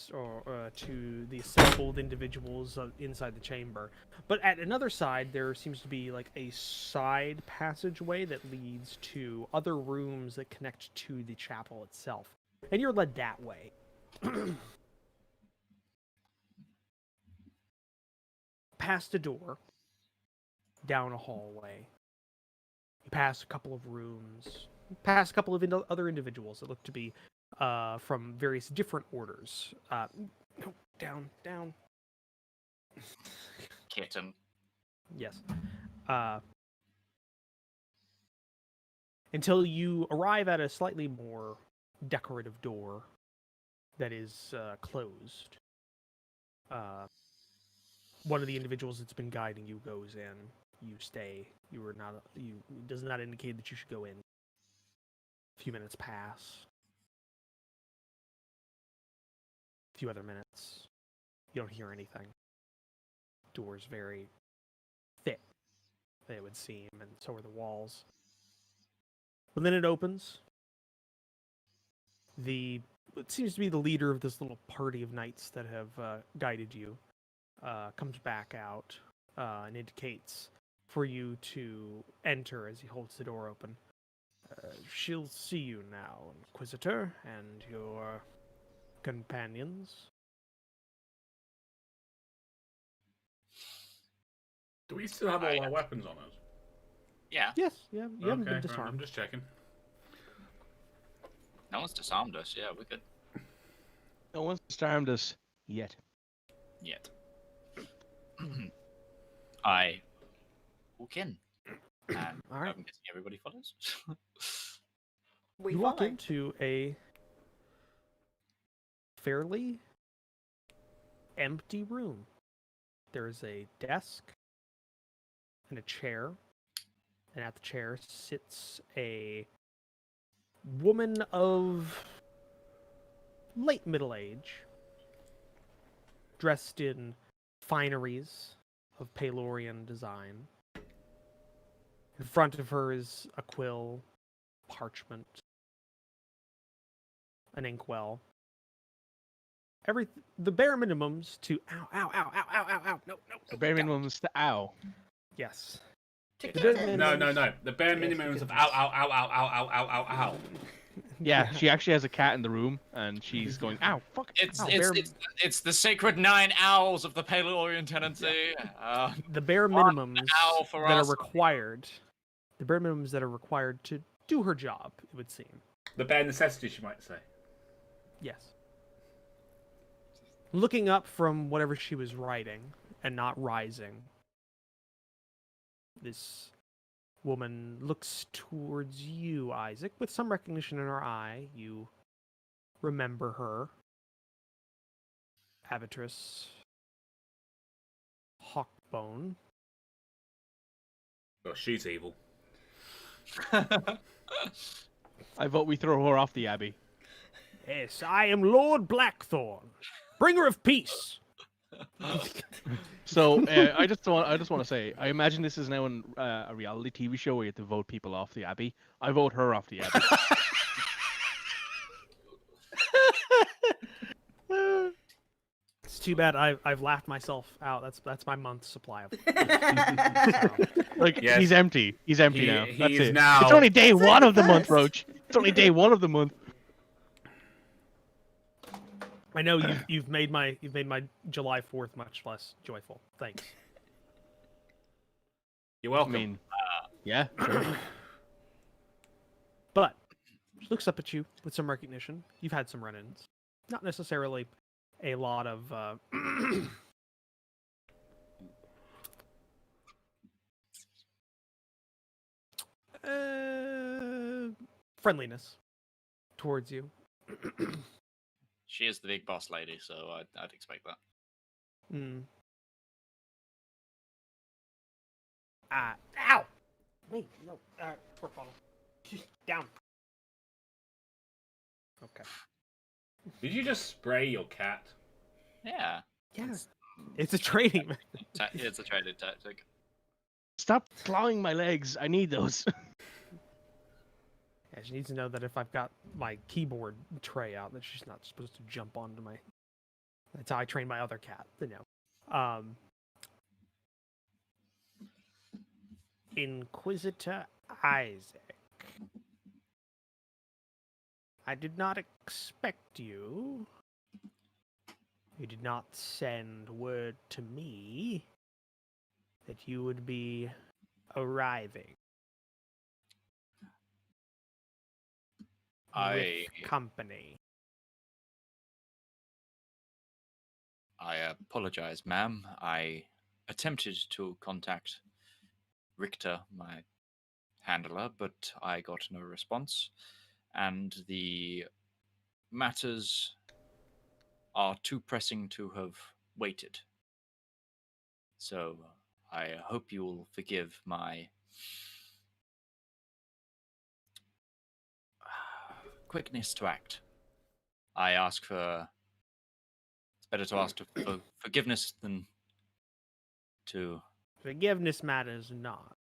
to the assembled individuals inside the chamber. But at another side, there seems to be like a side passageway that leads to other rooms that connect to the chapel itself. And you're led that way. Past a door, down a hallway. You pass a couple of rooms, past a couple of other individuals that look to be from various different orders. Down. Kitten. Yes. Until you arrive at a slightly more decorative door that is closed. One of the individuals that's been guiding you goes in. You stay. You are not. You does not indicate that you should go in. A few minutes pass. A few other minutes. You don't hear anything. Door's very thick, it would seem, and so are the walls. But then it opens. It seems to be the leader of this little party of knights that have guided you. Comes back out and indicates for you to enter as he holds the door open. She'll see you now, Inquisitor, and your companions. Do we still have all our weapons on us? Yeah. Yes, yeah, you haven't been Right, disarmed. I'm just checking. No one's disarmed us. Yeah, we're good. No one's disarmed us yet. Yet. I walk in. And All right. I'm guessing everybody follows. We You walk follow. into a fairly empty room. There's a desk and a chair, and at the chair sits a woman of late middle age, dressed in fineries of Palorian design. In front of her is a quill, parchment, an inkwell. The bare minimums to ow. No. The bare minimums to ow. Yes. To The kittens. bare No. The bare Yes, minimums of because- ow. Yeah, she actually has a cat in the room, and she's going, ow, fuck. It's Ow, it's, bare- it's the sacred 9 owls of the Palorian tenancy. The bare One minimums owl for that us. are required. The bare minimums that are required to do her job, it would seem. The bare necessities, you might say. Yes. Looking up from whatever she was writing and not rising, this woman looks towards you, Isaac, with some recognition in her eye. You remember her. Avitress Hawkbone. Well, she's evil. I vote we throw her off the abbey. Yes, I am Lord Blackthorn, bringer of peace. So I just want to say, I imagine this is now a reality TV show where you have to vote people off the abbey. I vote her off the abbey. It's too bad I've laughed myself out. That's my month's supply of. Like Yes. he's empty. He's empty He- now. he That's is it. now- It's only day It's one only of the month, first. Roach. It's only day one of the month. I know you've made my July 4th much less joyful. Thanks. You're I welcome. mean, yeah. Sure. But she looks up at you with some recognition. You've had some run-ins, not necessarily a lot of friendliness towards you. She is the big boss lady, so I'd expect that. Mm. Ow! Wait, no. Sport bottle. Down. Okay. Did you just spray your cat? Yeah. Yes. It's a training. It's a traded tactic. Stop clawing my legs. I need those. Yeah, she needs to know that if I've got my keyboard tray out, that she's not supposed to jump onto my. That's how I train my other cat. You know. Inquisitor Isaac. I did not expect you. You did not send word to me that you would be arriving. With company. I apologize, ma'am. I attempted to contact Richter, my handler, but I got no response. And the matters are too pressing to have waited. So I hope you'll forgive my quickness to act. I ask for. It's better to ask for forgiveness than to. Forgiveness matters not.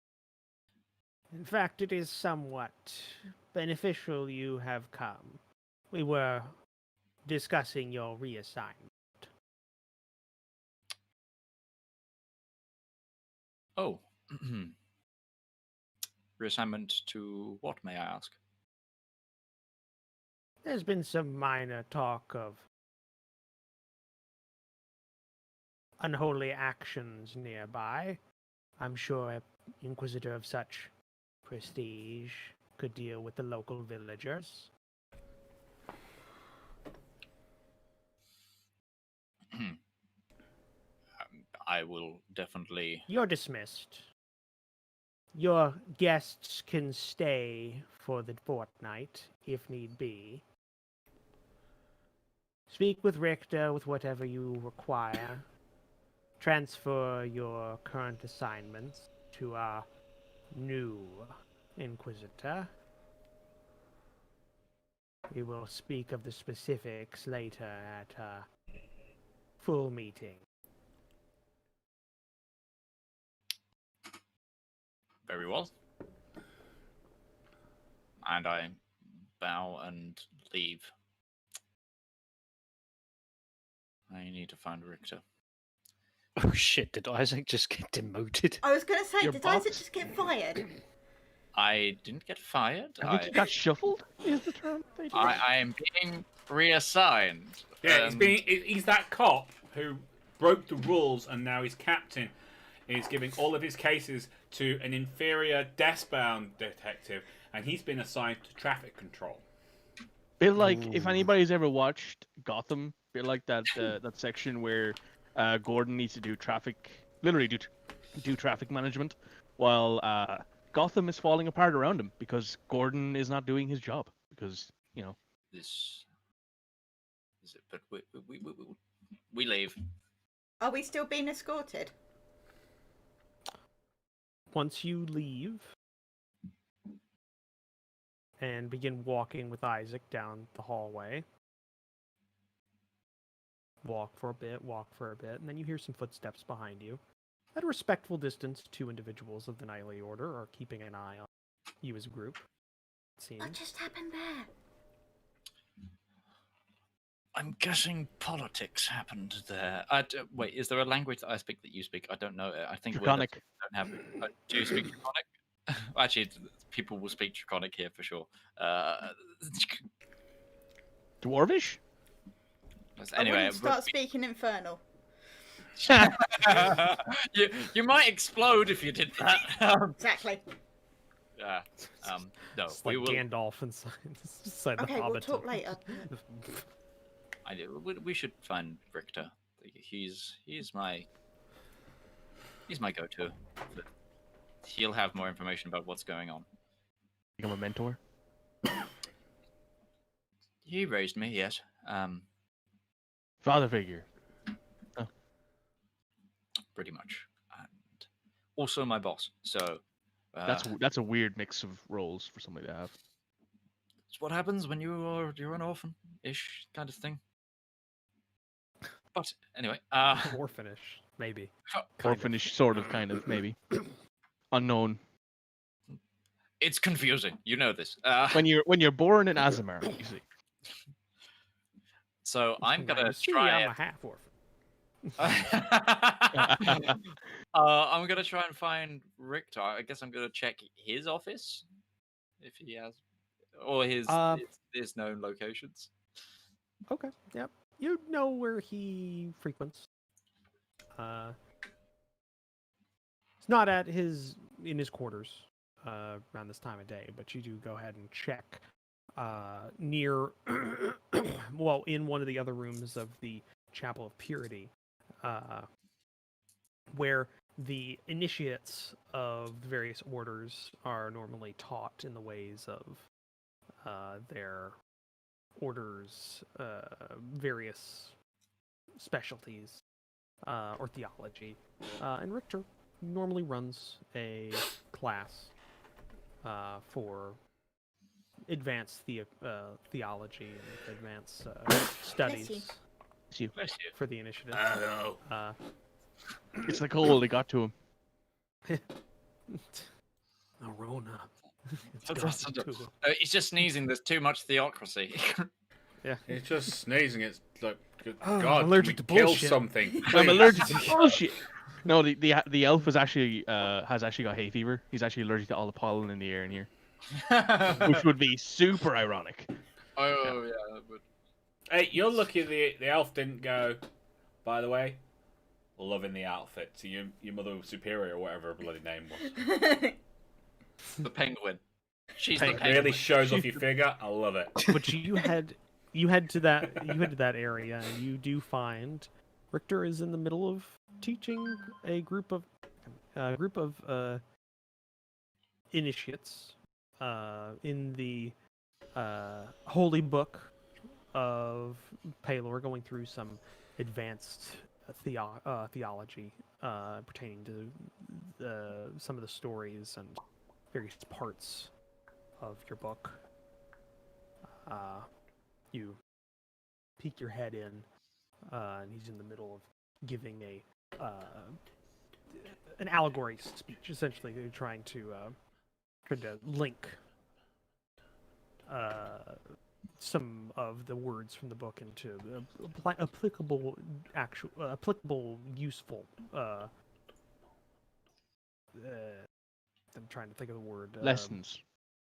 In fact, it is somewhat beneficial you have come. We were discussing your reassignment. Oh. Reassignment to what, may I ask? There's been some minor talk of unholy actions nearby. I'm sure an Inquisitor of such prestige could deal with the local villagers. I will definitely. You're dismissed. Your guests can stay for the fortnight, if need be. Speak with Richter with whatever you require. Transfer your current assignments to our new Inquisitor. We will speak of the specifics later at a full meeting. Very well. And I bow and leave. I need to find Richter. Oh shit, did Isaac just get demoted? I was going to say, Your did boss? Isaac just get fired? I didn't get fired. I think he got shuffled. Is the term they do? I am being reassigned. Yeah, and he's that cop who broke the rules and now his captain is giving all of his cases to an inferior desk-bound detective, and he's been assigned to traffic control. Bit like if anybody's ever watched Gotham, bit like that that section where Gordon needs to do traffic, literally do traffic management, while Gotham is falling apart around him because Gordon is not doing his job because this is it. But we leave. Are we still being escorted? once you leave and begin walking with Isaac down the hallway, walk for a bit, and then you hear some footsteps behind you. At a respectful distance, 2 individuals of the Knightly Order are keeping an eye on you as a group. It seems. What just happened there? I'm guessing politics happened there. Wait, is there a language that I speak that you speak? I don't know. I think Draconic. don't have. Do you speak Draconic? Actually, people will speak Draconic here for sure. Dwarvish? I Anyway, wouldn't start speaking Infernal. you might explode if you did that. Exactly. Yeah. No, It's like we will. Gandalf inside the Okay, Hobbit. we'll talk later. I do. We should find Richter. He's my go-to. He'll have more information about what's going on. Become a mentor? He raised me, yes. Father figure. Pretty much, and also my boss. So That's a weird mix of roles for somebody to have. it's what happens when you're an orphan-ish kind of thing. But anyway, Orphanish, maybe. Orphanish, sort of, kind of, maybe. Unknown. it's confusing. You know this. When you're born in Azamar, you see. So I'm gonna See, try. I'm a half orphan. I'm gonna try and find Richter. I guess I'm gonna check his office if he has, or his known locations. Okay, yep. You know where he frequents. It's not in his quarters around this time of day, but you do go ahead and check near, well, in one of the other rooms of the Chapel of Purity, where the initiates of the various orders are normally taught in the ways of their orders' various specialties or theology. And Richter normally runs a class for advanced theology and advanced studies Bless you. for the initiative. Hello. It's the cold, it got to him. Arona. He's just sneezing. There's too much theocracy. Yeah. It's just sneezing. It's like, good Oh, God, I'm allergic can to we kill bullshit. something. I'm please? allergic to bullshit. No, the elf is actually has actually got hay fever. He's actually allergic to all the pollen in the air in here, which would be super ironic. Oh yeah, that would. Hey, you're lucky the elf didn't go, by the way, loving the outfit to your mother superior or whatever her bloody name was. The penguin. She's It the penguin. really shows off your figure. I love it. But you head to that area, and you do find Richter is in the middle of teaching a group of initiates in the holy book of Palor, going through some advanced theology pertaining to some of the stories and various parts of your book. You peek your head in, and he's in the middle of giving an allegory speech. Essentially, they're trying to link some of the words from the book into applicable, useful. I'm trying to think of the word. Lessons.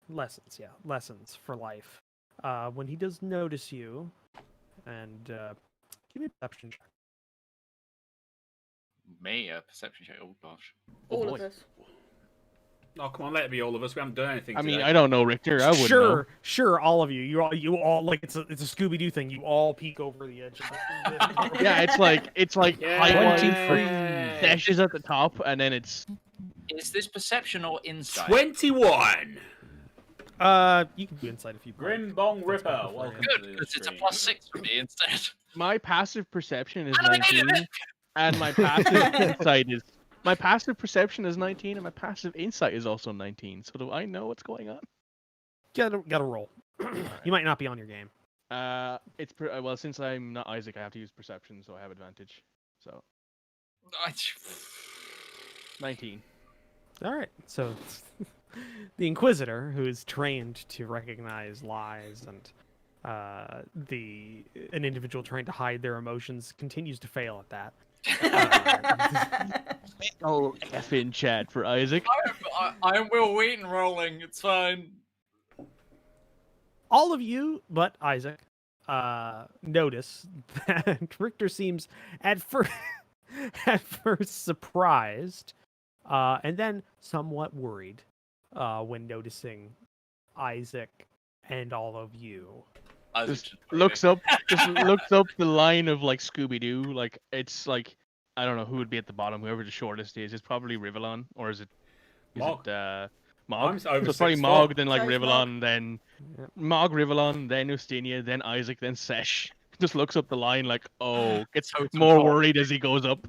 Lessons, yeah, lessons for life. When he does notice you, and give me a perception check. Me, a perception check. Oh gosh. All boy. of us. Oh, come on, let it be all of us. We haven't done anything I mean, today. I don't know, Richter. I wouldn't know. Sure, all of you. You all like it's a Scooby Doo thing. You all peek over the edge. Of Yeah, it's like Yay. highlighting dashes at the top, and then it's Is this perception or insight? 21! you can do insight if you. Grim Bong Ripper. better for you. Welcome Good, to the because it's a stream. +6 for me instead. my passive perception is I hated 19, it. and my passive insight is My passive perception is 19, and my passive insight is also 19. So do I know what's going on? Gotta roll. You might not be on your game. Well, since I'm not Isaac, I have to use perception, so I have advantage. So 19. All right. So the Inquisitor, who is trained to recognize lies and an individual trying to hide their emotions, continues to fail at that. Oh, F in chat for Isaac. I'm Will Wheaton rolling. It's fine. All of you, but Isaac, notice that Richter seems at first surprised, and then somewhat worried when noticing Isaac and all of you. Just looks up the line of like Scooby Doo. Like it's like I don't know who would be at the bottom. Whoever the shortest is. It's probably Rivallon, or is it Mog. Mog? I'm So over it's probably 6'4". Mog, then like So it's Rivallon, then Yep. Mog, Rivallon, then Ustinia, then Isaac, then Sesh. Just looks up the line like, oh, gets Totem more pole. worried as he goes up.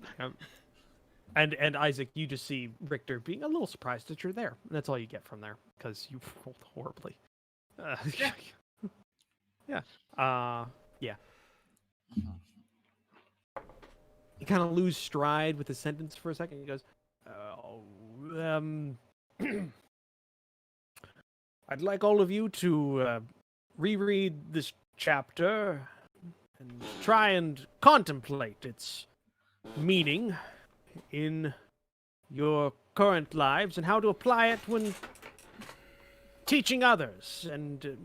And Isaac, you just see Richter being a little surprised that you're there. That's all you get from there, because you rolled horribly. Yeah. Yeah. He kind of lose stride with the sentence for a second. He goes, I'd like all of you to reread this chapter and try and contemplate its meaning in your current lives and how to apply it when teaching others. And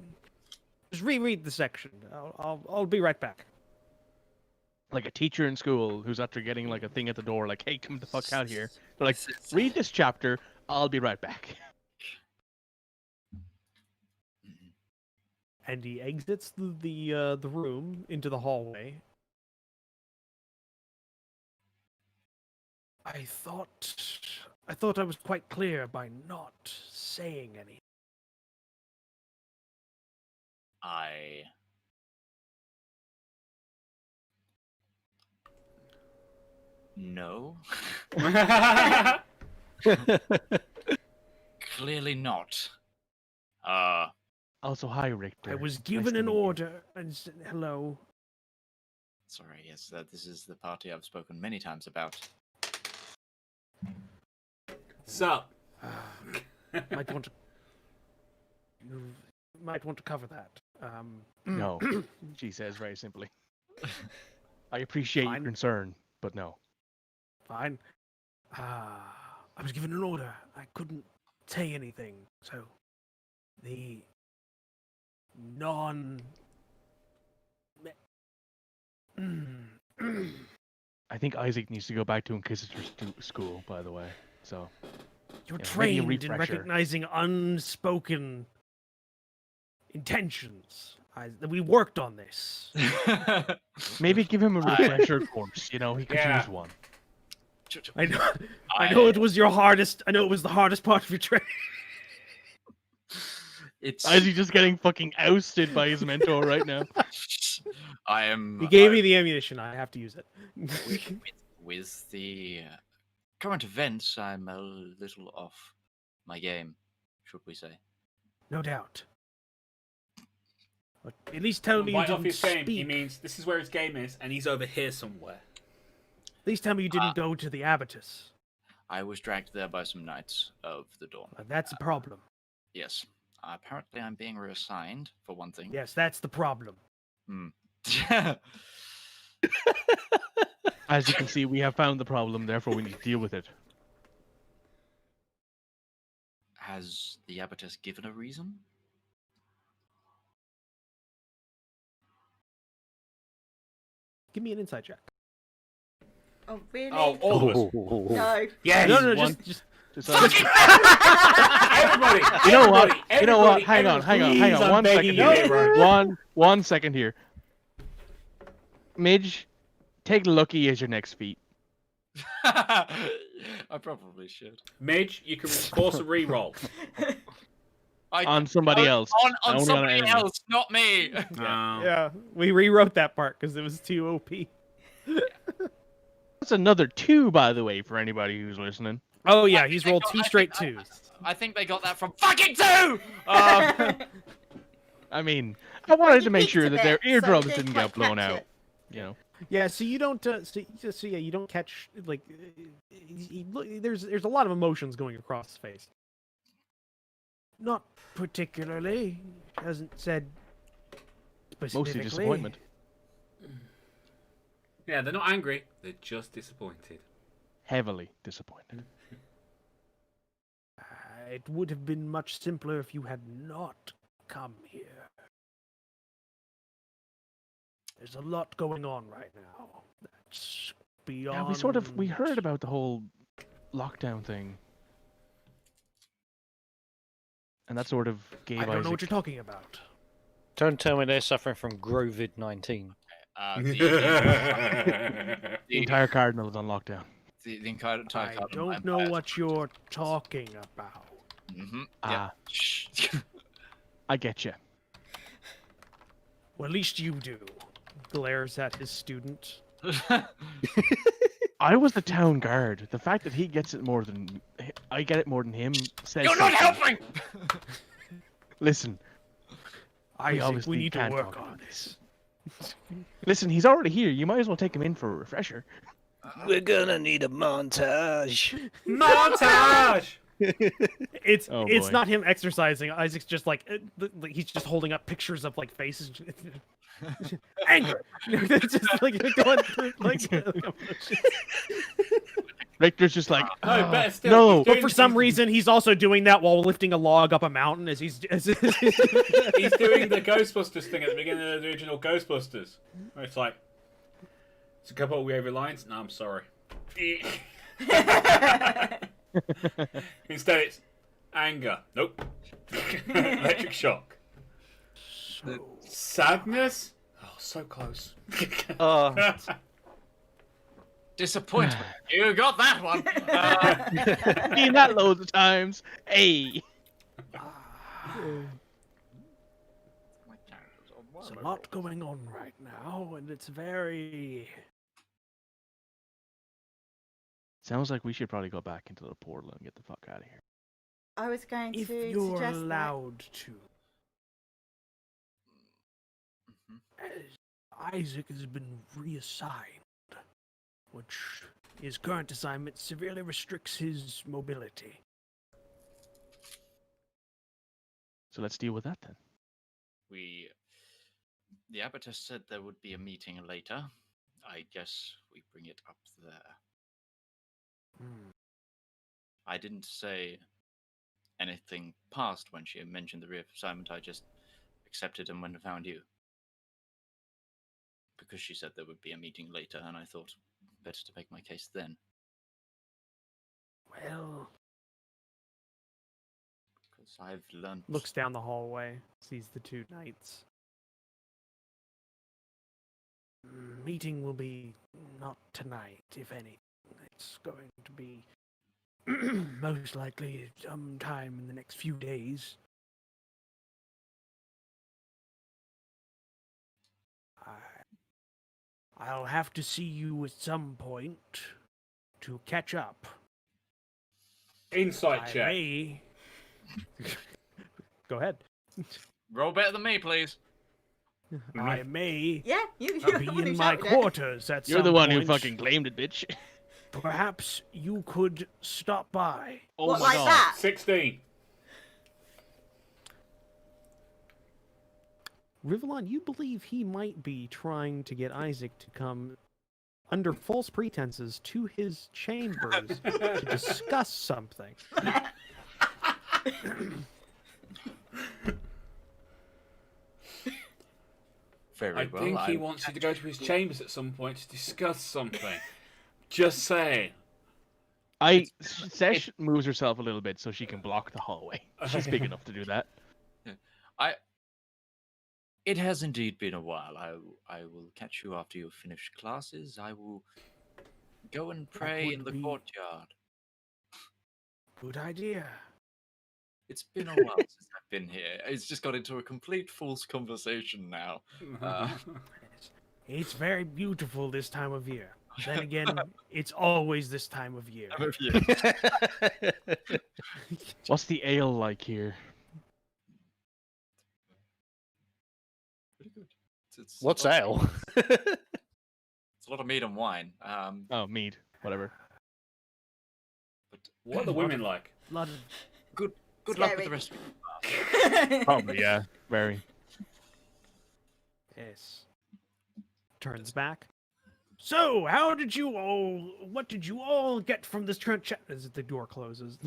just reread the section. I'll be right back. Like a teacher in school who's after getting like a thing at the door, like, hey, come the fuck out here. They're like, read this chapter, I'll be right back. And he exits the room into the hallway. I thought I was quite clear by not saying anything. No. Clearly not. Also, hi, Richter. I was Nice given to an meet you. order and said hello. Sorry, yes, this is the party I've spoken many times about. Sup? Might want to. You might want to cover that. No, she says very simply. I appreciate your Fine. concern, but no. Fine. I was given an order. I couldn't say anything. So, the non. I think Isaac needs to go back to Inquisitor school, by the way. So You're Yeah, maybe a trained in refresher. recognizing unspoken intentions. We worked on this. maybe give him a refresher course. You know, he could Yeah. use one. I know. I know it was your hardest. I know it was the hardest part of your training. It's. Isaac just getting fucking ousted by his mentor right now. I am. He gave me the ammunition. I have to use it. With the current events, I'm a little off my game, should we say? No doubt. But at least tell me you Right off didn't his game, speak. he means this is where his game is, and he's over here somewhere. At least tell me you didn't go to the abattis. I was dragged there by some knights of the dawn. That's a problem. Yes. Apparently, I'm being reassigned, for one thing. Yes, that's the problem. As you can see, we have found the problem, therefore we need to deal with it. Has the abattis given a reason? Give me an insight check. Oh, really? Oh, all of us. No. Yes. No, one. just Everybody. You know what? Everybody, You know what? everybody, Hang on. please, I'm One begging second you, here. bro. One second here. Midge, take Lucky as your next feat. I probably should. Midge, you can force a reroll. On somebody else. On Only on somebody an enemy. else, not me. yeah. We rewrote that part because it was too OP. That's another 2, by the way, for anybody who's listening. Oh yeah, he's rolled 2 straight 2s. I think they got that from fucking 2! I mean, I wanted to make peeked sure a that their bit, so eardrums you didn't quite get blown catch out. it. You know. Yeah, so you don't so yeah, you don't catch like there's a lot of emotions going across his face. Not particularly. Hasn't said specifically. Mostly disappointment. Yeah, they're not angry. They're just disappointed. Heavily disappointed. It would have been much simpler if you had not come here. There's a lot going on right now. That's beyond. Yeah, we heard about the whole lockdown thing. And that sort of gave I don't know Isaac... what you're talking about. Don't tell me they're suffering from Grovid-19. The entire cardinal is on lockdown. The entire I cardinal don't know empire. what you're talking about. Mm-hmm. Ah. Shh. I get you. Well, at least you do. Glares at his student. I was the town guard. The fact that he gets it more than... I get it more than him says You're not something. helping! Listen. Isaac, obviously we need to can't work talk on about this. Listen, he's already here. You might as well take him in for a refresher. We're gonna need a montage. Montage! It's Oh, it's boy. not him exercising. Isaac's just like he's just holding up pictures of like faces. Anger. It's just like going through like. Victor's just like, No, better still. no. he's But doing- for some reason, he's also doing that while lifting a log up a mountain. As he's He's doing the Ghostbusters thing at the beginning of the original Ghostbusters. Where it's like, it's a couple of weird lines. No, I'm sorry. Instead, it's anger. Nope. Electric shock. Sadness. Oh, so close. Disappointment. You got that one. Seen that loads of times. Hey. There's a lot going on right now, and it's very. Sounds like we should probably go back into the portal and get the fuck out of here. I was going If to you're suggest allowed to. As Isaac has been reassigned, which his current assignment severely restricts his mobility. So let's deal with that then. The abbot said there would be a meeting later. I guess we bring it up there. I didn't say anything past when she mentioned the reassignment. I just accepted and went and found you. Because she said there would be a meeting later, and I thought better to make my case then. Well, Because I've learned... looks down the hallway, sees the two knights. Meeting will be not tonight, if anything. It's going to be most likely sometime in the next few days. I'll have to see you at some point to catch up. Insight I check. may... Go ahead. Roll better than me, please. I may Yeah, you be the one who in my shouted it. quarters at You're some the one who point. fucking claimed it, bitch. Perhaps you could stop by. Oh What, my like god. that? 16. Rivallon, you believe he might be trying to get Isaac to come under false pretenses to his chambers to discuss something. Very I well. think he wants you to go to his chambers at some point to discuss something. Just saying. Sesh moves herself a little bit so she can block the hallway. She's big enough to do that. It has indeed been a while. I will catch you after you've finished classes. I will go and pray in would the be- courtyard. Good idea. It's been a while since I've been here. It's just got into a complete false conversation now. It's very beautiful this time of year. Then again, it's always this time of year. What's the ale like here? Pretty good. It's What's lots of- ale? It's a lot of meat and wine. Oh, mead. Whatever. But What are the women like? Lot of good luck with Scary. the rest of it. Probably, yeah. Very. yes. Turns back. So, what did you all get from this trench? As the door closes.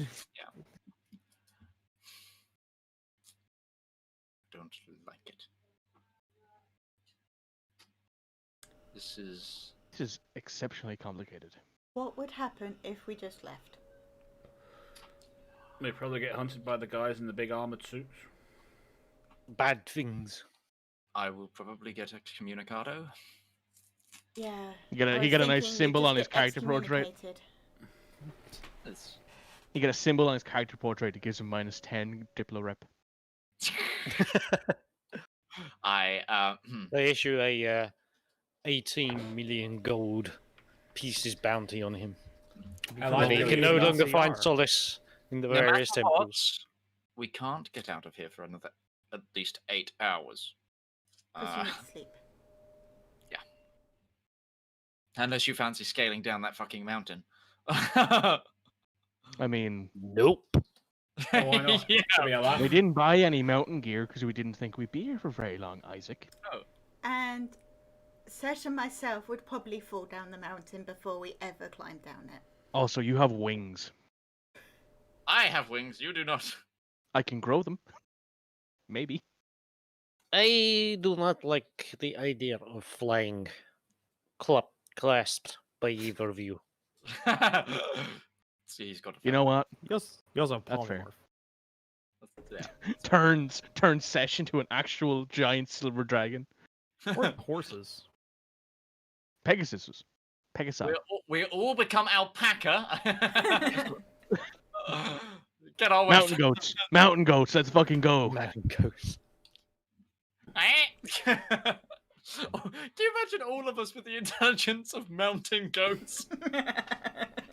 Don't like it. This is exceptionally complicated. What would happen if we just left? They probably get hunted by the guys in the big armored suits. Bad things. I will probably get a communicado. Yeah. He got I a was nice thinking we symbol just on his get character portrait. excommunicated. It's... He got a symbol on his character portrait that gives him -10 Diplo rep. They issue a 18 million gold pieces bounty on him. I And like he the can no Nazi longer find are. solace in the No matter various what, temples. we can't get out of here for another at least 8 hours. Because you need to sleep. Unless you fancy scaling down that fucking mountain. I mean, Nope. Oh, why not? Yeah. Should be a laugh. we didn't buy any mountain gear because we didn't think we'd be here for very long, Isaac. And Sesh and myself would probably fall down the mountain before we ever climbed down it. Also, you have wings. I have wings, you do not. I can grow them. Maybe. I do not like the idea of flying clasped by either of you. See, he's got a You know what? You also have That's fair. polymorph. Yeah. Turns Sesh into an actual giant silver dragon. Or horses. Pegasus. Pegasi. We all become alpaca. Get our Mountain goats. Mountain goats. Let's fucking go. Mountain goats. Do you imagine all of us with the intelligence of mountain goats?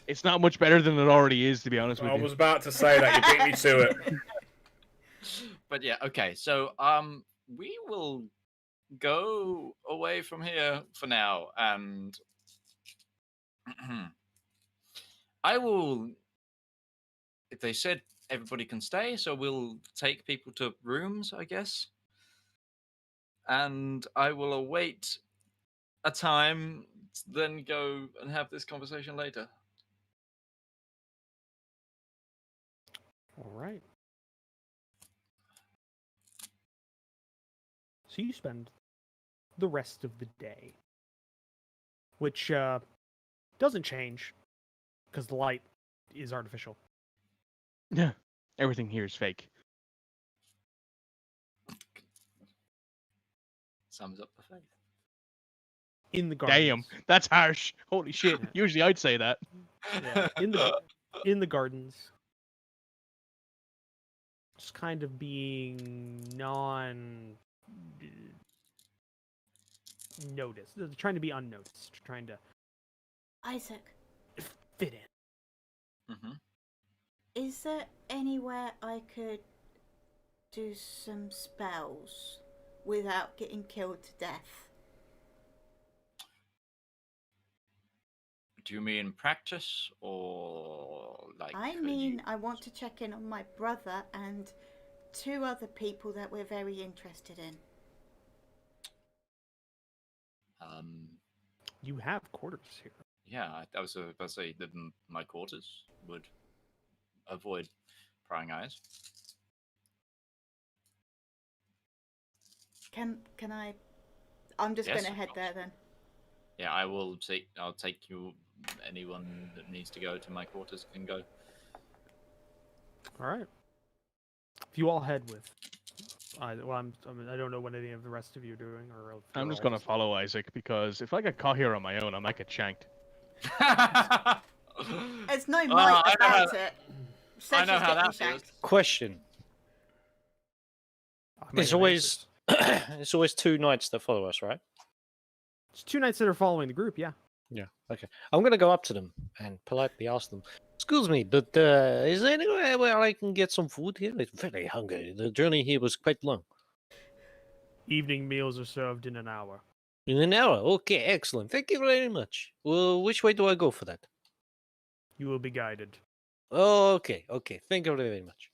It's not much better than it already is, to be honest with I you. was about to say that. You beat me to it. But yeah, okay. So we will go away from here for now, and I will. If they said everybody can stay, so we'll take people to rooms, I guess. And I will await a time, then go and have this conversation later. All right. So you spend the rest of the day, which doesn't change because the light is artificial. Yeah. Everything here is fake. Sums up the faith. In the gardens. Damn. That's harsh. Holy shit. Yeah. Usually I'd say that. Yeah, in the gardens. Just kind of being noticed. They're trying to be unnoticed. Trying to Isaac, fit in. Mm-hmm. is there anywhere I could do some spells without getting killed to death? Do you mean practice or like? I mean, I want to check in on my brother and 2 other people that we're very interested in. You have quarters here. Yeah, I was about to say that my quarters would avoid prying eyes. Can I? I'm just Yes, gonna of head course. there then. Yeah, I'll take you. Anyone that needs to go to my quarters can go. All right. If you all head with, I don't know what any of the rest of you are doing, or if I'm you're just all gonna follow Isaac because if I get caught here on my own, I might get shanked. There's no I might know about how- it. I know Sessions how get me that feels. shanked. Question. I might It's have always answers. it's always 2 knights that follow us, right? It's 2 knights that are following the group. Yeah. Yeah. Okay. I'm gonna go up to them and politely ask them. Excuse me, but is there anywhere where I can get some food here? I'm very hungry. The journey here was quite long. Evening meals are served in an hour. In an hour. Okay, excellent. Thank you very much. Well, which way do I go for that? You will be guided. Oh, okay. Okay. Thank you very much.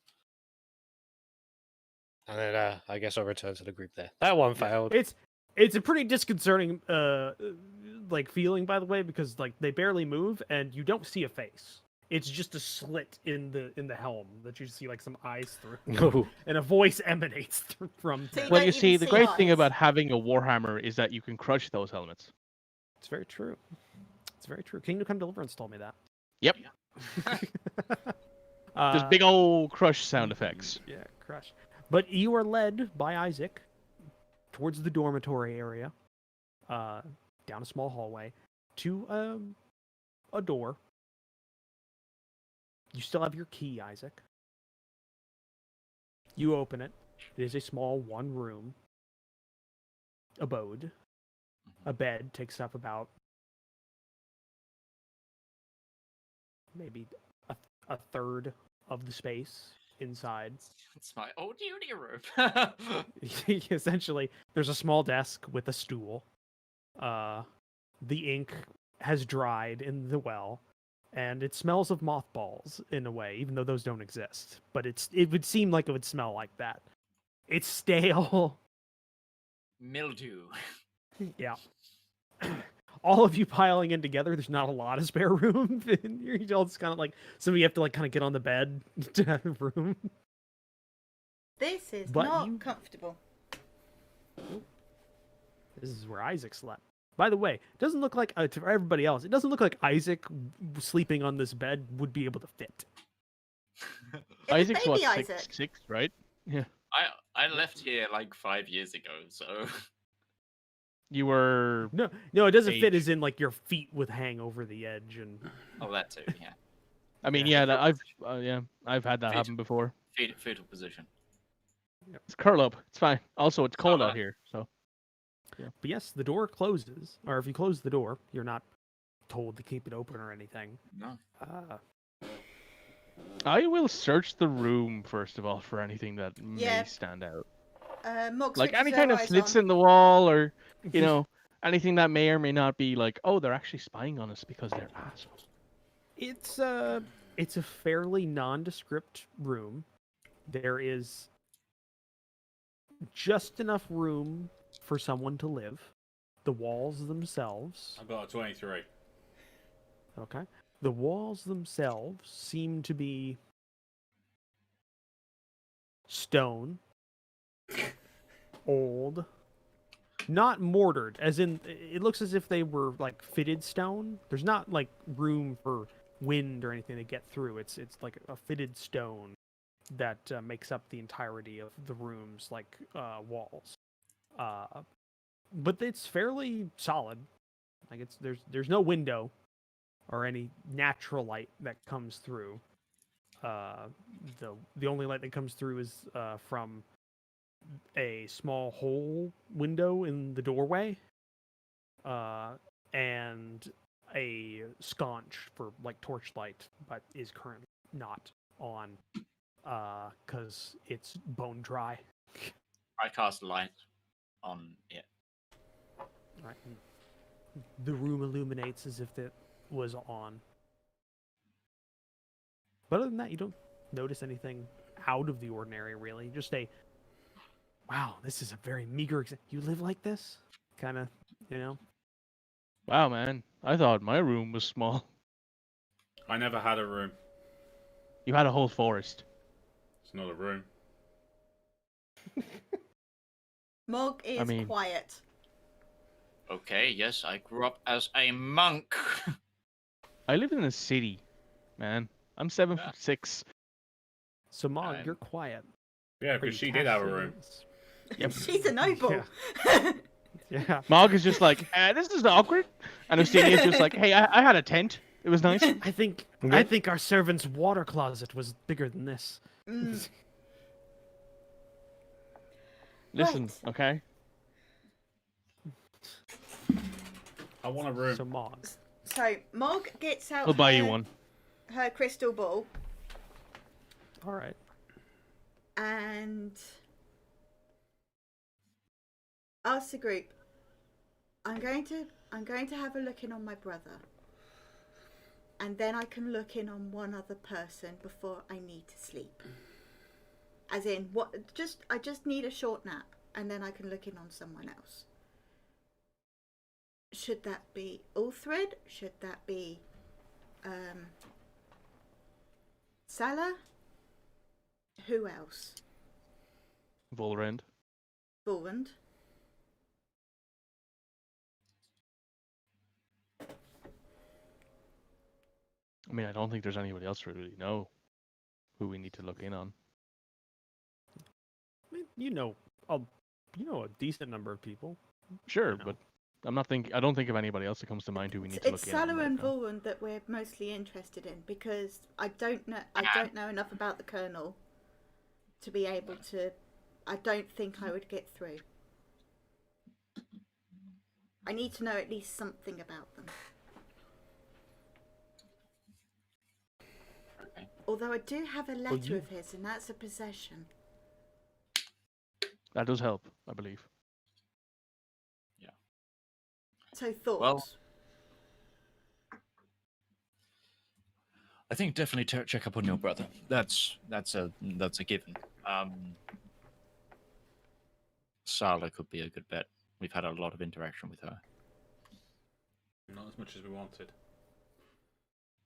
And then I guess I'll return to the group there. That one failed. It's a pretty disconcerting like feeling, by the way, because like they barely move and you don't see a face. It's just a slit in the helm that you see like some eyes through, No. and a voice emanates from. So them. Well, don't you see, even the see great thing eyes. about having a warhammer is that you can crush those helmets. It's very true. It's very true. Kingdom Come Deliverance told me that. Yep. There's big old crush sound effects. Yeah, crush. But you are led by Isaac towards the dormitory area, down a small hallway, to a door. You still have your key, Isaac. You open it. It is a small one-room abode. A bed takes up about maybe a third of the space inside. It's my old uni room. Essentially, there's a small desk with a stool. The ink has dried in the well, and it smells of mothballs in a way, even though those don't exist. But it would seem like it would smell like that. It's stale. Mildew. Yeah. All of you piling in together, there's not a lot of spare room. You're all just kind of like, some of you have to like kind of get on the bed to have room. This is But not you- comfortable. This is where Isaac slept. By the way, it doesn't look like, to everybody else, it doesn't look like Isaac sleeping on this bed would be able to fit. It's Isaac's baby what, Isaac. six, right? Yeah. I left here like 5 years ago, so You were. No, it doesn't fit Age. as in like your feet would hang over the edge and oh that too, yeah. I mean, Yeah. yeah, I've had that Feet. happen before. Fetal position. It's curl up. It's fine. Also, it's cold out Uh-huh. here, so. But yes, the door closes, or if you close the door, you're not told to keep it open or anything. No. I will search the room first of all for anything that Yeah. may stand out. Mox Like switches any her kind of eyes slits on. in the wall, or you know, anything that may or may not be like, oh, they're actually spying on us because they're assholes. It's a fairly nondescript room. There is just enough room for someone to live. The walls themselves, I've got a 23. okay? The walls themselves seem to be stone, old, not mortared, as in it looks as if they were like fitted stone. There's not like room for wind or anything to get through. It's like a fitted stone that makes up the entirety of the room's like walls. But it's fairly solid. Like there's no window or any natural light that comes through. The only light that comes through is from a small hole window in the doorway, and a sconce for like torchlight, but is currently not on because it's bone dry. I cast light on it. Right. The room illuminates as if it was on. But other than that, you don't notice anything out of the ordinary, really. Just wow, this is a very meager. You live like this, kind of, you know. Wow, man, I thought my room was small. I never had a room. You had a whole forest. It's not a room. Mog is mean- quiet. Okay, yes, I grew up as a monk. I live in a city, man. I'm 7'6". So Mog, I'm- you're quiet. Yeah, but because you she did have a cast room. things. She's a noble. Yeah. Mog is just like, this is awkward. And Ostinia's just like, hey, I had a tent. It was nice. I think our servant's water closet was bigger than this. Mm. Listen, Right. okay? I want a room. So Mog, So Mog gets out We'll buy you one. her crystal ball All right. and asks the group, I'm going to have a look in on my brother. And then I can look in on one other person before I need to sleep. As in, I just need a short nap, and then I can look in on someone else. Should that be Ulthred? Should that be Salah? Who else? Volrend. Volrend. I mean, I don't think there's anybody else we really know who we need to look in on. I mean, you know a decent number of people. Sure, You know. but I don't think of anybody else that comes to mind who we need to It's look in on. Salah right and now. Volrend that we're mostly interested in, because I don't know enough about the Colonel to be able to. I don't think I would get through. I need to know at least something about them. Okay. Although I do have a letter you- of his, and that's a possession. That does help, I believe. So thoughts. Well- I think definitely check up on your brother. That's a given. Sala could be a good bet. We've had a lot of interaction with her. Not as much as we wanted.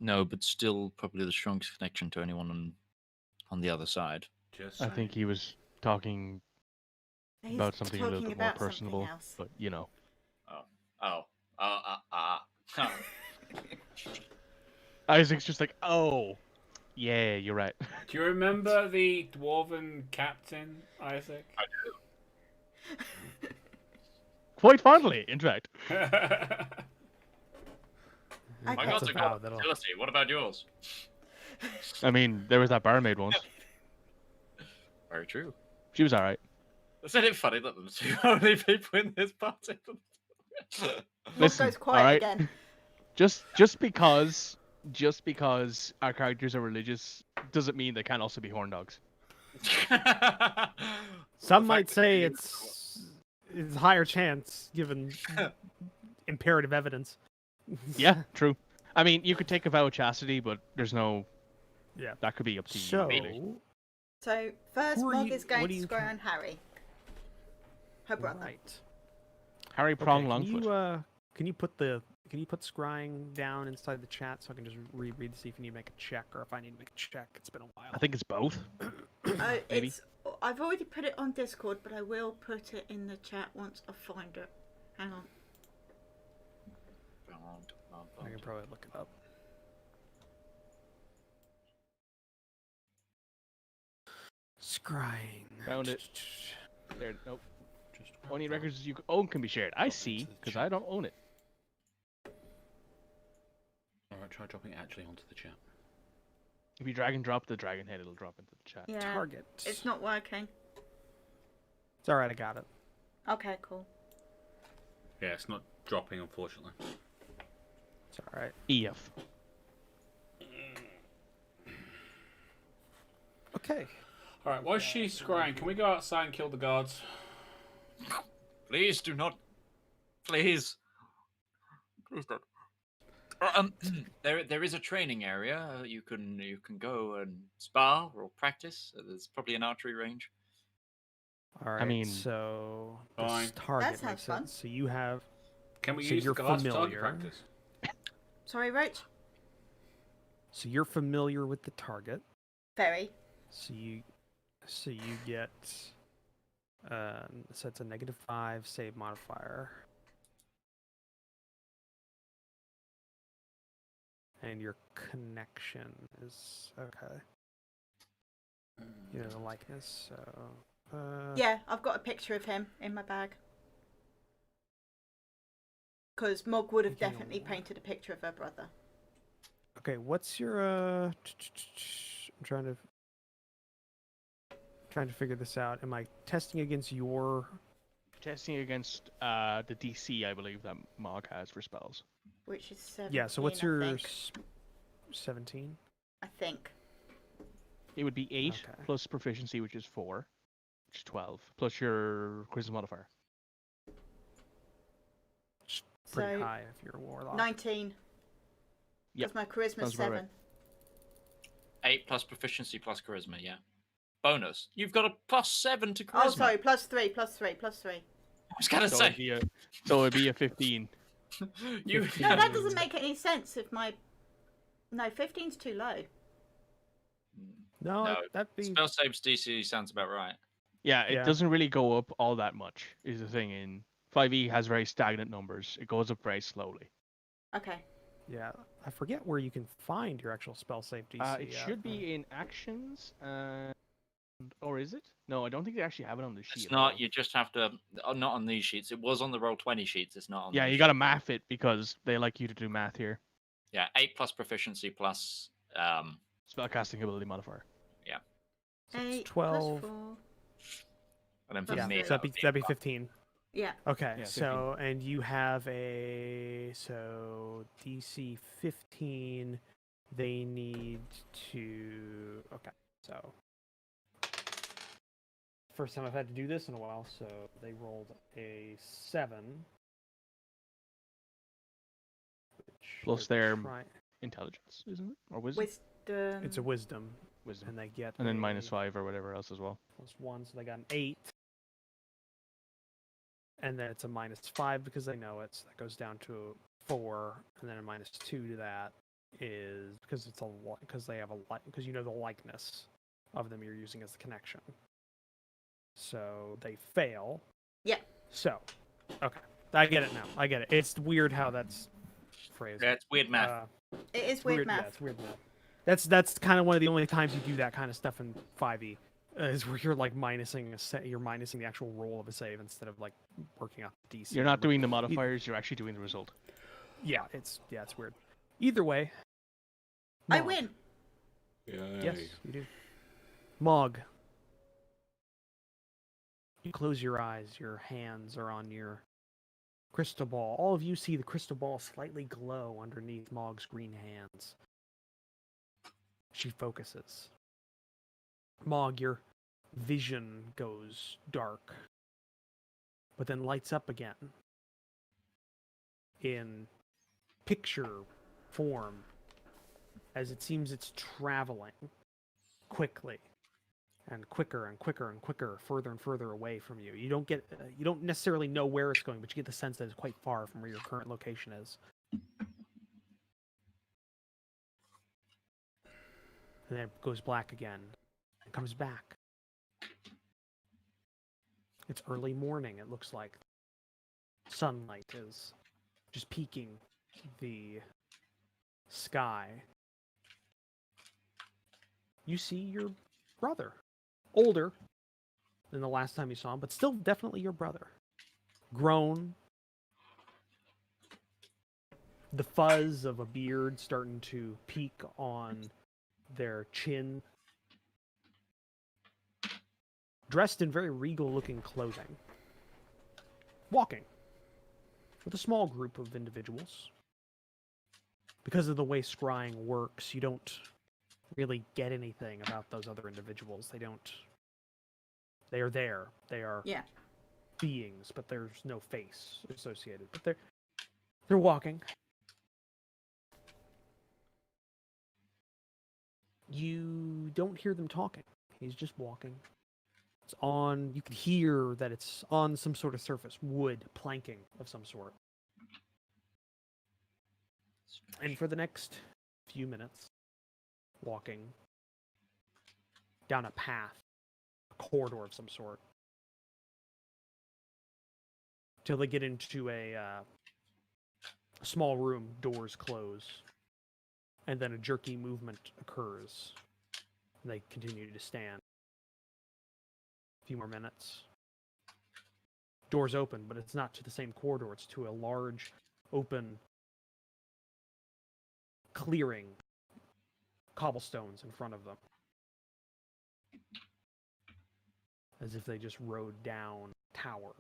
No, but still probably the strongest connection to anyone on the other side. Just I saying. think he was talking He's about something a little talking bit more about something personable, else. but you know. Isaac's just like, oh, yeah, you're right. Do you remember the dwarven captain, Isaac? Quite fondly, in fact. Okay. My That's gods a are vow gone. that'll- Jealousy. What about yours? I mean, there was that barmaid once. Very true. She was alright. Isn't it funny that the two only people in this party? Mog Listen, goes quiet alright? again. Just because our characters are religious doesn't mean they can't also be horn dogs. Some might say it's higher chance given imperative evidence. Yeah, true. I mean, you could take a vow of chastity, but there's no. Yeah. That could be up to you. So, really. So first, Who are Mog you- is going what are to you square trying- on Harry, her brother. right. Harry Okay, Prong can Longfoot. you put scrying down inside the chat so I can just reread to see if you need to make a check or if I need to make a check? It's been a while. I think it's both. Maybe. I've already put it on Discord, but I will put it in the chat once I find it. Hang on. I can probably look it up. Scrying. Found it. There. Nope. Just Only records you own can be shared. I see, because I don't own it. Alright, try dropping it actually onto the chat. If you drag and drop the dragon head, it'll drop into the chat. Yeah. Target. It's not working. It's alright, I got it. Okay, cool. Yeah, it's not dropping, unfortunately. It's alright. EF. Okay. Alright, while she's scrying, can we go outside and kill the guards? Please do not. Please. Please don't. There is a training area. You can go and spar or practice. There's probably an archery range. Alright, mean- so Fine. this target That sounds makes fun. sense. So you have Can we So use the you're guards for target familiar. practice? Sorry, Roach. so you're familiar with the target. Very. So you get so it's a -5 save modifier. And your connection is okay. You know the likeness, so Yeah, I've got a picture of him in my bag. Because Mog would have Okay. definitely painted a picture of her brother. okay, what's your I'm trying to figure this out. Am I testing against your Testing against the DC, I believe, that Mog has for spells. which is 17. Yeah, so what's I your think. 17? I think. It would be 8 Okay. plus proficiency, which is 4, which is 12, plus your charisma modifier. Pretty So high if you're a warlock. 19. Yep. Because my charisma's Sounds about 7. right. 8 plus proficiency plus charisma, yeah. Bonus. You've got a +7 to charisma. Oh, sorry, +3, +3, +3. I was going to So say. it'd be a 15. You... No, that doesn't make any sense if my... No, 15's too low. No, No, that'd be... Spell saves DC sounds about right. Yeah, it Yeah. doesn't really go up all that much, is the thing. In 5e has very stagnant numbers. It goes up very slowly. Okay. Yeah, I forget where you can find your actual spell save DC. It should be in actions, or is it? No, I don't think they actually have it on the sheet. It's not, you just have to... not on these sheets. It was on the Roll20 sheets. It's not on Yeah, these you gotta math it because they like you to do math here. Yeah, 8 plus proficiency plus... Spellcasting ability modifier. 8 12. plus 4. And then for Yeah, me, So that'd be 15. Yeah. Okay, Yeah, so, and you have a... So, DC 15, they need to... Okay, so... First time I've had to do this in a while, so they rolled a 7. Which Plus they're their try- Intelligence, isn't it? Or wisdom? Wisdom. It's a wisdom, Wisdom. and they get And then a -5 or whatever else as well. +1, so they got an 8. And then it's a -5 because they know it, so that goes down to 4, and then a -2 to that is because it's because they have because you know the likeness of them you're using as the connection. So they fail. Yeah. So, okay, I get it now. I get it. It's weird how that's phrased. Yeah, it's weird math. It is weird math. Yeah, it's weird math. That's kind of one of the only times you do that kind of stuff in 5e. Is where you're like you're minusing the actual roll of a save instead of like working out the DC. You're not number. doing the modifiers, you're actually doing the result. Yeah, it's weird. Either way, I Mog. win. Yes, you do. Mog. You close your eyes. Your hands are on your crystal ball. All of you see the crystal ball slightly glow underneath Mog's green hands. She focuses. Mog, your vision goes dark, but then lights up again in picture form as it seems it's traveling quickly and quicker and quicker and quicker, further and further away from you. You don't necessarily know where it's going, but you get the sense that it's quite far from where your current location is. And then it goes black again. It comes back. It's early morning, it looks like. Sunlight is just peeking the sky. You see your brother. Older than the last time you saw him, but still definitely your brother. Grown. The fuzz of a beard starting to peek on their chin. Dressed in very regal-looking clothing. Walking. With a small group of individuals. Because of the way scrying works, you don't really get anything about those other individuals. They are there. They are beings, but there's no face associated. But they're walking. You don't hear them talking. He's just walking. It's on, you can hear that it's on some sort of surface, wood, planking of some sort. And for the next few minutes, walking down a path, a corridor of some sort, till they get into a small room, doors close, and then a jerky movement occurs. And they continue to stand. A few more minutes. Doors open, but it's not to the same corridor. It's to a large, open clearing. Cobblestones in front of them. As if they just rode down a tower.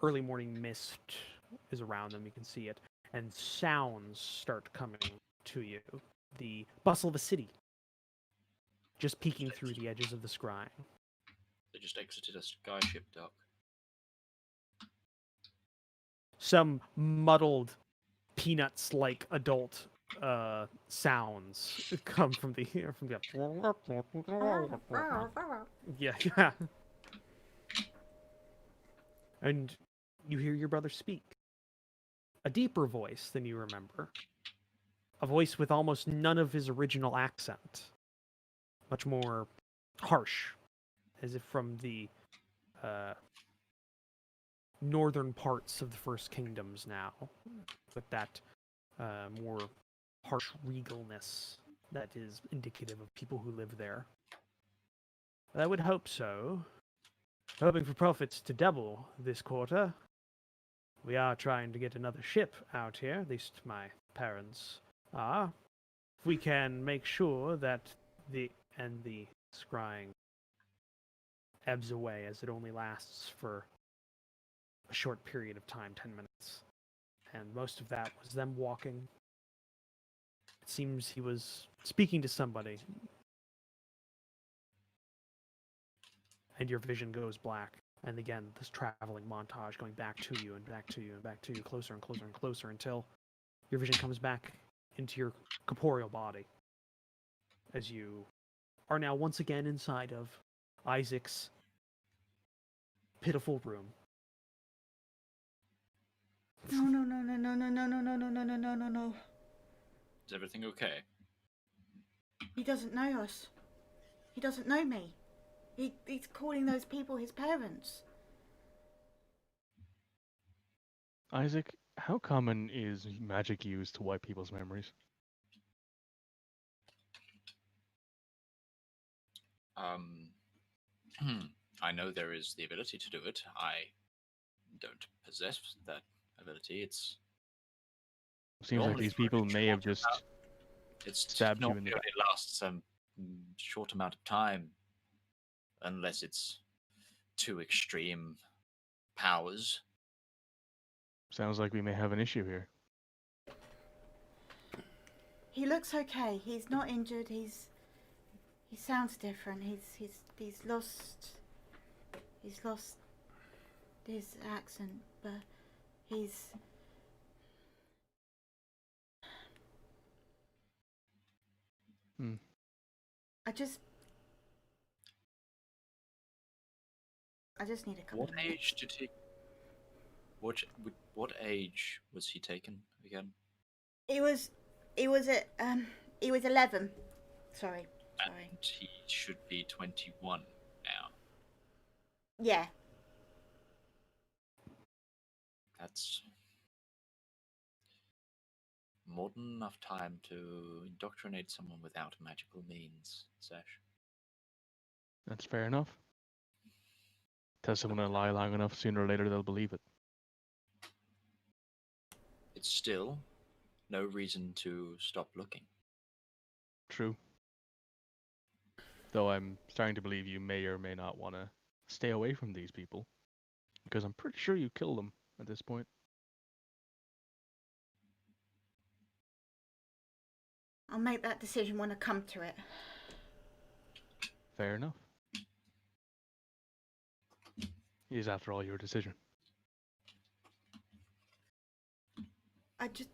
early morning mist is around them. You can see it, and sounds start coming to you. The bustle of a city, just peeking through the edges of the scrying. They just exited a skyship dock. Some muddled, peanuts-like adult sounds come from the yeah, yeah. And you hear your brother speak. A deeper voice than you remember. A voice with almost none of his original accent. Much more harsh, as if from the northern parts of the First Kingdoms now, with that more harsh regalness that is indicative of people who live there. I would hope so. Hoping for profits to double this quarter. We are trying to get another ship out here, at least my parents are. If we can make sure that the scrying ebbs away, as it only lasts for a short period of time, 10 minutes. And most of that was them walking. It seems he was speaking to somebody. And your vision goes black. And again, this traveling montage going back to you and back to you and back to you, closer and closer and closer, until your vision comes back into your corporeal body. As you are now once again inside of Isaac's pitiful room. No, no, no, no, no, no, no, no, no, no, no, no, no, no, no. Is everything okay? He doesn't know us. He doesn't know me. He's calling those people his parents. Isaac, how common is magic used to wipe people's memories? I know there is the ability to do it. I don't possess that ability. It's Seems like normally these for a people may have short just amount- it's stabbed you not in the it back. lasts a short amount of time, unless it's too extreme powers. Sounds like we may have an issue here. He looks okay. He's not injured. He sounds different. He's lost his accent, but he's Hmm. I just need a couple What of minutes. age did he? What age was he taken again? He was 11. Sorry. And he should be 21 now. Yeah. That's more than enough time to indoctrinate someone without magical means, Sesh. That's fair enough. Tell someone a lie long enough, sooner or later they'll believe it. It's still no reason to stop looking. True. Though I'm starting to believe you may or may not want to stay away from these people. Because I'm pretty sure you killed them at this point. I'll make that decision when I come to it. Fair enough. It is, after all, your decision. I just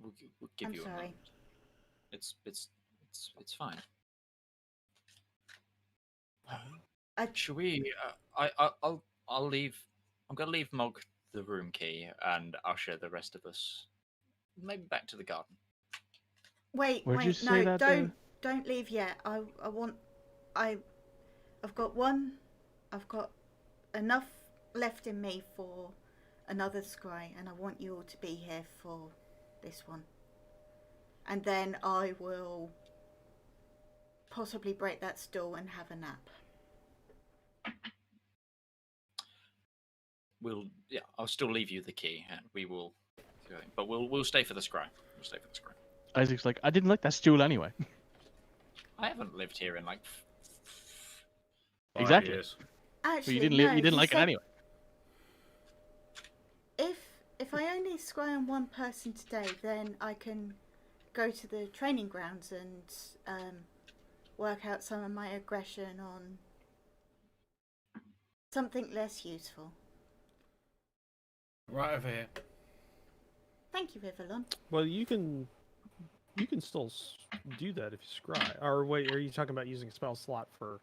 We'll give I'm you a sorry. moment. It's fine. Should we? I'll leave. I'm gonna leave Mog the room key and usher the rest of us maybe back to the garden. Wait, Where'd you wait, say no, that, don't leave yet. I've got enough left in me for another scry, and I want you all to be here for this one. And then I will possibly break that stool and have a nap. I'll still leave you the key, and we will. But we'll stay for the scry. We'll stay for the scry. Isaac's like, I didn't like that stool anyway. I haven't lived here in like. 5 Exactly. years. Actually, you didn't no, you didn't he like it said anyway. If I only scry on one person today, then I can go to the training grounds and work out some of my aggression on something less useful. Right over here. Thank you, Rivallon. Well, you can still do that if you scry. Or wait, are you talking about using a spell slot for?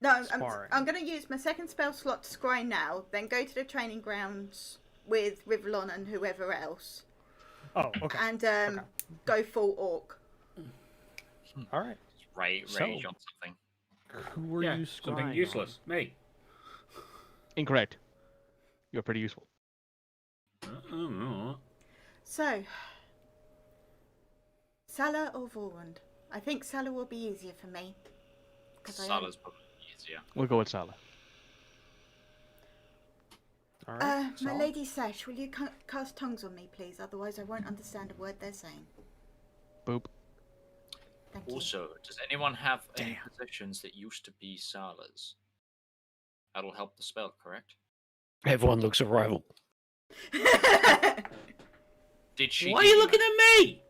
No, Sparring. I'm going to use my second spell slot to scry now, then go to the training grounds with Rivallon and whoever else, Oh, okay. and Okay. go full orc. All right. Rage So- on something. Who were Yeah, you scrying something useless. Me. Incorrect. You're pretty useful. So, Salah or Vorund? I think Salah will be easier for me. 'cause Salah's probably easier. We'll go with Salah. On? All right. My Saul? Lady Sesh, will you cast tongues on me, please? Otherwise, I won't understand a word they're saying. Boop. Thank you. Also, does anyone have any Damn. possessions that used to be Salah's? That'll help the spell, correct? Everyone looks a rival. Did she? Why are give you looking at me?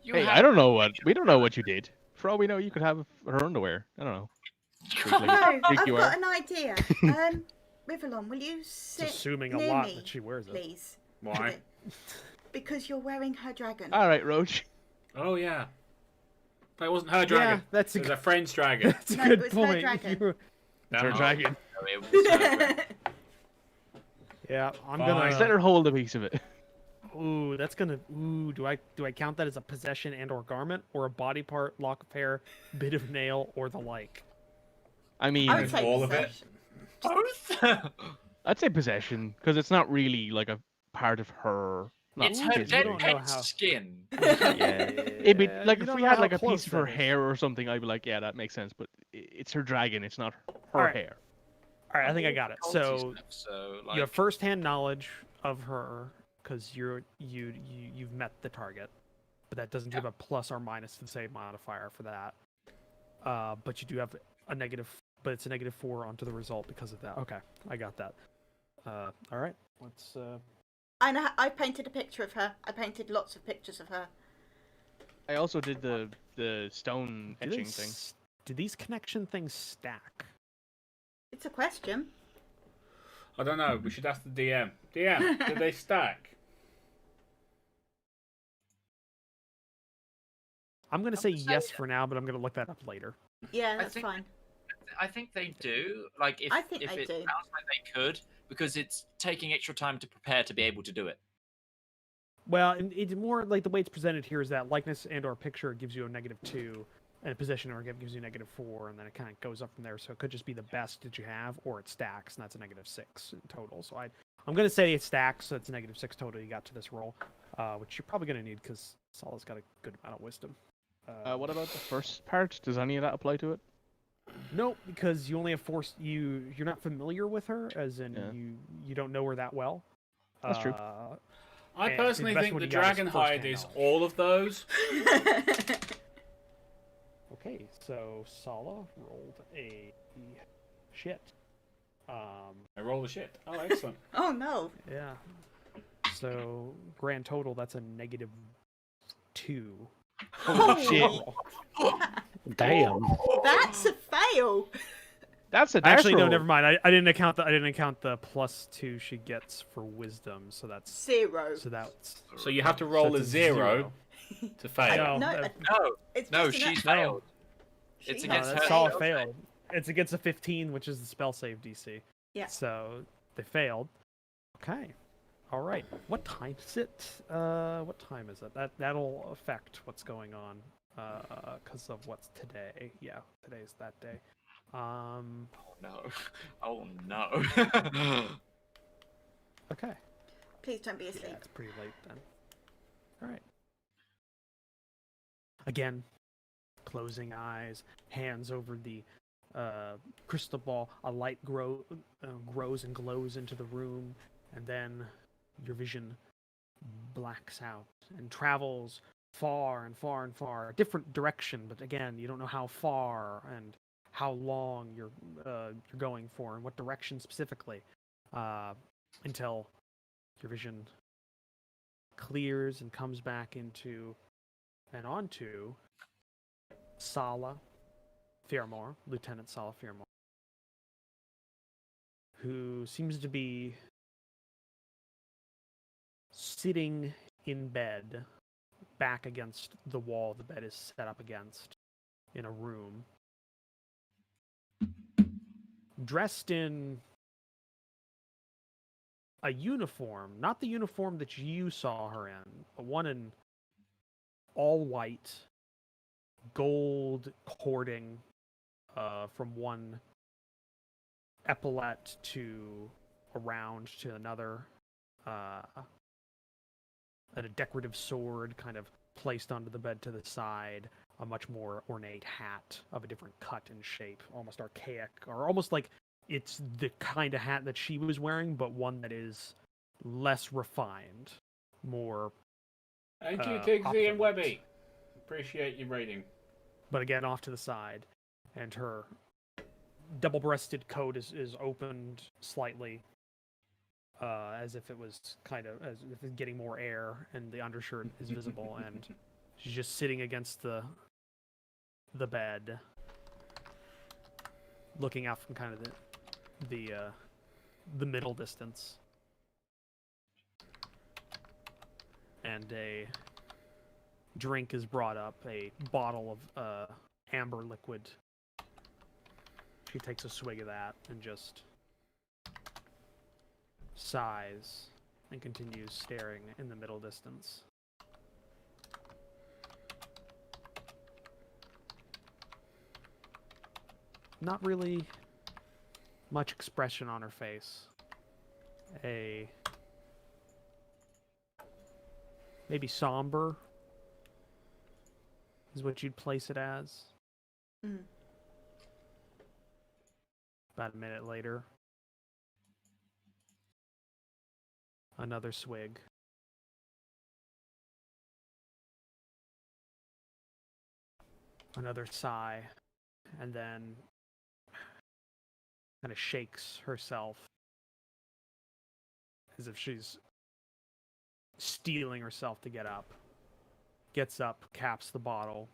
You Hey, had- I don't know what we don't know what you did. For all we know, you could have her underwear. I don't know. No, Freak I've you got are. an idea. Rivallon, will you It's sit assuming a near lot me, that she wears it. please? Why? Because you're wearing her dragon. All right, Roach. Oh yeah. That wasn't her dragon. Yeah, that's a It was good, a friend's dragon. that's a No, good it was her point. dragon. You- That Her one. dragon. No, it was her dragon. Yeah, I'm Fine. gonna. Let her hold a piece of it. Ooh, that's gonna. Ooh, do I count that as a possession and/or garment, or a body part, lock of hair, bit of nail, or the like? I mean, I would It's say all of it. possession. Both. I'd say possession because it's not really like a part of her. Not It's Ooh, her you physically. dead don't know pet's how- skin. Yeah. It'd be Yeah, like you if don't we know had how like a close piece of her that is. hair or something, I'd be like, yeah, that makes sense. But it's her dragon. It's not her Alright. hair. All right, I think I got it. So So you have first-hand knowledge of her because you've met the target, but that doesn't give a plus or minus to the save modifier for that. But you do have a negative, but it's a -4 onto the result because of that. Okay, I got that. All right, let's. I painted a picture of her. I painted lots of pictures of her. I also did the stone Do, they etching thing. do these connection things stack? It's a question. I don't know. We should ask the DM. DM, do they stack? I'm gonna say gonna say- yes for now, but I'm gonna look that up later. Yeah, I that's think- fine. I think they do. Like if I think if they it do. sounds like they could, because it's taking extra time to prepare to be able to do it. Well, it's more like the way it's presented here is that likeness and/or picture gives you a -2, and a position or gives you -4, and then it kind of goes up from there. So it could just be the best that you have, or it stacks, and that's a -6 in total. So I'm gonna say it stacks, so it's a -6 total you got to this roll, which you're probably gonna need because Salah's got a good amount of wisdom. What about the first part? Does any of that apply to it? No, because you only have you're not familiar with her, as in Yeah. you don't know her that well. That's true. I And personally the best think one the you got is dragon first-hand hide is knowledge. all of those. Okay, so Salah rolled a shit. I roll the shit. Oh, excellent. Oh no. Yeah. So grand total, that's a -2. Holy shit! Damn. That's a fail. That's a Actually, no, natural. never mind. I didn't account the +2 she gets for wisdom, so that's 0. that's So you have to roll a that's 0 to fail. No, No, No, It's no, just an- she's failed. She- It's no, against that's her. all spell failed. It's against a 15, which is the spell save DC. Yeah. So they failed. Okay. All right. What time is it? What time is it? That'll affect what's going on. Because of what's today. Yeah, today's that day. Oh no! Oh no! Okay. Please don't be Yeah, asleep. it's pretty late then. All right. Again, closing eyes, hands over the crystal ball. A light grows and glows into the room, and then your vision blacks out and travels far and far and far, a different direction. But again, you don't know how far, and how long you're going for and what direction specifically, until your vision clears and comes back into and onto Sala Firmore, Lieutenant Sala Firmore, who seems to be sitting in bed, back against the wall the bed is set up against, in a room, dressed in a uniform, not the uniform that you saw her in, but one in all white, gold cording from one epaulette to around to another, and a decorative sword kind of placed onto the bed to the side, a much more ornate hat of a different cut and shape, almost archaic, or almost like it's the kind of hat that she was wearing, but one that is less refined, more. Thank you, Tigsy and opulent. Webby. Appreciate your rating. But again, off to the side, and her double-breasted coat is opened slightly, as if it was as if it's getting more air, and the undershirt is visible, and she's just sitting against the bed, looking out from kind of the middle distance, and a drink is brought up, a bottle of amber liquid. She takes a swig of that and just sighs and continues staring in the middle distance. Not really much expression on her face. Maybe somber is what you'd place it as. Mm. About a minute later, another swig. Another sigh, and then kind of shakes herself as if she's steeling herself to get up. Gets up, caps the bottle,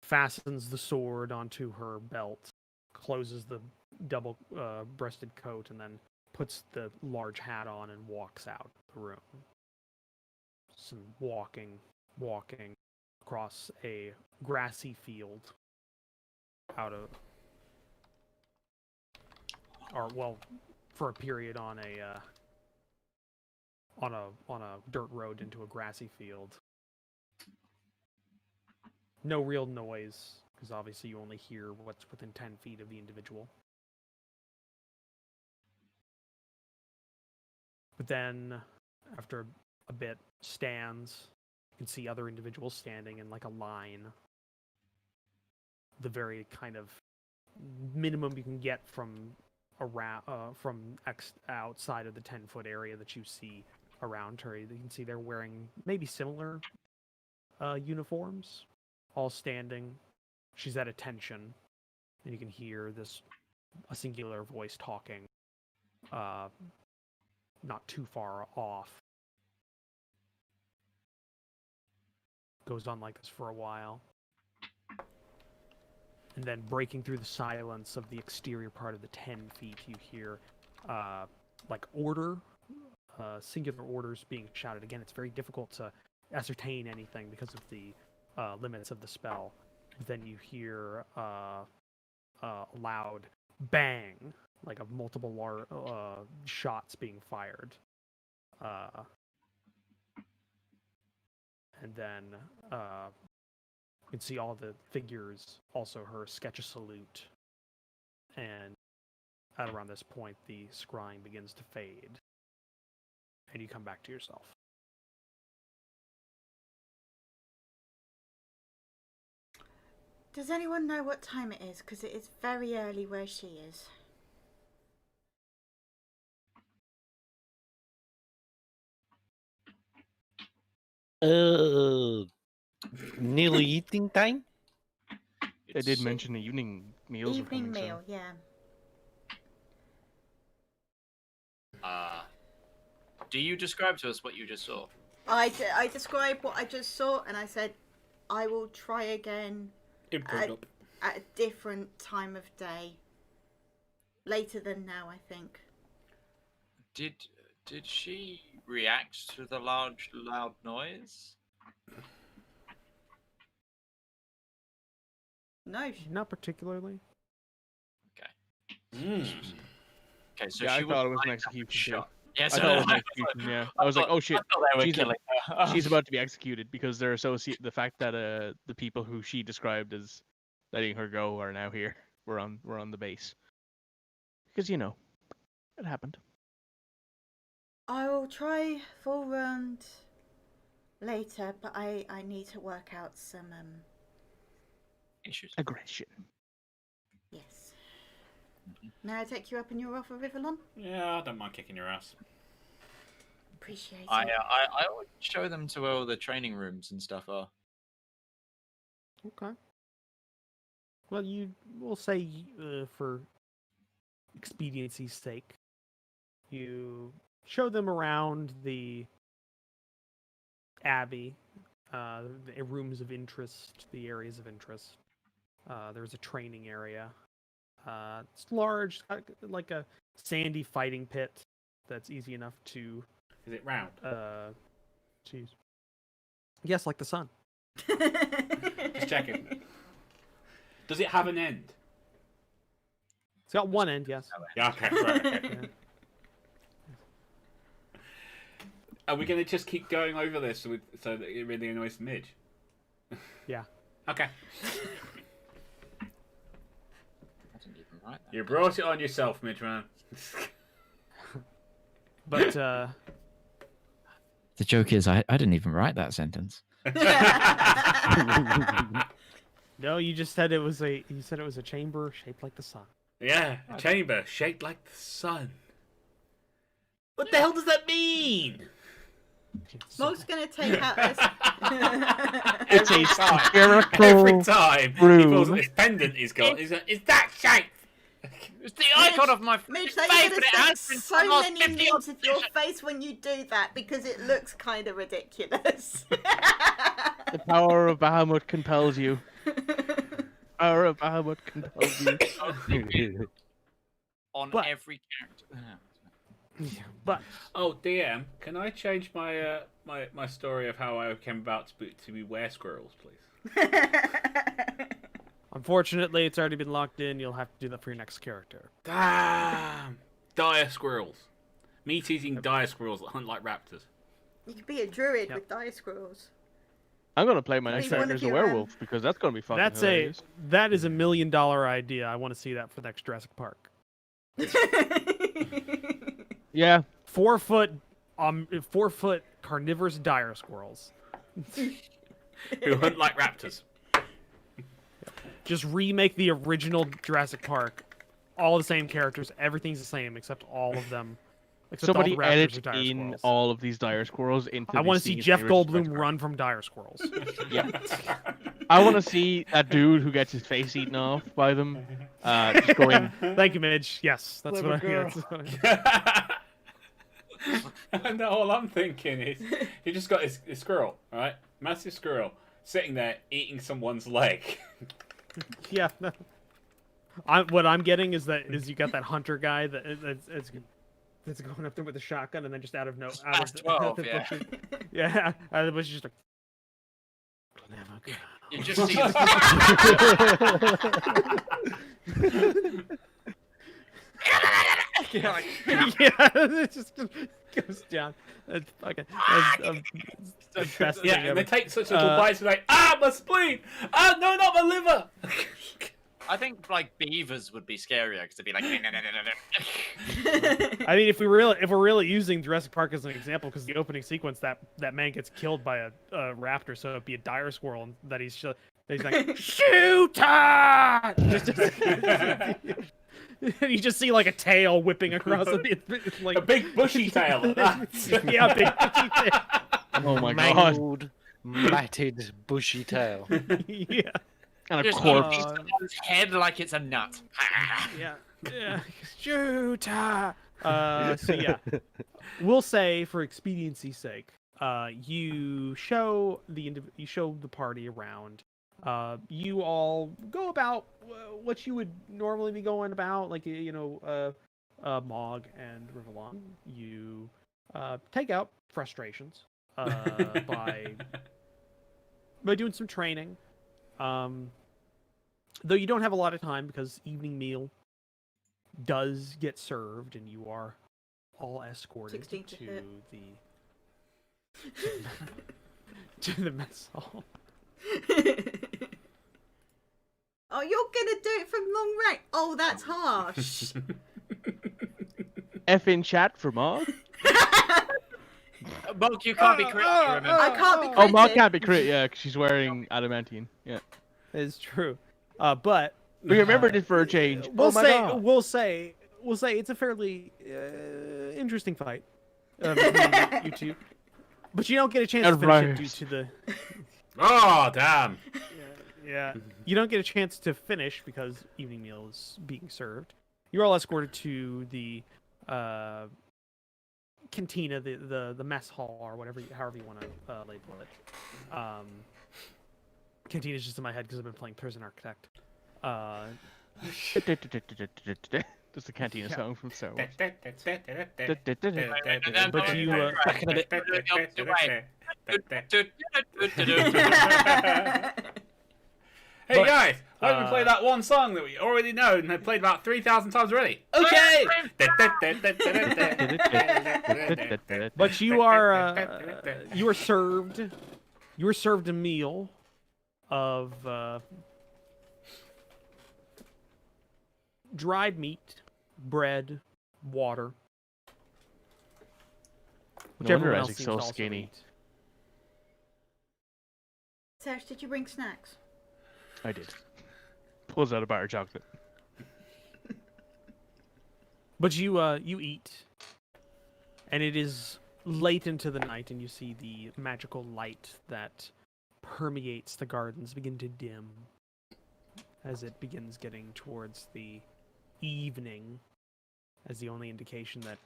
fastens the sword onto her belt, closes the double breasted coat, and then puts the large hat on and walks out the room. Some walking across a grassy field for a period on a dirt road into a grassy field. No real noise, because obviously you only hear what's within 10 feet of the individual. But then, after a bit, stands. You can see other individuals standing in like a line. The very kind of minimum you can get from outside of the 10-foot area that you see around her. You can see they're wearing maybe similar uniforms, all standing. She's at attention, and you can hear a singular voice talking, not too far off. Goes on like this for a while. And then breaking through the silence of the exterior part of the 10 feet, you hear like singular orders being shouted. Again, it's very difficult to ascertain anything because of the limits of the spell. But then you hear a loud bang, like of multiple shots being fired. And then you can see all the figures, also her sketch a salute. And at around this point, the scrying begins to fade. And you come back to yourself. Does anyone know what time it is? Because it is very early where she is. Nearly eating time? They did mention the evening meals were Evening coming meal, yeah. Do you describe to us what you just saw? I described what I just saw, and I said I will try again Improved up. at a different time of day. Later than now, I think. Did she react to the large, loud noise? No, Not particularly. Mm. Okay, so Yeah, she I thought it was an lined up execution and too. shot. Yeah, I so thought it was an I execution, yeah. I was like, oh shit, thought they were she's, killing her. she's about to be executed because they're the fact that the people who she described as letting her go are now here. We're on the base. Because it happened. I will try full round later, but I need to work out some issues. Aggression. yes. May I take you up in your offer, Rivallon? Yeah, I don't mind kicking your ass. Appreciate it. I would show them to where all the training rooms and stuff are. Okay. Well, we'll say for expediency's sake, you show them around the abbey, the rooms of interest, the areas of interest. There's a training area. It's large, like a sandy fighting pit that's easy enough to. Is it round? Jeez. Yes, like the sun. Just checking. Does it have an end? It's got one end, yes. Yeah, okay, right, okay. Yeah. Are we going to just keep going over this so that it really annoys Midge? Yeah. Okay. I didn't even write that. You brought it on yourself, Midge, man. But The joke is, I didn't even write that sentence. no, you just said it was a chamber shaped like the sun. Yeah, a chamber shaped like the sun. What the hell does that mean? Smoke's gonna take out this. It's a spherical Every time he room. pulls this pendant he's got, is that shape? It's the icon of my Mitch, faith, you're but it gonna has spend been so for the last many 50 memes of your years. face when you do that because it looks kind of ridiculous. The power of Bahamut compels you. Power of Bahamut compels you. On But- every character. But Oh, DM, can I change my my story of how I came about to be were squirrels, please? unfortunately, it's already been locked in. You'll have to do that for your next character. Damn! Dire squirrels. Meat-eating dire squirrels that hunt like raptors. You could be a druid Yep. with dire squirrels. I'm gonna play my next Please, one character of as a you, werewolf because that's gonna be fucking hilarious. That is $1 million idea. I want to see that for the next Jurassic Park. Yeah, 4 foot carnivorous dire squirrels. Who hunt like raptors. Just remake the original Jurassic Park. All the same characters. Everything's the same except all of them. Except somebody all the raptors edit are dire in squirrels. all of these dire squirrels into. I want to see Jeff Goldblum run from dire squirrels. Yeah. I want to see that dude who gets his face eaten off by them. Just going. Thank you, Midge. Yes, that's Clever what I. girl. That's what I And all I'm thinking is, he just got his squirrel, right? Massive squirrel, sitting there eating someone's leg. yeah. No. What I'm getting is you got that hunter guy that's going up there with a shotgun and then just out of Fast 12, the yeah. bushes, yeah, out of the bushes just like. You just see the yeah, it just goes down. It's fucking. That's the best Yeah, thing and ever. they take such little bites, and like, my spleen! Ah, no, not my liver! I think like beavers would be scarier because they'd be like. I mean, if we're really using Jurassic Park as an example, because the opening sequence that man gets killed by a raptor, so it'd be a dire squirrel, and that he's like shoot her! And you just see like a tail whipping across like A big bushy tail at that. yeah, a big bushy tail. Oh my god. Mangled, matted, bushy tail. Yeah. And a Just corpse. eats someone's head like it's a nut. Yeah. Yeah. Shoota. So yeah, we'll say for expediency's sake, you show the party around. You all go about what you would normally be going about, like Mog and Rivallon. You take out frustrations by doing some training. Though you don't have a lot of time because evening meal does get served, and you are all escorted 16 to hit. to the mess hall. Oh, you're gonna do it from long range? Oh, that's harsh. F in chat for Mog. Bulk, you can't be crit. Remember? I can't be Oh, Mog critted. can't be crit, yeah, because she's wearing adamantine. Yeah. It's true, but We remembered it for a change. we'll Oh my say God. we'll say it's a fairly interesting fight between you two, but you don't get a chance to finish it due to the Oh, damn. yeah. You don't get a chance to finish because evening meal is being served. You're all escorted to the cantina, the mess hall, or however you want to label it. Cantina is just in my head because I've been playing Prison Architect. That's the Cantina song from Star Wars. But you, Hey guys, why don't we play that one song that we already know and have played about 3,000 times already? Okay! but you are served a meal of dried meat, bread, water. Whichever one else Isaac's seems so to also skinny. eat. Serge, did you bring snacks? I did. Pulls out a bar of chocolate. But you eat, and it is late into the night, and you see the magical light that permeates the gardens begin to dim as it begins getting towards the evening, as the only indication that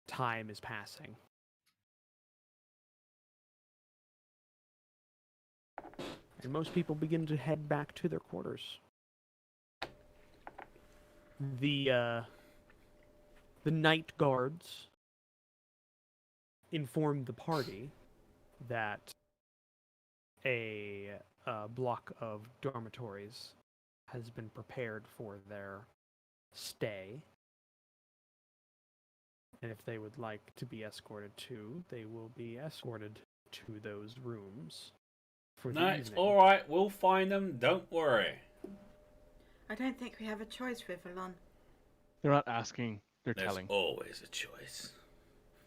time is passing. And most people begin to head back to their quarters. The night guards informed the party that a block of dormitories has been prepared for their stay. And if they would like to be escorted to, they will be escorted to those rooms. For the No, it's evening. alright, we'll find them, don't worry. I don't think we have a choice, Rivallon. They're not asking, they're There's telling. always a choice.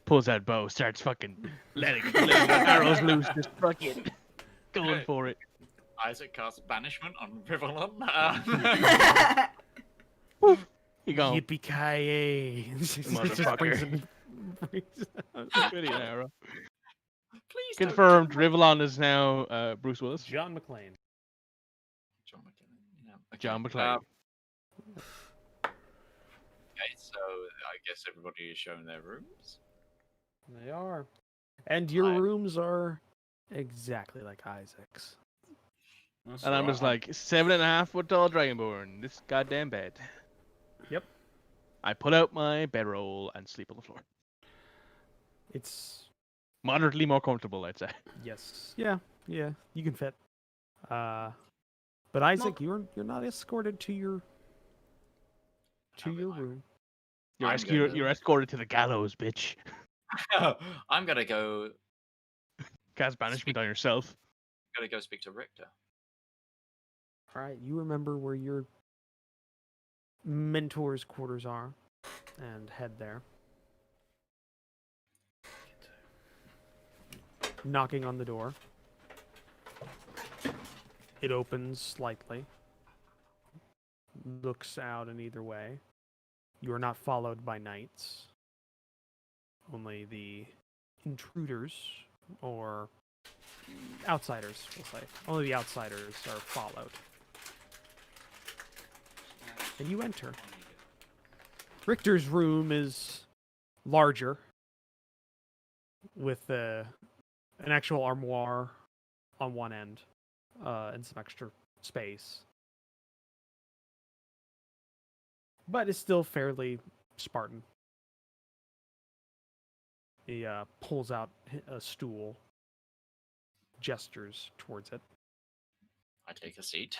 Pulls out bow, starts fucking letting arrows loose, just fucking going for it. Isaac casts banishment on Rivallon. You go. Yippee-ki-yay! Motherfucker. Really an arrow. Please don't Confirmed, kill me. Rivallon is now Bruce Willis. John McClane. John McClane. Yeah. Okay. John McClane. Okay, so I guess everybody is shown their rooms. They are. And your Right. rooms are exactly like Isaac's. That's And I'm alright. just like, 7.5 foot tall dragonborn, this goddamn bed. Yep. I pull out my bedroll and sleep on the floor. It's Moderately more comfortable, I'd say. yes. Yeah, you can fit. But Isaac, you're not escorted to your room. You're escorted to the gallows, bitch. I'm gonna go. Cast banishment on yourself. Gotta go speak to Richter. All right, you remember where your mentor's quarters are, and head there. Knocking on the door. It opens slightly. Looks out in either way. You are not followed by knights. Only the intruders, or outsiders, we'll say. Only the outsiders are followed. And you enter. Richter's room is larger, with an actual armoire on one end, and some extra space. But it's still fairly Spartan. He pulls out a stool, gestures towards it. I take a seat.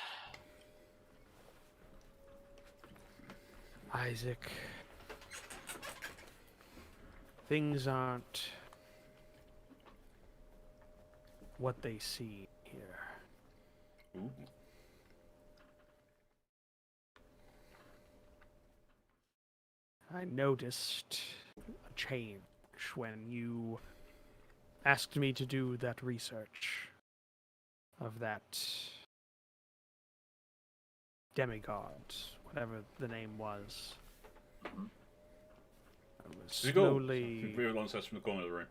Isaac, things aren't what they seem here. Ooh. I noticed a change when you asked me to do that research of that demigod, whatever the name was. I was slowly... Rivallon says from the corner of the room.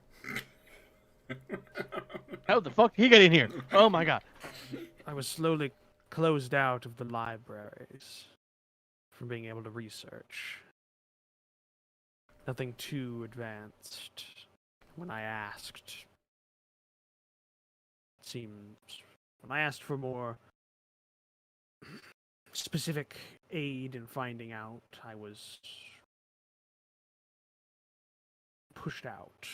How the fuck did he get in here? Oh my god. I was slowly closed out of the libraries from being able to research. Nothing too advanced. When I asked, it seems, when I asked for more specific aid in finding out, I was pushed out.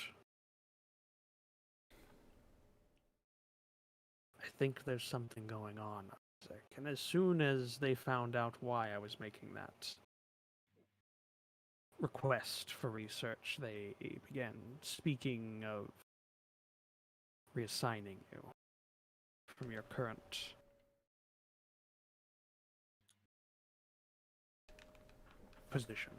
I think there's something going on, Isaac. And as soon as they found out why I was making that request for research, they began speaking of reassigning you from your current position.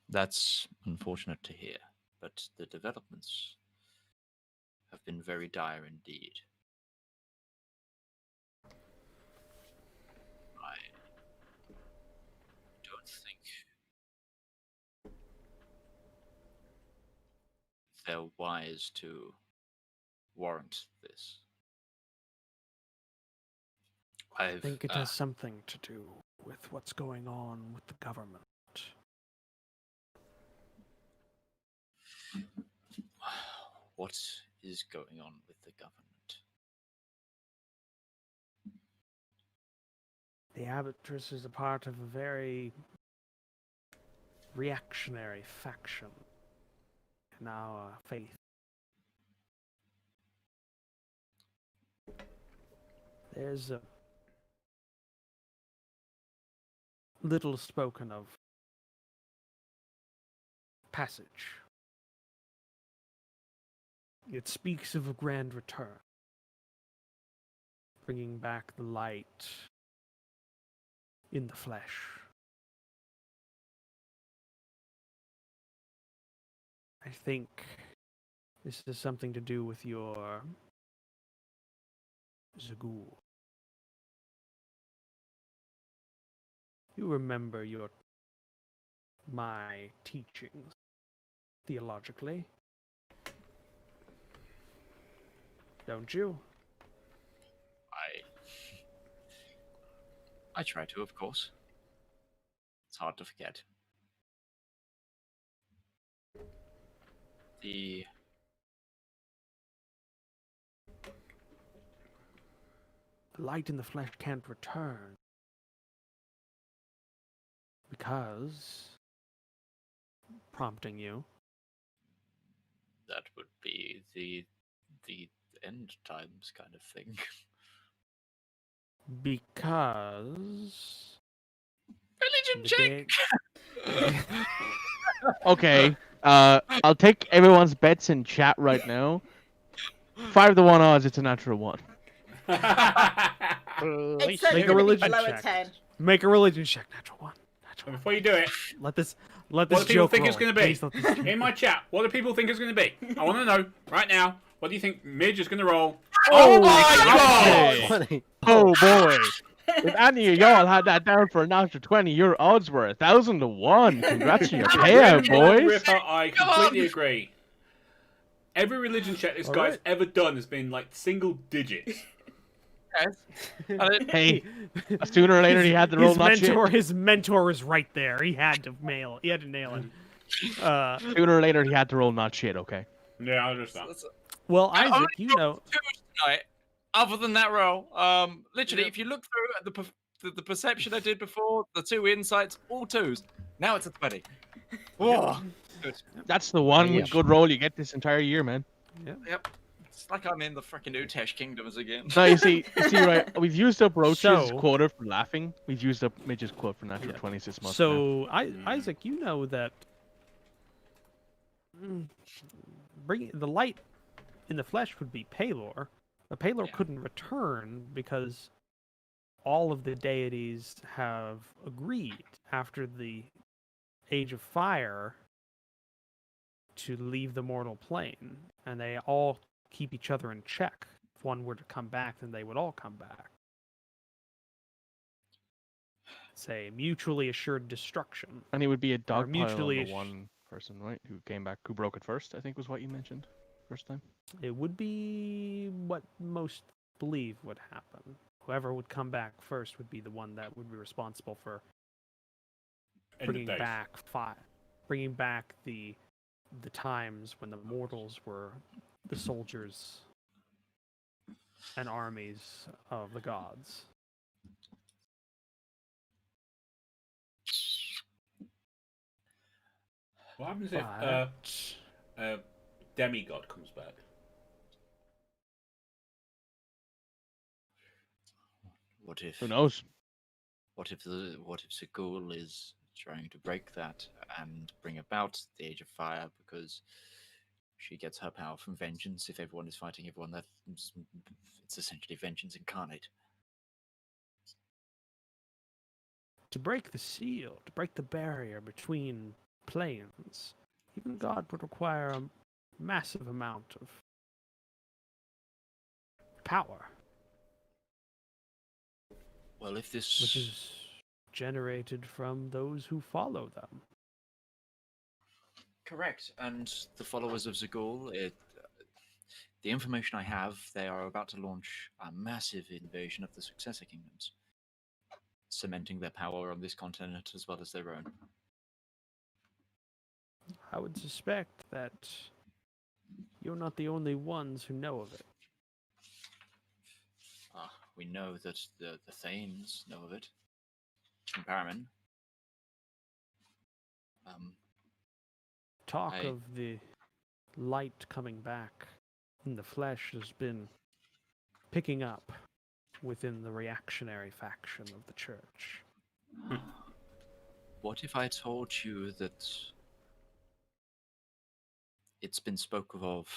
That's unfortunate to hear, but the developments have been very dire indeed. I don't think they're wise to warrant this. I think it has something to do with what's going on with the government. What is going on with the government? The Abatress is a part of a very reactionary faction in our faith. There's a little spoken of passage. It speaks of a grand return, bringing back the light in the flesh. I think this has something to do with your Zagul. You remember my teachings theologically, don't you? I try to, of course. It's hard to forget. The light in the flesh can't return because, prompting you, that would be the end times kind of thing. Because Religion check. Okay, I'll take everyone's bets in chat right now. 5 to 1 odds, it's a natural 1. It's Make a religion below check. a 10. Make a religion check. Natural 1. Natural And 1. before you do it, Let this what do people joke think roll. it's going to be? Please let this joke In my chat, what do people think it's going to be? I want to know right now. What do you think Midge is going to roll? Oh my God! Oh boy! If any of y'all had that down for an extra 20, your odds were 1,000 to 1. Congrats on your payout, boys. Ripper, I completely agree. Every religion check this guy's Alright. ever done has been like single digits. Hey, sooner or later he had to roll not shit. His mentor is right there. He had to nail it. Sooner or later he had to roll not shit, okay? Yeah, I understand. Well, I Isaac, only you got know, twos tonight. Other than that roll, literally, if you look through at the perception I did before, the 2 insights, all 2s. Now it's a 20. Whoa. Good. That's the one Yeah. good roll you get this entire year, man. Yep. It's like I'm in the freaking Utesh Kingdoms again. No, you see, right? We've used up Roach's So- quota for laughing. We've used up Midge's quote for natural Yeah. 20s this month. now. so Isaac, you know that bringing the light in the flesh would be Palor. But Palor Yeah. couldn't return because all of the deities have agreed after the Age of Fire to leave the mortal plane, and they all keep each other in check. If one were to come back, then they would all come back. It's a mutually assured destruction. And he would be a dog pile on mutually the one person, right? Who came back, who broke it first, I think was what you mentioned first time. It would be what most believe would happen. Whoever would come back first would be the one that would be responsible for End of bringing days. back the times when the mortals were the soldiers and armies of the gods. What happens if But demigod comes back? What if? Who knows? What if Segul is trying to break that and bring about the Age of Fire because she gets her power from vengeance? If everyone is fighting everyone, it's essentially vengeance incarnate. to break the seal, to break the barrier between planes, even God would require a massive amount of power, Well, if this which is generated from those who follow them. correct, and the followers of Zagul, the information I have, they are about to launch a massive invasion of the successor kingdoms, cementing their power on this continent as well as their own. I would suspect that you're not the only ones who know of it. We know that the Thanes know of it. From Paramin. Talk I- of the light coming back in the flesh has been picking up within the reactionary faction of the church. What if I told you that it's been spoken of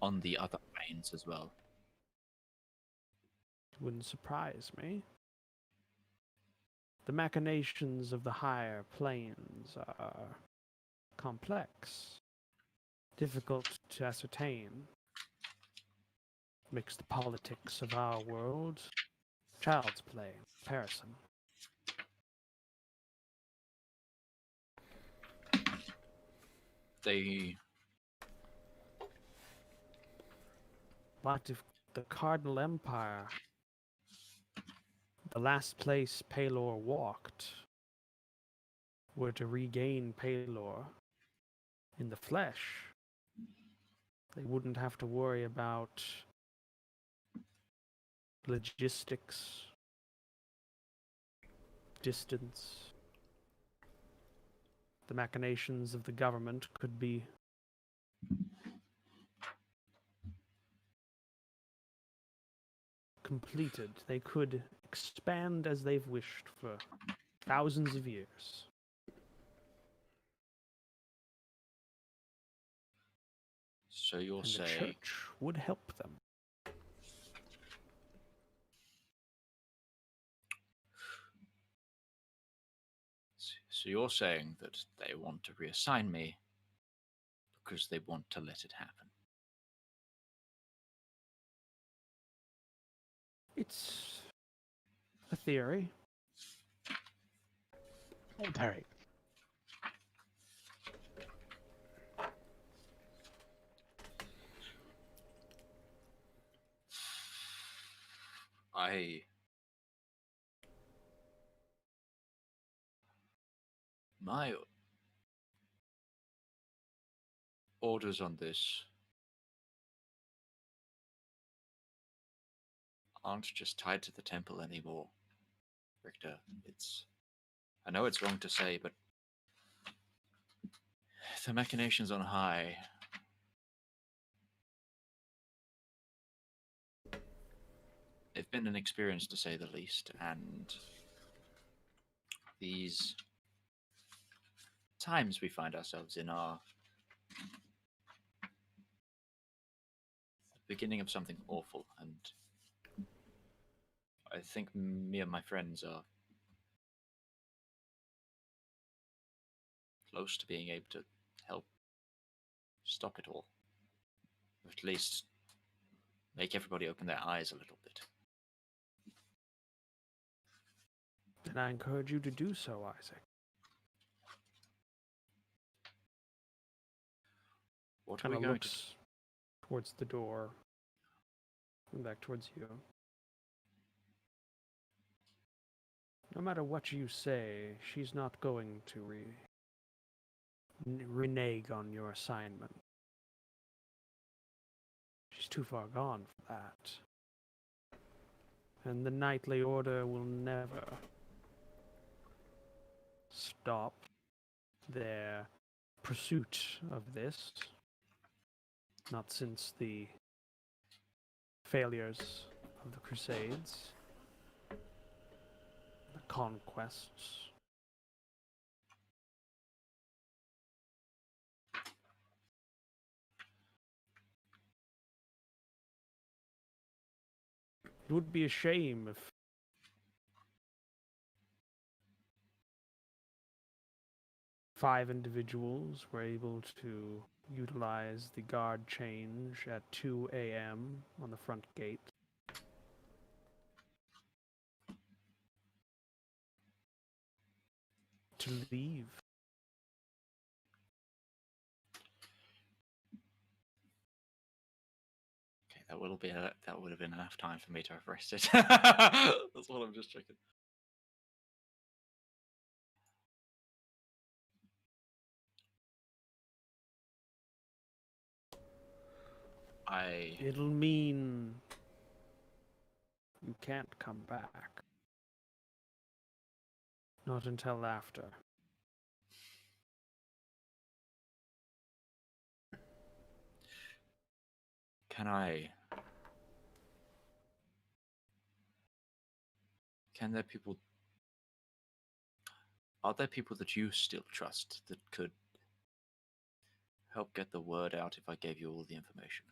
on the other planes as well? It wouldn't surprise me. The machinations of the higher planes are complex, difficult to ascertain. Makes the politics of our world child's play in comparison. But if the Cardinal Empire, the last place Palor walked, were to regain Palor in the flesh, they wouldn't have to worry about logistics, distance. The machinations of the government could be completed. They could expand as they've wished for thousands of years. So you're And the saying church would help them. so you're saying that they want to reassign me because they want to let it happen. It's a theory. Voluntary. My orders on this aren't just tied to the temple anymore, Richter. I know it's wrong to say, but the machinations on high they've been an experience to say the least, and these times we find ourselves in are the beginning of something awful, and I think me and my friends are close to being able to help stop it all. Or at least make everybody open their eyes a little bit. And I encourage you to do so, Isaac. What are Kind we of going to looks towards the door, and back towards you. No matter what you say, she's not going to renege on your assignment. She's too far gone for that. And the Knightly Order will never stop their pursuit of this. Not since the failures of the Crusades, the conquests. It would be a shame if five individuals were able to utilize the guard change at 2 a.m. on the front gate. To leave. Okay, that would have been enough time for me to have rested. That's what I'm just checking. It'll mean you can't come back. Not until after. Are there people that you still trust that could help get the word out if I gave you all the information?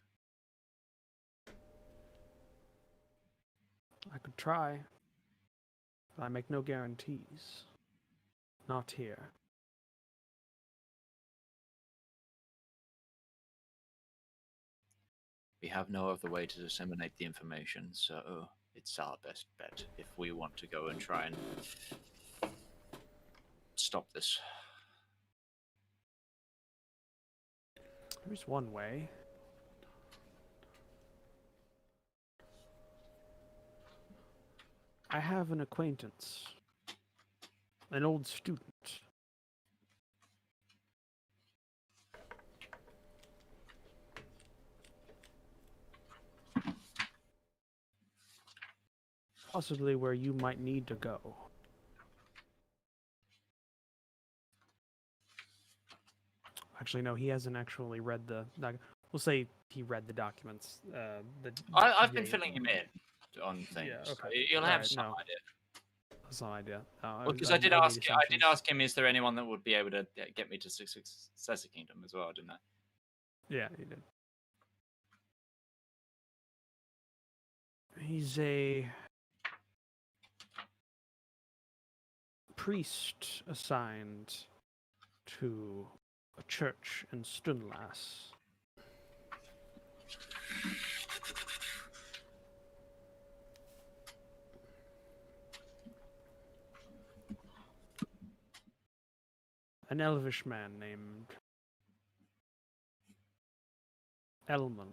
I could try, but I make no guarantees. Not here. We have no other way to disseminate the information, so it's our best bet if we want to go and try and stop this. There's one way. I have an acquaintance, an old student. Possibly where you might need to go. Actually, no, he hasn't actually read the. We'll say he read the documents. I've been filling him in on things. Yeah, okay. You'll have Alright, some no. idea. That's no idea. Because I did ask him, is there anyone that would be able to get me to Successor Kingdom as well, didn't I? Yeah, he did. He's a priest assigned to a church in Stunlass. an elvish man named Elman.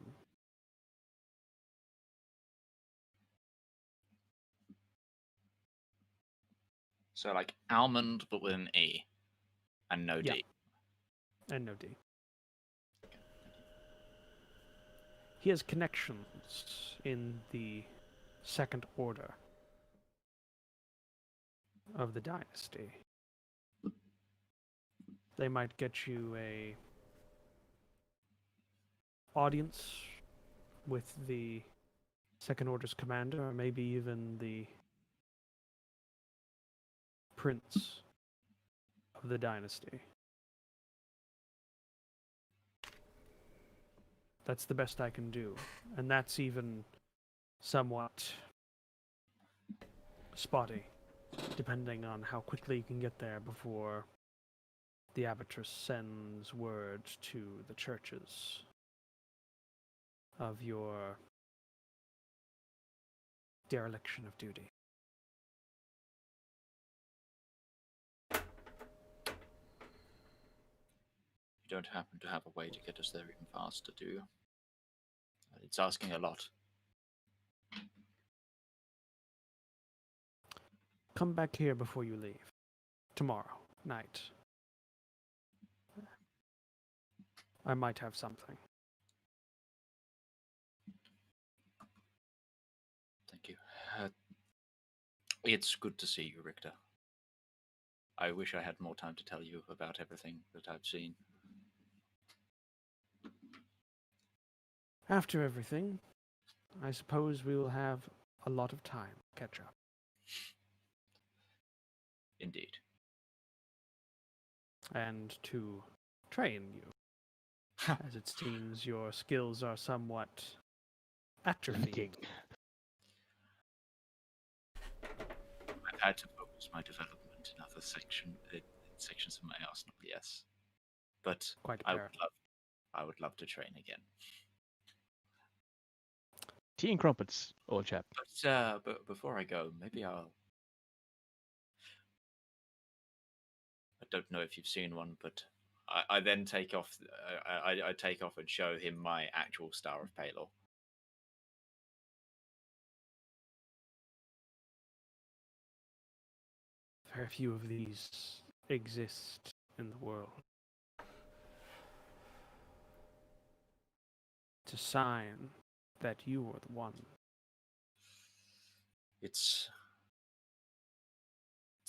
So like almond, but with an E and no Yeah. D. And no D. He has connections in the Second Order of the Dynasty. They might get you a audience with the Second Order's commander, or maybe even the Prince of the Dynasty. That's the best I can do, and that's even somewhat spotty, depending on how quickly you can get there before the Abatress sends word to the churches of your dereliction of duty. You don't happen to have a way to get us there even faster, do you? It's asking a lot. Come back here before you leave. Tomorrow night. I might have something. Thank you. It's good to see you, Richter. I wish I had more time to tell you about everything that I've seen. After everything, I suppose we will have a lot of time to catch up. Indeed. And to train you, as it seems your skills are somewhat atrophied. I've had to focus my development in other sections of my arsenal, yes. But Quite I apparent. would love to train again. Tea and crumpets, old chap. But before I go, maybe I don't know if you've seen one, but I then take off. I take off and show him my actual Star of Palor. Very few of these exist in the world. It's a sign that you are the one. It's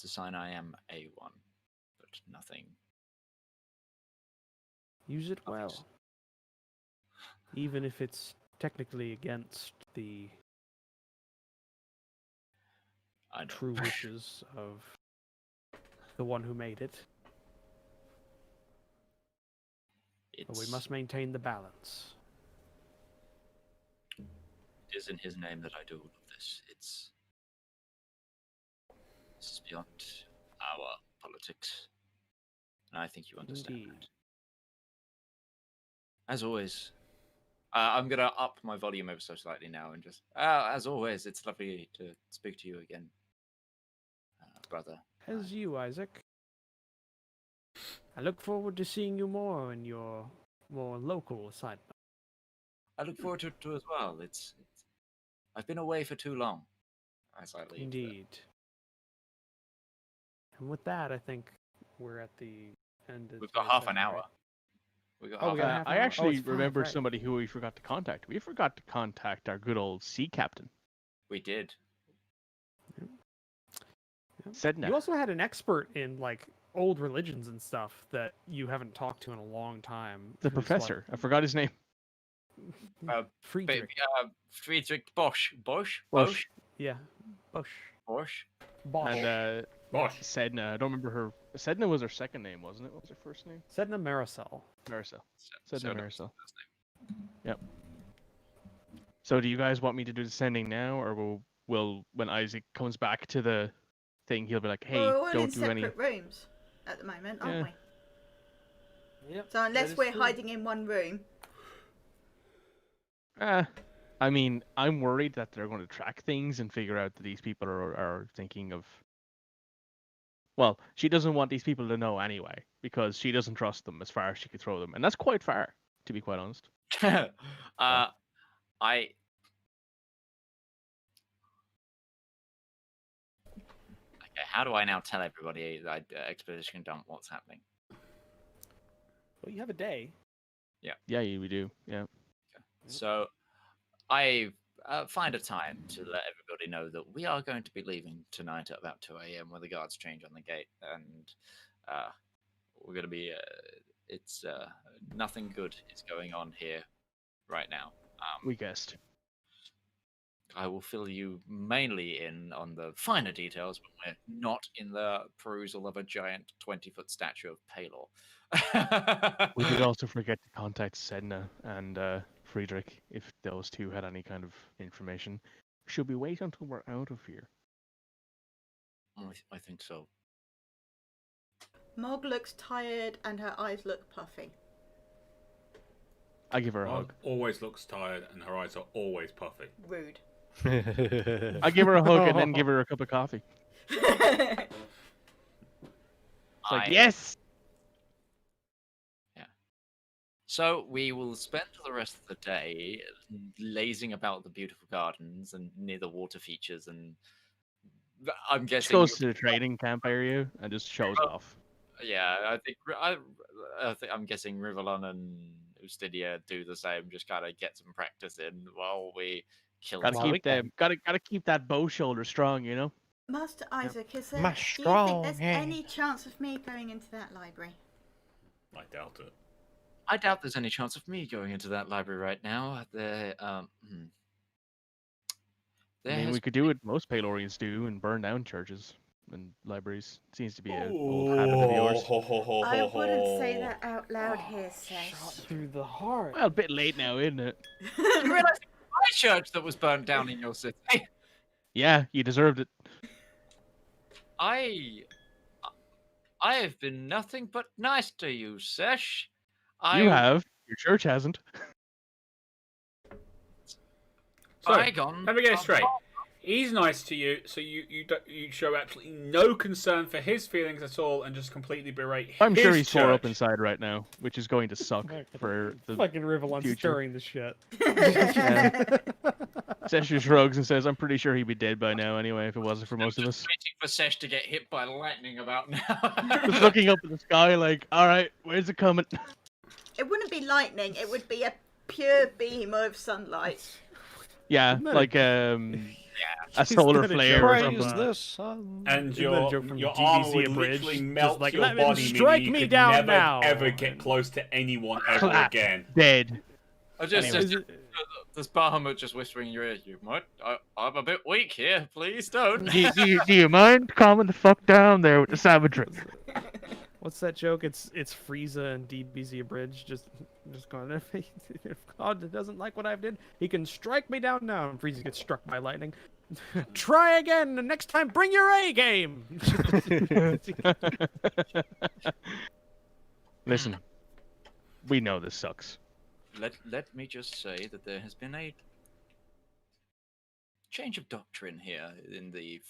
a sign I am A1, but nothing. Use it well. Obvious. Even if it's technically against the I know. true wishes of the one who made it. But we must maintain the balance. It is in his name that I do all of this. This is beyond our politics, and I think you understand Indeed. that. As always, I'm gonna up my volume ever so slightly now, and just as always, it's lovely to speak to you again, brother. As you, Isaac. I look forward to seeing you more in your more local assignment. I look forward to it too as well. I've been away for too long, as I leave. Indeed. And with that, I think we're at the end of We've got today's half an session, hour. right? We got Oh, half we an got hour. half I an hour? Oh, actually it's five, remember right. somebody who we forgot to contact. We forgot to contact our good old sea captain, We did. Sedna. You also had an expert in like old religions and stuff that you haven't talked to in a long time. The who's, like, professor. I forgot his name. Friedrich. Friedrich Bosch. Bosch. Yeah. Bosch. Bosch. Bosch. And Bosh. Sedna. I don't remember her. Sedna was her second name, wasn't it? What was her first name? Sedna Marisol. Marisol. So Sedna that's Marisol. his name. Yep. So do you guys want me to do the sending now, or will when Isaac comes back to the thing, he'll be like, "Hey, Well, we're all in don't do any." separate rooms at the moment, aren't Yeah. we? Yep. So unless we're hiding in one room, I mean, I'm worried that they're going to track things and figure out that these people are thinking of. Well, she doesn't want these people to know anyway, because she doesn't trust them as far as she could throw them, and that's quite far, to be quite honest. I Okay, how do I now tell everybody that Expedition Dump what's happening? Well, you have a day. Yeah, we do. Yeah. So I find a time to let everybody know that we are going to be leaving tonight at about 2 a.m. when the guards change on the gate, and we're going to be. It's nothing good is going on here right now. We guessed. I will fill you mainly in on the finer details when we're not in the perusal of a giant 20-foot statue of Palor. We did also forget to contact Sedna and Friedrich if those two had any kind of information. Should we wait until we're out of here? I think so. Mog looks tired and her eyes look puffy. I give her a hug. Always looks tired, and her eyes are always puffy. Rude. I give her a hug and then give her a cup of coffee. It's like, yes! Yeah. So we will spend the rest of the day lazing about the beautiful gardens and near the water features, and I'm Just guessing goes to the training camp area and just shows off. Yeah, I'm guessing Rivallon and Ustidia do the same. Just kind of get some practice in while we kill. Gotta time. keep them. Gotta keep that bow shoulder strong, you know. Master Isaac, is there? My Do you think strong there's hand. any chance of me going into that library? I doubt it. I doubt there's any chance of me going into that library right now. I mean, we could do what most Palorians do and burn down churches and libraries. Seems to be an old habit of yours. I wouldn't say that out loud here, Sesh. Through the heart. Well, a bit late now, isn't it? You realize it was my church that was burnt down in your city. Yeah, you deserved it. I have been nothing but nice to you, Sesh. You have. Your church hasn't. So, Bygone. let me get it straight. He's nice to you, so you show absolutely no concern for his feelings at all, and just completely berate his I'm sure he's church. tore up inside right now, which is going to suck for the Fucking Rivallon future. stirring the shit. Sesh shrugs and says, "I'm pretty sure he'd be dead by now anyway if it wasn't for most of us." Waiting for Sesh to get hit by lightning about now. Just looking up at the sky like, all right, where's it coming? It wouldn't be lightning. It would be a pure beam of sunlight. Yeah, Isn't that like a solar Isn't that a flare joke? or Praise something. the sun. And Isn't that a your joke from armor DBZ would Abridged? literally Just melt like, your "Let them body, meaning strike you me could down never now." ever get close to anyone ever Clap. again. Dead. I just Is said, it- this Bahamut just whispering in your ear. You might. I'm a bit weak here. Please don't. Do you mind calming the fuck down there with the savagery? What's that joke? It's Frieza and DBZ Abridged just going. If God doesn't like what I've did, he can strike me down now. And Frieza gets struck by lightning. Try again, and next time bring your A game. Listen, we know this sucks. Let me just say that there has been a change of doctrine here in the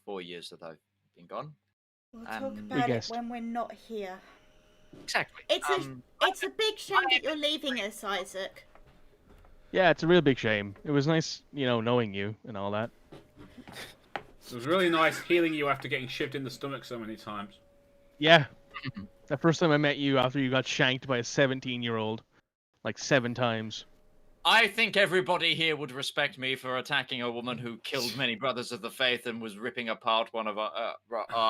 4 years that I've been gone. We'll talk We about it guessed. when we're not here. Exactly. It's a big shame that you're leaving us, Isaac. Yeah, it's a real big shame. It was nice, knowing you and all that. It was really nice healing you after getting shivved in the stomach so many times. Yeah. The first time I met you after you got shanked by a 17-year-old, like 7 times. I think everybody here would respect me for attacking a woman who killed many brothers of the faith and was ripping apart one of our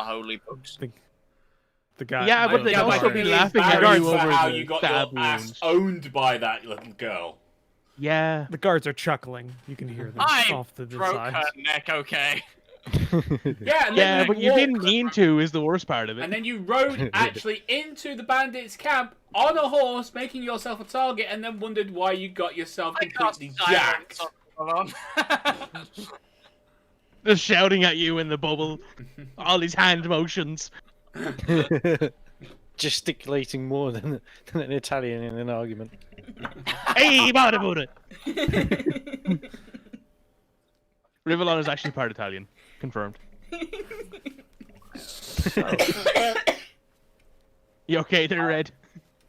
holy books. The guy. Yeah, but they'd Yeah, also but be he laughing is at embarrassed you for over how the you got stab your ass wounds. owned by that little girl. Yeah. The guards are chuckling. You can hear them I off to the broke side. her neck, okay? Yeah, and Yeah, then but you you walked, didn't mean to is the worst part of it. and then you rode actually into the bandits' camp on a horse, making yourself a target, and then wondered why you got yourself I got completely silence jacked. on. Just shouting at you in the bubble. All these hand motions. Gesticulating more than an Italian in an argument. Hey, Buddha! Rivallon is actually part Italian. Confirmed. You okay there, Red?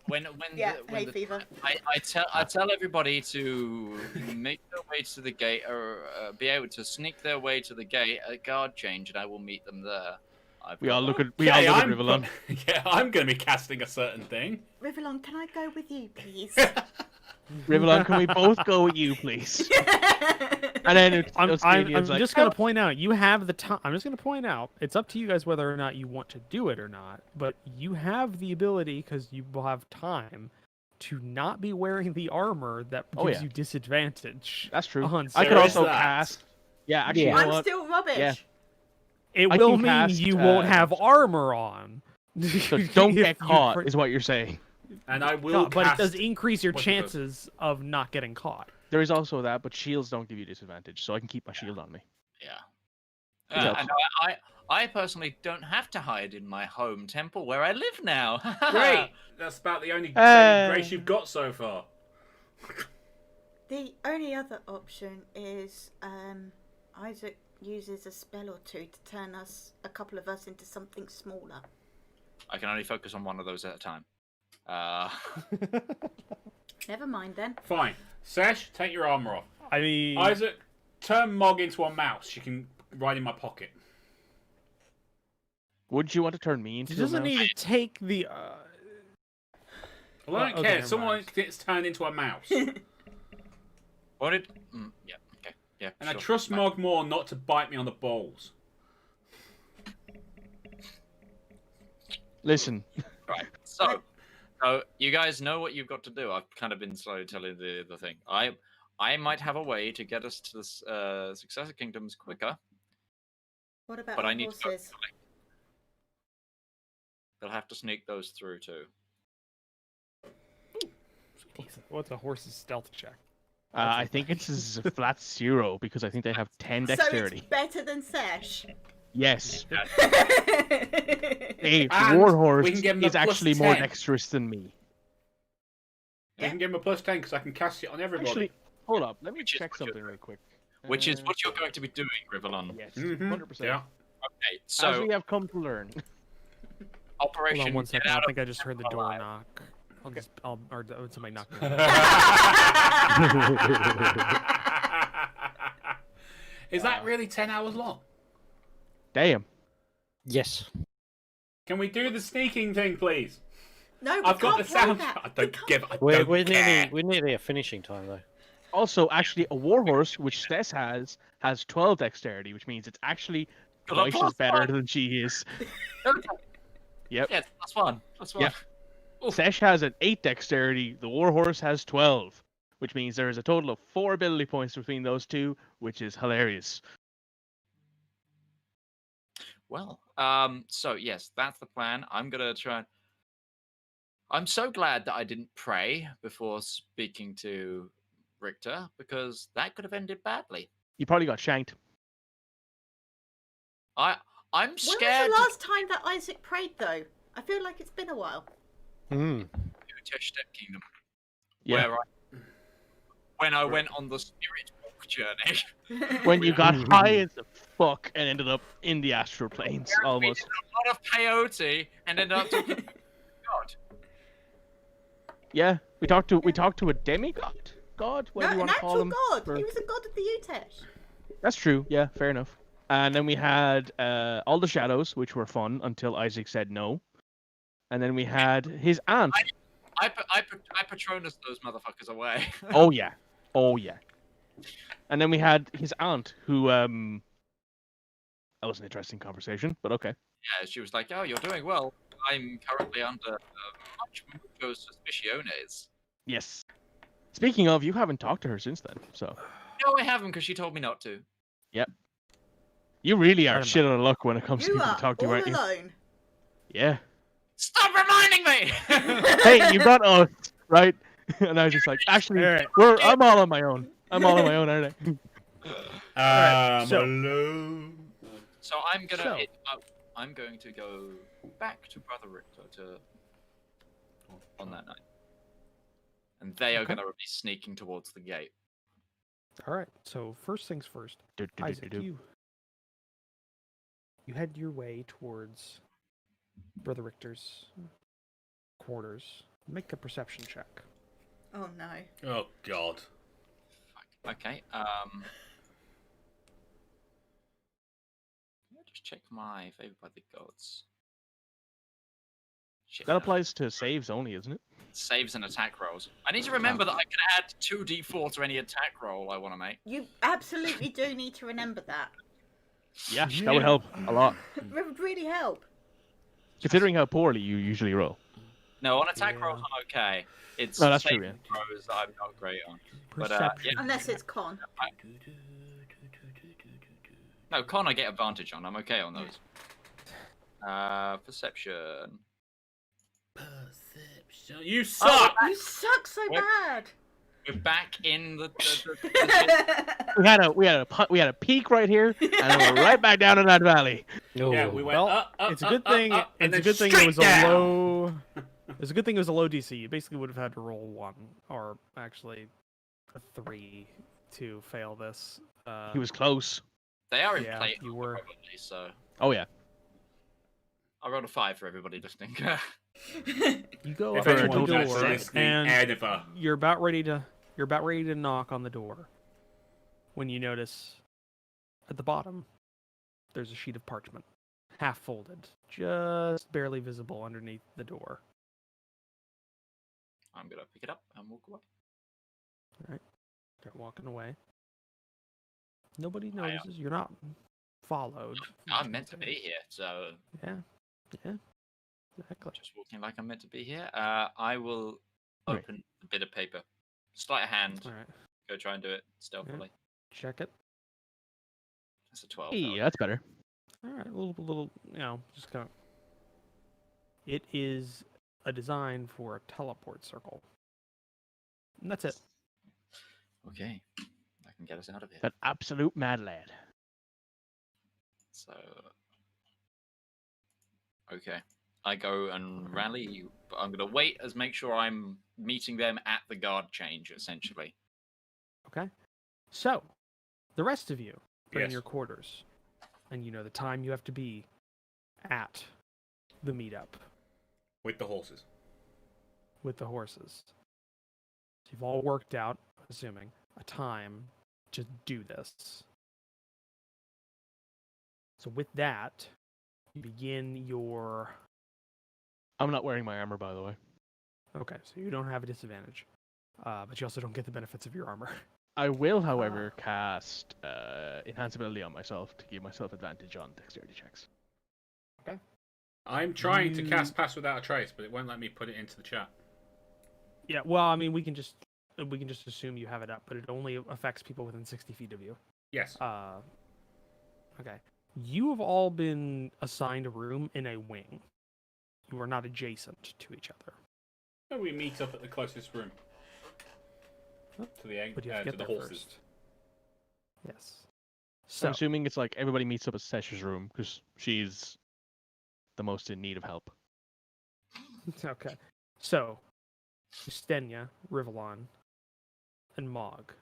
When Yeah, the, when hay the, fever. I tell everybody to make their way to the gate or be able to sneak their way to the gate at guard change, and I will meet them there. We all look at Rivallon. Yeah, I'm going to be casting a certain thing. Rivallon, can I go with you, please? Rivallon, can we both go with you, please? And then I'm Oscanian's like, just going to point out, you have the time. I'm just going to point out, it's up to you guys whether or not you want to do it or not, but you have the ability, because you will have time, to not be wearing the armor that gives you disadvantage. That's true. on I could There also is that. cast. Yeah, actually, you know I'm what? still rubbish. Yeah. It I will can mean cast, you won't have armor on. So don't If get you caught, cr- is what you're saying. And I will but it does cast... increase your what's it called? chances of not getting caught. There is also that, but shields don't give you disadvantage, so I can keep my shield on me. Yeah. helps. And I personally don't have to hide in my home temple where I live now. Great! That's about the only saving grace you've got so far. The only other option is Isaac uses a spell or two to turn a couple of us into something smaller. I can only focus on one of those at a time. Never mind then. Fine. Sesh, take your armor off. I mean, Isaac, turn Mog into a mouse. She can ride in my pocket. Would you want to turn me into he doesn't a mouse? need to take the. Well, I don't okay, care. never Someone mind. gets turned into a mouse. What did? Yeah. Okay. Yeah. And I sure. trust Mog more not to bite me on the balls. Listen, Right. So you guys know what you've got to do. I've kind of been slowly telling the thing. I might have a way to get us to the successor kingdoms quicker, What about but our I need to go. horses? They'll have to sneak those through too. What's a horse's stealth check? I think it's a flat 0 because I think they have 10 dexterity. So it's better than Sesh. Yes. Yeah. A And warhorse we can give him is a plus actually more 10. dexterous than me. You can give him a plus 10 because I can cast it on everybody. Actually, hold up. Let me Which is check what you're something real quick. Which is what you're going to be doing, Rivallon. Yes, Mhm, 100%. Yeah. Okay. As So we have come to learn. Operation. Hold on one Get second. I Out think I just heard the door alive. knock. Or somebody knock. Is that really 10 hours long? Damn. Yes. Can we do the sneaking thing, please? No, we I've got the can't play sound. that. I We don't can't- give. I We're don't care. nearly at finishing time though. Also, actually, a warhorse, which Stess has 12 dexterity, which means it's actually Got a twice plus as better one. than she is. Okay. Yep. Yeah, that's fun. That's fun. Yep. Sesh has an 8 dexterity, the warhorse has 12, which means there is a total of 4 ability points between those two, which is hilarious. Well, so yes, that's the plan. I'm gonna try. I'm so glad that I didn't pray before speaking to Richter because that could have ended badly. You probably got shanked. I'm When scared. was the last time that Isaac prayed, though? I feel like it's been a while. Hmm. to Step Kingdom, Yeah. when I went on the spirit walk journey. When you got high as a fuck and ended up in the astral planes, We almost. did a lot of peyote and ended up talking to God. Yeah, we talked to a demigod. God, what No, do you an want to call actual him? god. for- He was a god of the Utesh. That's true. Yeah, fair enough. And then we had all the shadows, which were fun until Isaac said no. And then we had his aunt. I Patronus those motherfuckers away. Oh yeah, oh yeah. And then we had his aunt, who that was an interesting conversation, but okay. Yeah, she was like, "Oh, you're doing well. I'm currently under mucho suspiciones." Yes. Speaking of, you haven't talked to her since then, so No, I haven't because she told me not to. you really are Fair shit out of luck when it comes to You people are to talk to, all aren't you? alone. Yeah. Stop reminding me. Hey, you got us, right? And I was just like, actually, Alright. I'm all on my own. I'm all on my own, aren't I? I'm so- alone. So I'm gonna. So- I'm going to go back to Brother Richter on that night, and they are Okay. gonna be sneaking towards the gate. All right. So first things first, Isaac, you head your way towards Brother Richter's quarters. Make a perception check. Oh no. Oh God. Okay. Let me just check my favored by the gods. Shit, That no. applies to saves only, isn't it? Saves and attack rolls. I need to remember that I can add 2d4 to any attack roll I want to make. You absolutely do need to remember that. Yeah, that would help a lot. It would really help. Considering how poorly you usually roll. No, on attack Yeah. rolls I'm okay. It's No, that's true, saving throws that I'm not great on. But, Perception. Unless it's con. No, con I get advantage on. I'm okay on those. Perception. Perception. You suck. You suck so Yep. bad. We're back in the We had a peak right here, and then we're right back down in that valley. Yeah, we went Well, up, it's a good thing. and It's a then good thing it straight was down. a low. It's a good thing it was a low DC. You basically would have had to roll 1, or actually a 3 to fail this. He was close. They are in Yeah, play, you were. probably, so Oh yeah. I rolled a 5 for everybody listening. You go If up to anyone's the actually door, listening, and Edinburgh. you're about ready to knock on the door when you notice at the bottom there's a sheet of parchment, half folded, just barely visible underneath the door. I'm gonna pick it up and walk away. Start walking away. Nobody I, notices. You're not followed. I'm meant to be here, so Yeah, exactly. just walking like I'm meant to be here. I will Right. open a bit of paper, sleight of hand, All right, go try and do it stealthily. check it. That's a 12. Hey, that's better. All right, a little, just kind of. It is a design for a teleport circle. And that's it. Okay, that can get us out of here. That absolute mad lad. So, okay, I go and rally, but I'm gonna wait as make sure I'm meeting them at the guard change, essentially. Okay. So, the rest of you are in Yes. your quarters, and you know the time you have to be at the meetup With the horses. with the horses. So you've all worked out, assuming, a time to do this. So with that, you begin your... I'm not wearing my armor, by the way. Okay, so you don't have a disadvantage. But you also don't get the benefits of your armor. I will, however, cast enhanceability on myself to give myself advantage on dexterity checks. I'm trying to You- cast Pass Without a Trace, but it won't let me put it into the chat. Yeah, well, I mean, we can just assume you have it up, but it only affects people within 60 feet of you. Yes. Okay. You have all been assigned a room in a wing. You are not adjacent to each other. So we meet up at the closest room. To the egg, But you have to to the get there horses. first. Yes. So I'm So, assuming it's like everybody meets up at Sesh's room because she's the most in need of help. okay. So, Stenya, Rivallon, and Mog.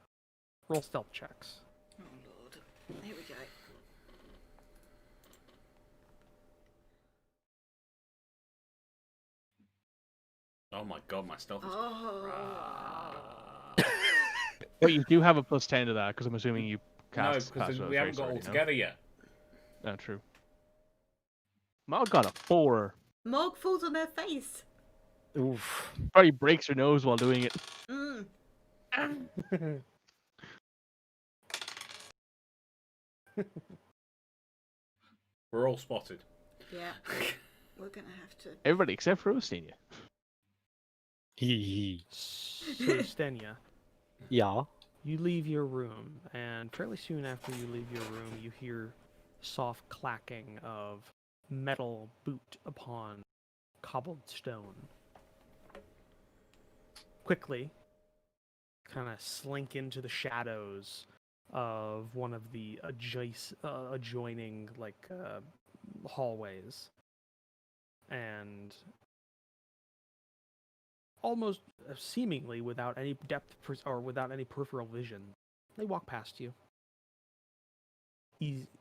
Roll stealth checks. Oh lord. Here we go. Oh my god, my stealth is... Oh. But you do have a +10 to that because I'm assuming you No, cast. because we haven't got all together yet. No, true. Mog got a 4. Mog falls on her face. Oof. Probably breaks her nose while doing it. Mm. We're all spotted. Yeah. We're gonna have to. Everybody except for Ostenia. Hee So, Stenya, Yeah. you leave your room, and fairly soon after you leave your room, you hear soft clacking of metal boot upon cobbled stone. Quickly, kind of slink into the shadows of one of the adjoining hallways, and almost seemingly without any depth or without any peripheral vision, they walk past you,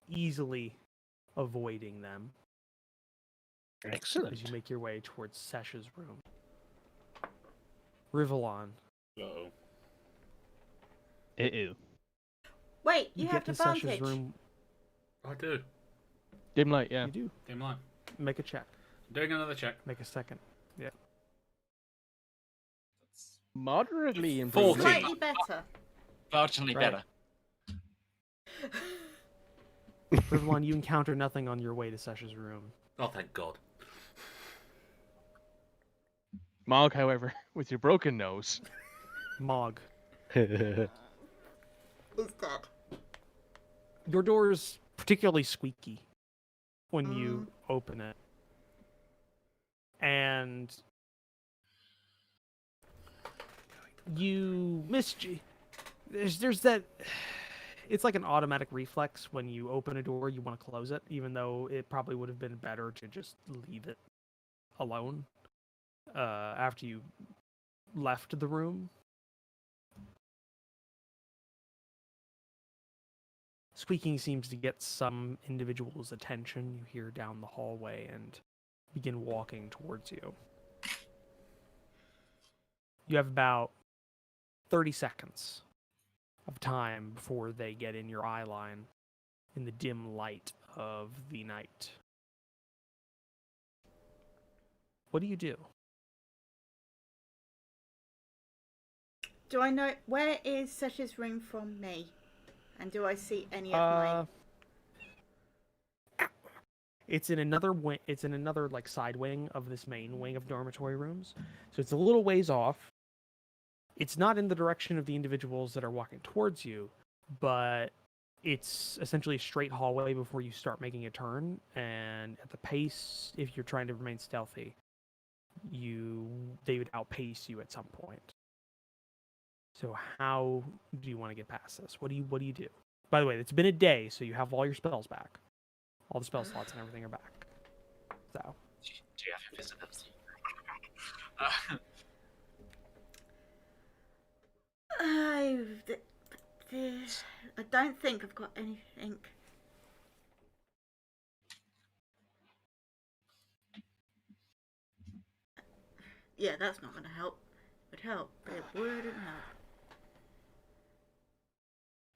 easily avoiding them as Excellent. you make your way towards Sesh's room. Rivallon. Uh-oh. Ew. Wait, you get have to advantage. Sesh's room. I do. Dim light, yeah. You do. Dim line. Make a check. Doing another check. Make a second. Yeah. Moderately Fourteen. improved. Slightly better. Marginally Right. better. Rivallon, you encounter nothing on your way to Sesh's room. Oh, thank God. Mog, however, with your broken nose. Mog. He's dead. Your door's particularly squeaky when you open it. And you missed you. There's that. It's like an automatic reflex when you open a door, you want to close it, even though it probably would have been better to just leave it alone after you left the room. Squeaking seems to get some individual's attention. You hear down the hallway and begin walking towards you. You have about 30 seconds of time before they get in your eye line in the dim light of the night. What do you do? Do I know where is Sesh's room from me? And do I see any of my? It's in another wing. It's in another like side wing of this main wing of dormitory rooms. So it's a little ways off. It's not in the direction of the individuals that are walking towards you, but it's essentially a straight hallway before you start making a turn. And at the pace, if you're trying to remain stealthy, they would outpace you at some point. So how do you want to get past this? What do you do? By the way, it's been a day, so you have all your spells back. All the spell slots and everything are back. So. Do you have invisibility? I don't think I've got anything. Yeah, that's not going to help. It would help, but it wouldn't help.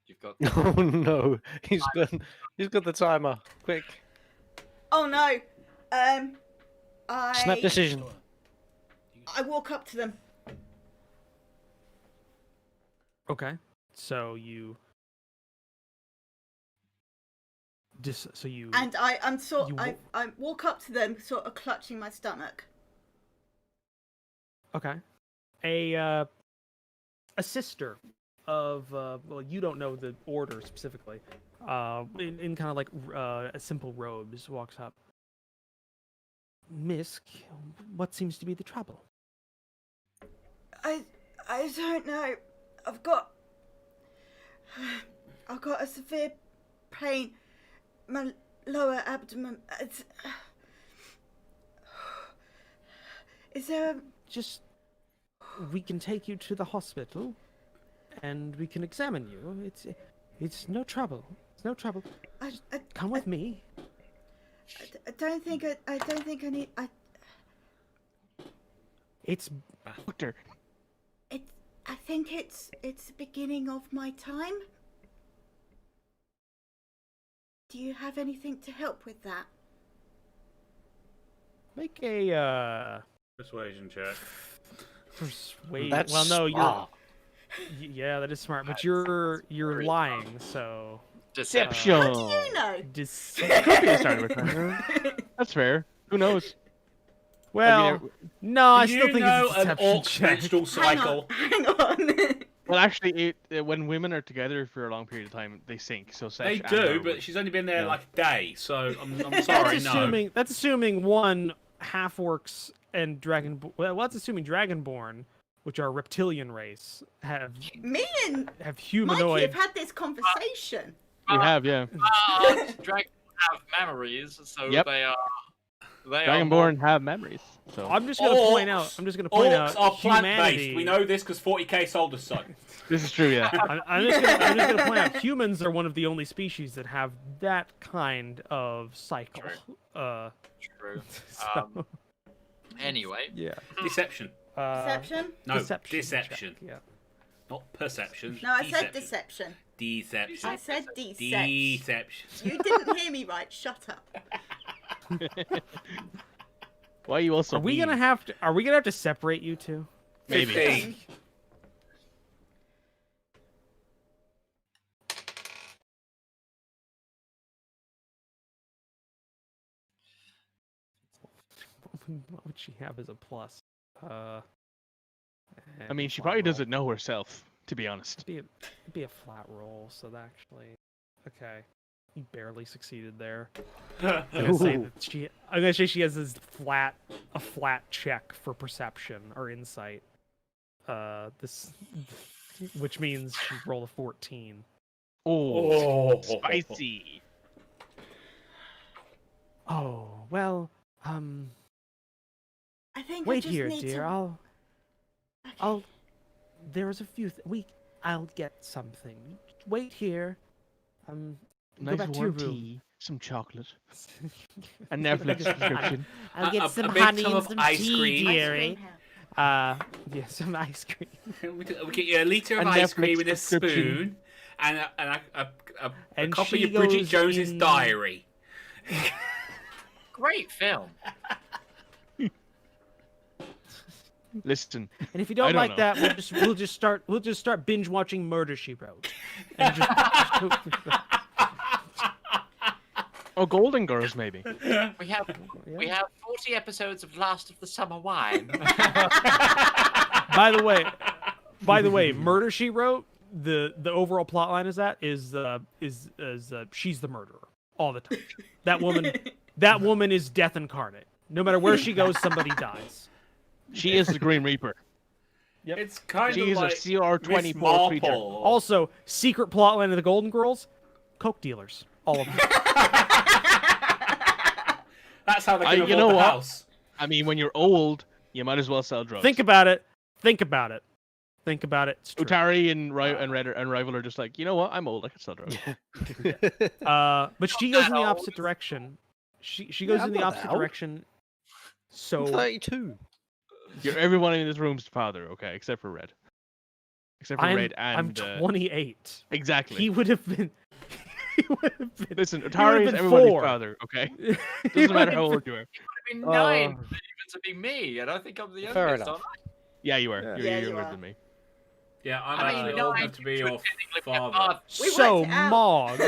You've got. Oh no, he's got the timer. Quick, Oh no! snap decision. I walk up to them. Okay. So you. And I'm you I walk up to them, sort of clutching my stomach. Okay. A sister of well, you don't know the order specifically. In kind of like simple robes, walks up. Miss, what seems to be the trouble? I don't know. I've got a severe pain. My lower abdomen. Is there a... Just, we can take you to the hospital, and we can examine you. It's no trouble. It's no trouble. Come with me. I don't think I need. It's Doctor. I think it's the beginning of my time. Do you have anything to help with that? make a Persuasion check. persuade. That's well, no, smart. yeah, that is smart. But you're very lying, so Deception. How do you know? Could be a starting requirement. That's fair. Who knows? Well, no, I Do still you think know it's a an deception orc's check. menstrual cycle? Hang on. Well, actually, when women are together for a long period of time, they sink. So They Sesh and do, her but would- she's only been there Yeah. like a day, so I'm sorry, no. That's assuming one half orcs and dragon. Well, that's assuming dragonborn, which are a reptilian race, have Me and Mikey humanoid. have had this conversation. we have, yeah. Dragons have memories, so Yep. they are. They Dragonborn have memories. So I'm just gonna point out. Orcs- I'm just gonna point Orcs out are plant-based. humanity. We know this because 40k sold us so. this is true, yeah. I'm just gonna point out humans are one of the only species that have that kind of cycle. True. True. So, Anyway, yeah. Deception. Perception? No, Deception. deception. check, Yeah. Not perception. No, I said deception. Deception. I said deception. Deception. You didn't hear me right. Shut up. Why are you also? Are we gonna have to separate you two? Maybe. 15. What would she have as a plus? I mean, she probably doesn't know herself, to be honest. It'd be a flat roll, so that actually. Okay. You barely succeeded there. I'm gonna say she has a flat check for perception or insight. Which means she rolled a 14. Oh, spicy. Oh, well, I think wait I just here, need dear. to... I'll there's a few I'll get something. Wait here. Go Nice back to your warm room. tea, some chocolate, a Netflix subscription. I'll get some a big honey tub and of some ice tea, cream. dearie. Ice Yeah, some ice cream. We get you a litre of A ice cream Netflix and a subscription. spoon, and a And copy she of Bridget goes Jones's in- diary. Great film. Listen, And if you I don't don't like know. that, we'll just start binge watching Murder She Wrote. And just go through that. oh, Golden Girls maybe. We have 40 episodes of Last of the Summer Wine. By the way, Murder She Wrote. The overall plot line is she's the murderer all the time. That woman is death incarnate. No matter where she goes, somebody dies. She is the Green Reaper. It's kind She of is like a CR24 Miss creature. Marple. Also, secret plot line of the Golden Girls: coke dealers, all of them. That's how they can You afford know the what? house. I mean, when you're old, you might as well sell drugs. Think about it. It's true. Utari and Rival are just like, you know what? I'm old. I can sell drugs. But she goes in the opposite direction. She goes I'm in the not opposite that old. direction. I'm So 32. You're everyone in this room's father, okay, except for Red. Except for Red I'm and 28. exactly. He would have been. He would have been. Listen, would've Utari is been everybody's 4. father, okay? He Doesn't matter would've how old been- you are. I mean, 9 even to be me, and I think I'm the Fair youngest, enough. aren't I? Yeah, you are. Yeah. You're Yeah, you younger are. than me. Yeah, I'm I mean, actually no, old I enough to be should your technically be a father. father. We So worked it out. Mog.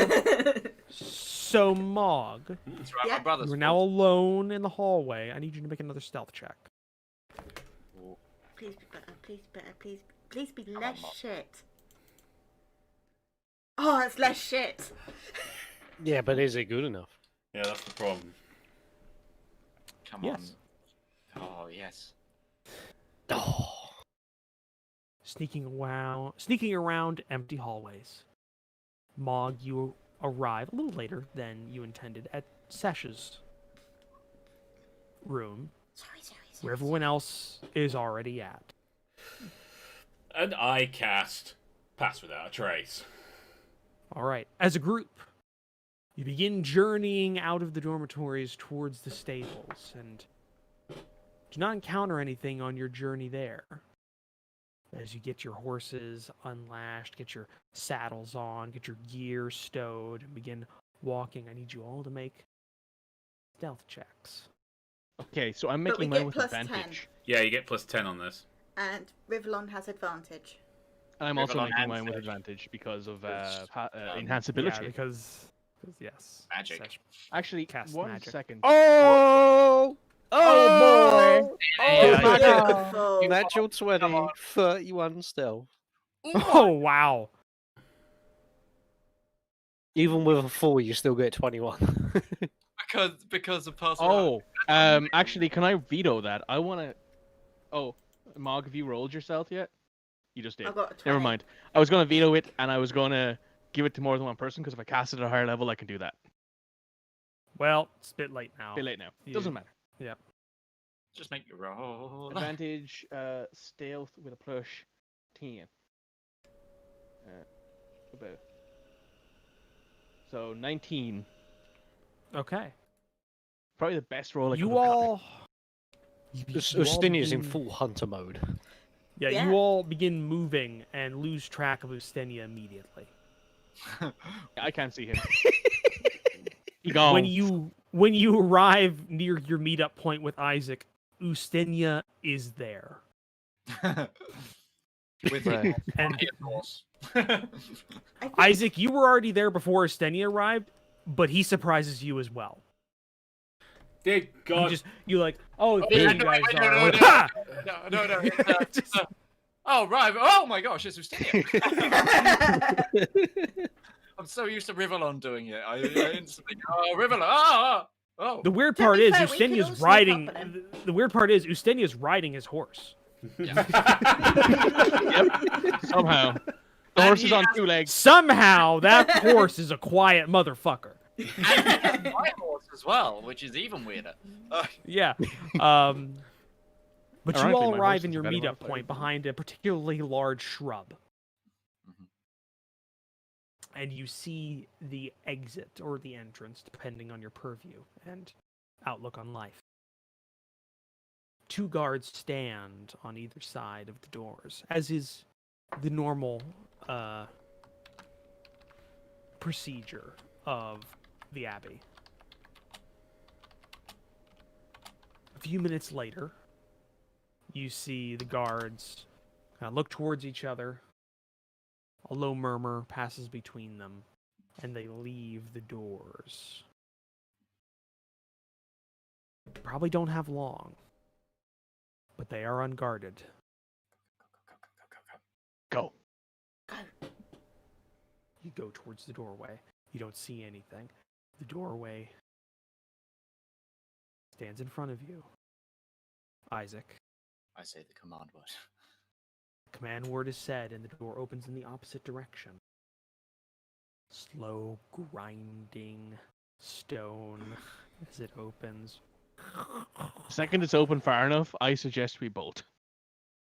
So Mog. That's right, Yeah. my brother's You're now alone in the hallway. I need you to make another stealth check. Please be better. Please be better. Please be Come on, less Mom. shit. Oh, it's less shit. Yeah, but is it good enough? Yeah, that's the problem. Come Yes. on. Oh, yes. Oh. Sneaking around empty hallways. Mog, you arrive a little later than you intended at Sesh's room, Sorry. where everyone else is already at. And I cast Pass Without a Trace. All right. As a group, you begin journeying out of the dormitories towards the stables and do not encounter anything on your journey there. As you get your horses unlashed, get your saddles on, get your gear stowed, and begin walking, I need you all to make stealth checks. Okay, so I'm But we making mine get with plus 10. advantage. Yeah, you get plus 10 on this. And Rivallon has advantage. And I'm also Rivallon making and mine with Sesh. advantage because of Because, enhanceability. Yeah, because yes. Magic. Sesh- Actually, Cast one magic. second. Oh! Oh, boy! Yeah, my yeah. God. Beautiful. Natural Come 20, on. 31 stealth. Oh, wow. Even with a 4, you still get 21. Because of pass Oh, actually, can I veto that? I want to. Oh, Mog, have you rolled your stealth yet? You just did. I got a 20. Never mind. I was gonna veto it, and I was gonna give it to more than one person because if I cast it at a higher level, I can do that. Well, it's a bit late now. A bit late now. You- Doesn't matter. Just make your roll. Advantage, stealth with a plus 10. About. So 19. Okay. Probably the best roll I could You have gotten. Ustini is in full hunter mode. Yeah, Yeah. you all begin moving and lose track of Ustenia immediately. I can't see him. He gone. When you arrive near your meetup point with Isaac, Ustenia is there. With Right. And of course. I think Isaac, you were already there before Ustenia arrived, but he surprises you as well. Dear God. You like, oh, there you guys no, are. no, Like, no. "Ha!" No. Oh, right. Oh my gosh, it's Ustenia. I'm so used to Rivallon doing it. I instantly. Oh, Rivallon. Oh. The weird To part be is fair, we could all Ustenia's sneak riding. up on him. The weird part is Ustenia's riding his horse. Somehow. The And horse he is on has- 2 legs. Somehow that horse is a quiet motherfucker. And he has my horse as well, which is even weirder. Yeah. But you Ironically, all my arrive horse in is a your better meetup modifier. point behind a particularly large shrub. Mhm. And you see the exit or the entrance, depending on your purview and outlook on life. 2 guards stand on either side of the doors, as is the normal procedure of the Abbey. A few minutes later, you see the guards kind of look towards each other. A low murmur passes between them, and they leave the doors. Probably don't have long, but they are unguarded. Go. You go towards the doorway. You don't see anything. The doorway stands in front of you. Isaac. I say the command word. Command word is said, and the door opens in the opposite direction. Slow grinding stone as it opens. Second it's open far enough, I suggest we bolt.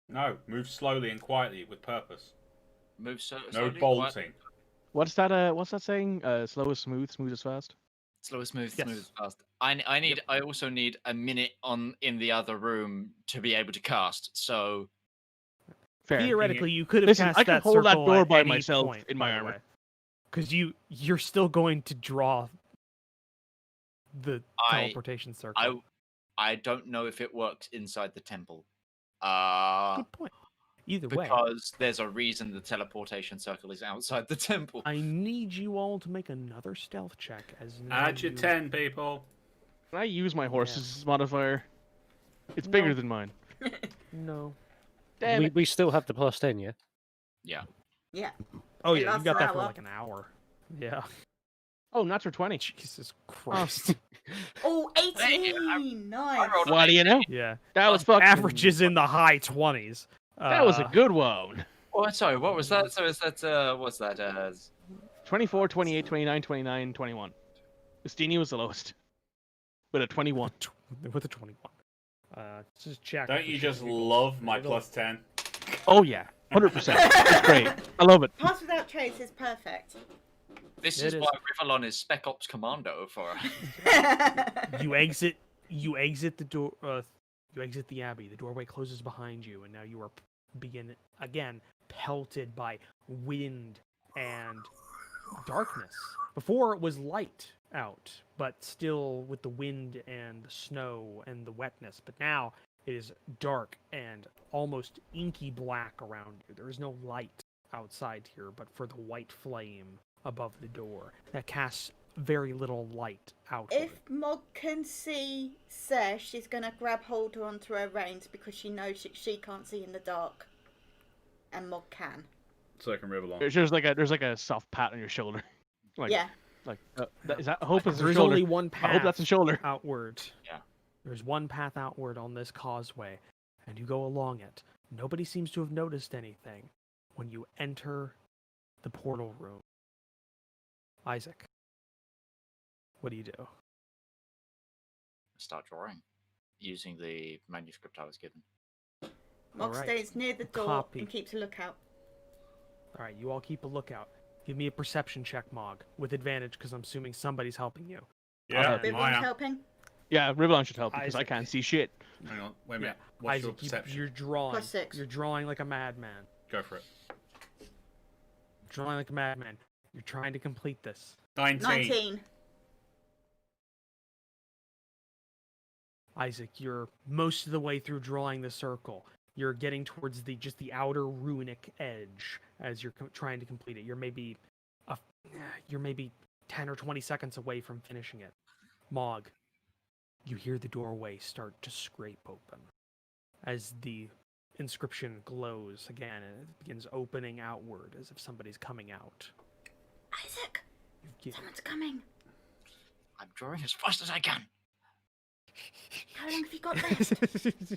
No, move slowly and quietly with purpose. Move so No slowly, bolting. What's that saying? Slow is smooth, smooth is fast? Slow, smooth, Yes. smooth, fast. I also need a minute in the other room to be able to cast. So Fair. Theoretically, you could have Listen, cast I can that hold that circle door at by any myself point, in my armor. Because you're still going to draw the teleportation circle. I don't know if it works inside the temple. Good point. Either way, Because there's a reason the teleportation circle is outside the temple. I need you all to make another stealth check. As now Add your you- 10, people. Can I use my horse's modifier? It's bigger No. than mine. No. Damn it. We still have the plus 10, yeah? Yeah. Yeah. Oh It yeah, you lasts got an that for hour. like an hour. Yeah. Oh, natural 20. Jesus Christ. Oh, 18! I Nice. rolled What do you know? Yeah. That was fucking... Averages in the high 20s. That was a good one. Oh, sorry. What was that? So is that what's that? 24, 28, 29, 29, 21. Ustini was the lowest. With a 21. With a 21. Just check. Don't for you sure just people- love my it'll- plus 10? Oh yeah. 100%. It's great. I love it. Pass without trace is perfect. This It is is. why Rivallon is Spec Ops Commando for us. You exit the door. You exit the abbey. The doorway closes behind you, and now you are again pelted by wind and darkness. Before it was light out, but still with the wind and the snow and the wetness. But now it is dark and almost inky black around you. There is no light outside here, but for the white flame above the door that casts very little light outward. If Mog can see Sir, she's gonna grab hold onto her reins because she knows she can't see in the dark. And Mog can. Second Rivallon. There's like a soft pat on your shoulder. Like, Yeah. Like, is that? I hope it's a There's shoulder. only one I path hope that's a shoulder. outward. Yeah. There's one path outward on this causeway, and you go along it. Nobody seems to have noticed anything when you enter the portal room. Isaac, what do you do? Start drawing using the manuscript I was given. Mog Alright. stays near the door Copy. and keeps a lookout. All right, you all keep a lookout. Give me a perception check, Mog, with advantage because I'm assuming somebody's helping you. Yeah, Okay. I Everyone's am. helping? Yeah, Rivallon should help because I Isaac. can't see shit. Hang on, wait a minute. What's your Isaac, perception? you're drawing. +6. You're drawing like a madman. Go for it. Drawing like a madman. You're trying to complete this. 19. 19. Isaac, you're most of the way through drawing the circle. You're getting towards the outer runic edge as you're trying to complete it. You're maybe 10 or 20 seconds away from finishing it. Mog, you hear the doorway start to scrape open as the inscription glows again and it begins opening outward as if somebody's coming out. Isaac, You- someone's coming. I'm drawing as fast as I can. How long have you got left?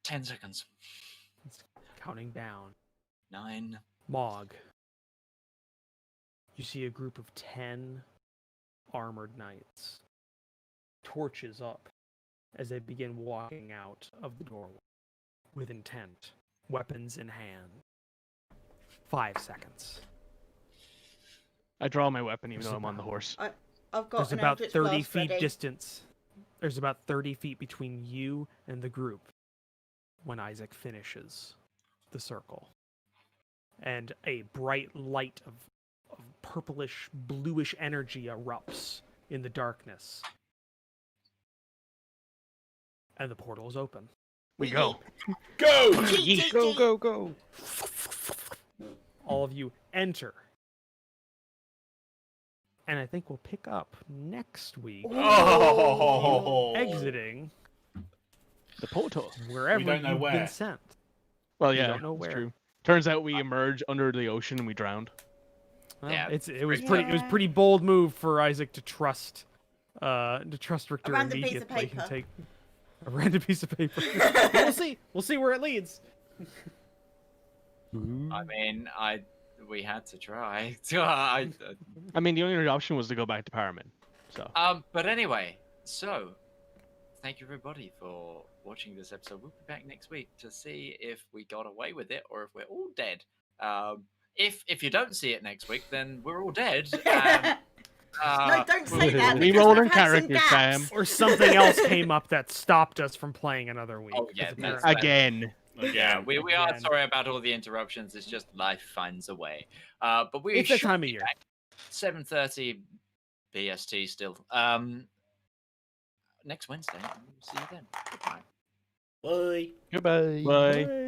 10 seconds. Counting down. 9. Mog, you see a group of 10 armored knights, torches up as they begin walking out of the doorway with intent, weapons in hand. 5 seconds. I draw my weapon even though I'm on the horse. I've got There's an about Eldritch 30 Blast feet ready. distance. There's about 30 feet between you and the group when Isaac finishes the circle. And a bright light of purplish, bluish energy erupts in the darkness. And the portal is open. We go. Go! Yeet, Go, yeet, go, go. All of you enter. And I think we'll pick up next week, Oh! exiting The portal. wherever We don't know you've where. been sent. Well, We yeah, don't know it's where. true. Turns out we emerge under the ocean and we drowned. Well, Yeah, it was pretty- pretty bold move for Isaac to trust Richter random piece of immediately paper. and take a random piece of paper. We'll see where it leads. I mean, we had to try. I mean, the only other option was to go back to Paramin. So But anyway, so thank you everybody for watching this episode. We'll be back next week to see if we got away with it or if we're all dead. If you don't see it next week, then we're all dead. And, No, don't say that. We because rolled we've in had some characters, gaps. Sam. Or something else came up that stopped us from playing another week. Oh, yeah, because that's- apparently- again, yeah, we are Again. sorry about all the interruptions. It's just life finds a way. But we It's that should time of be year. back 7:30 BST still. Next Wednesday. We'll see you then. Goodbye. Bye. Bye. Bye.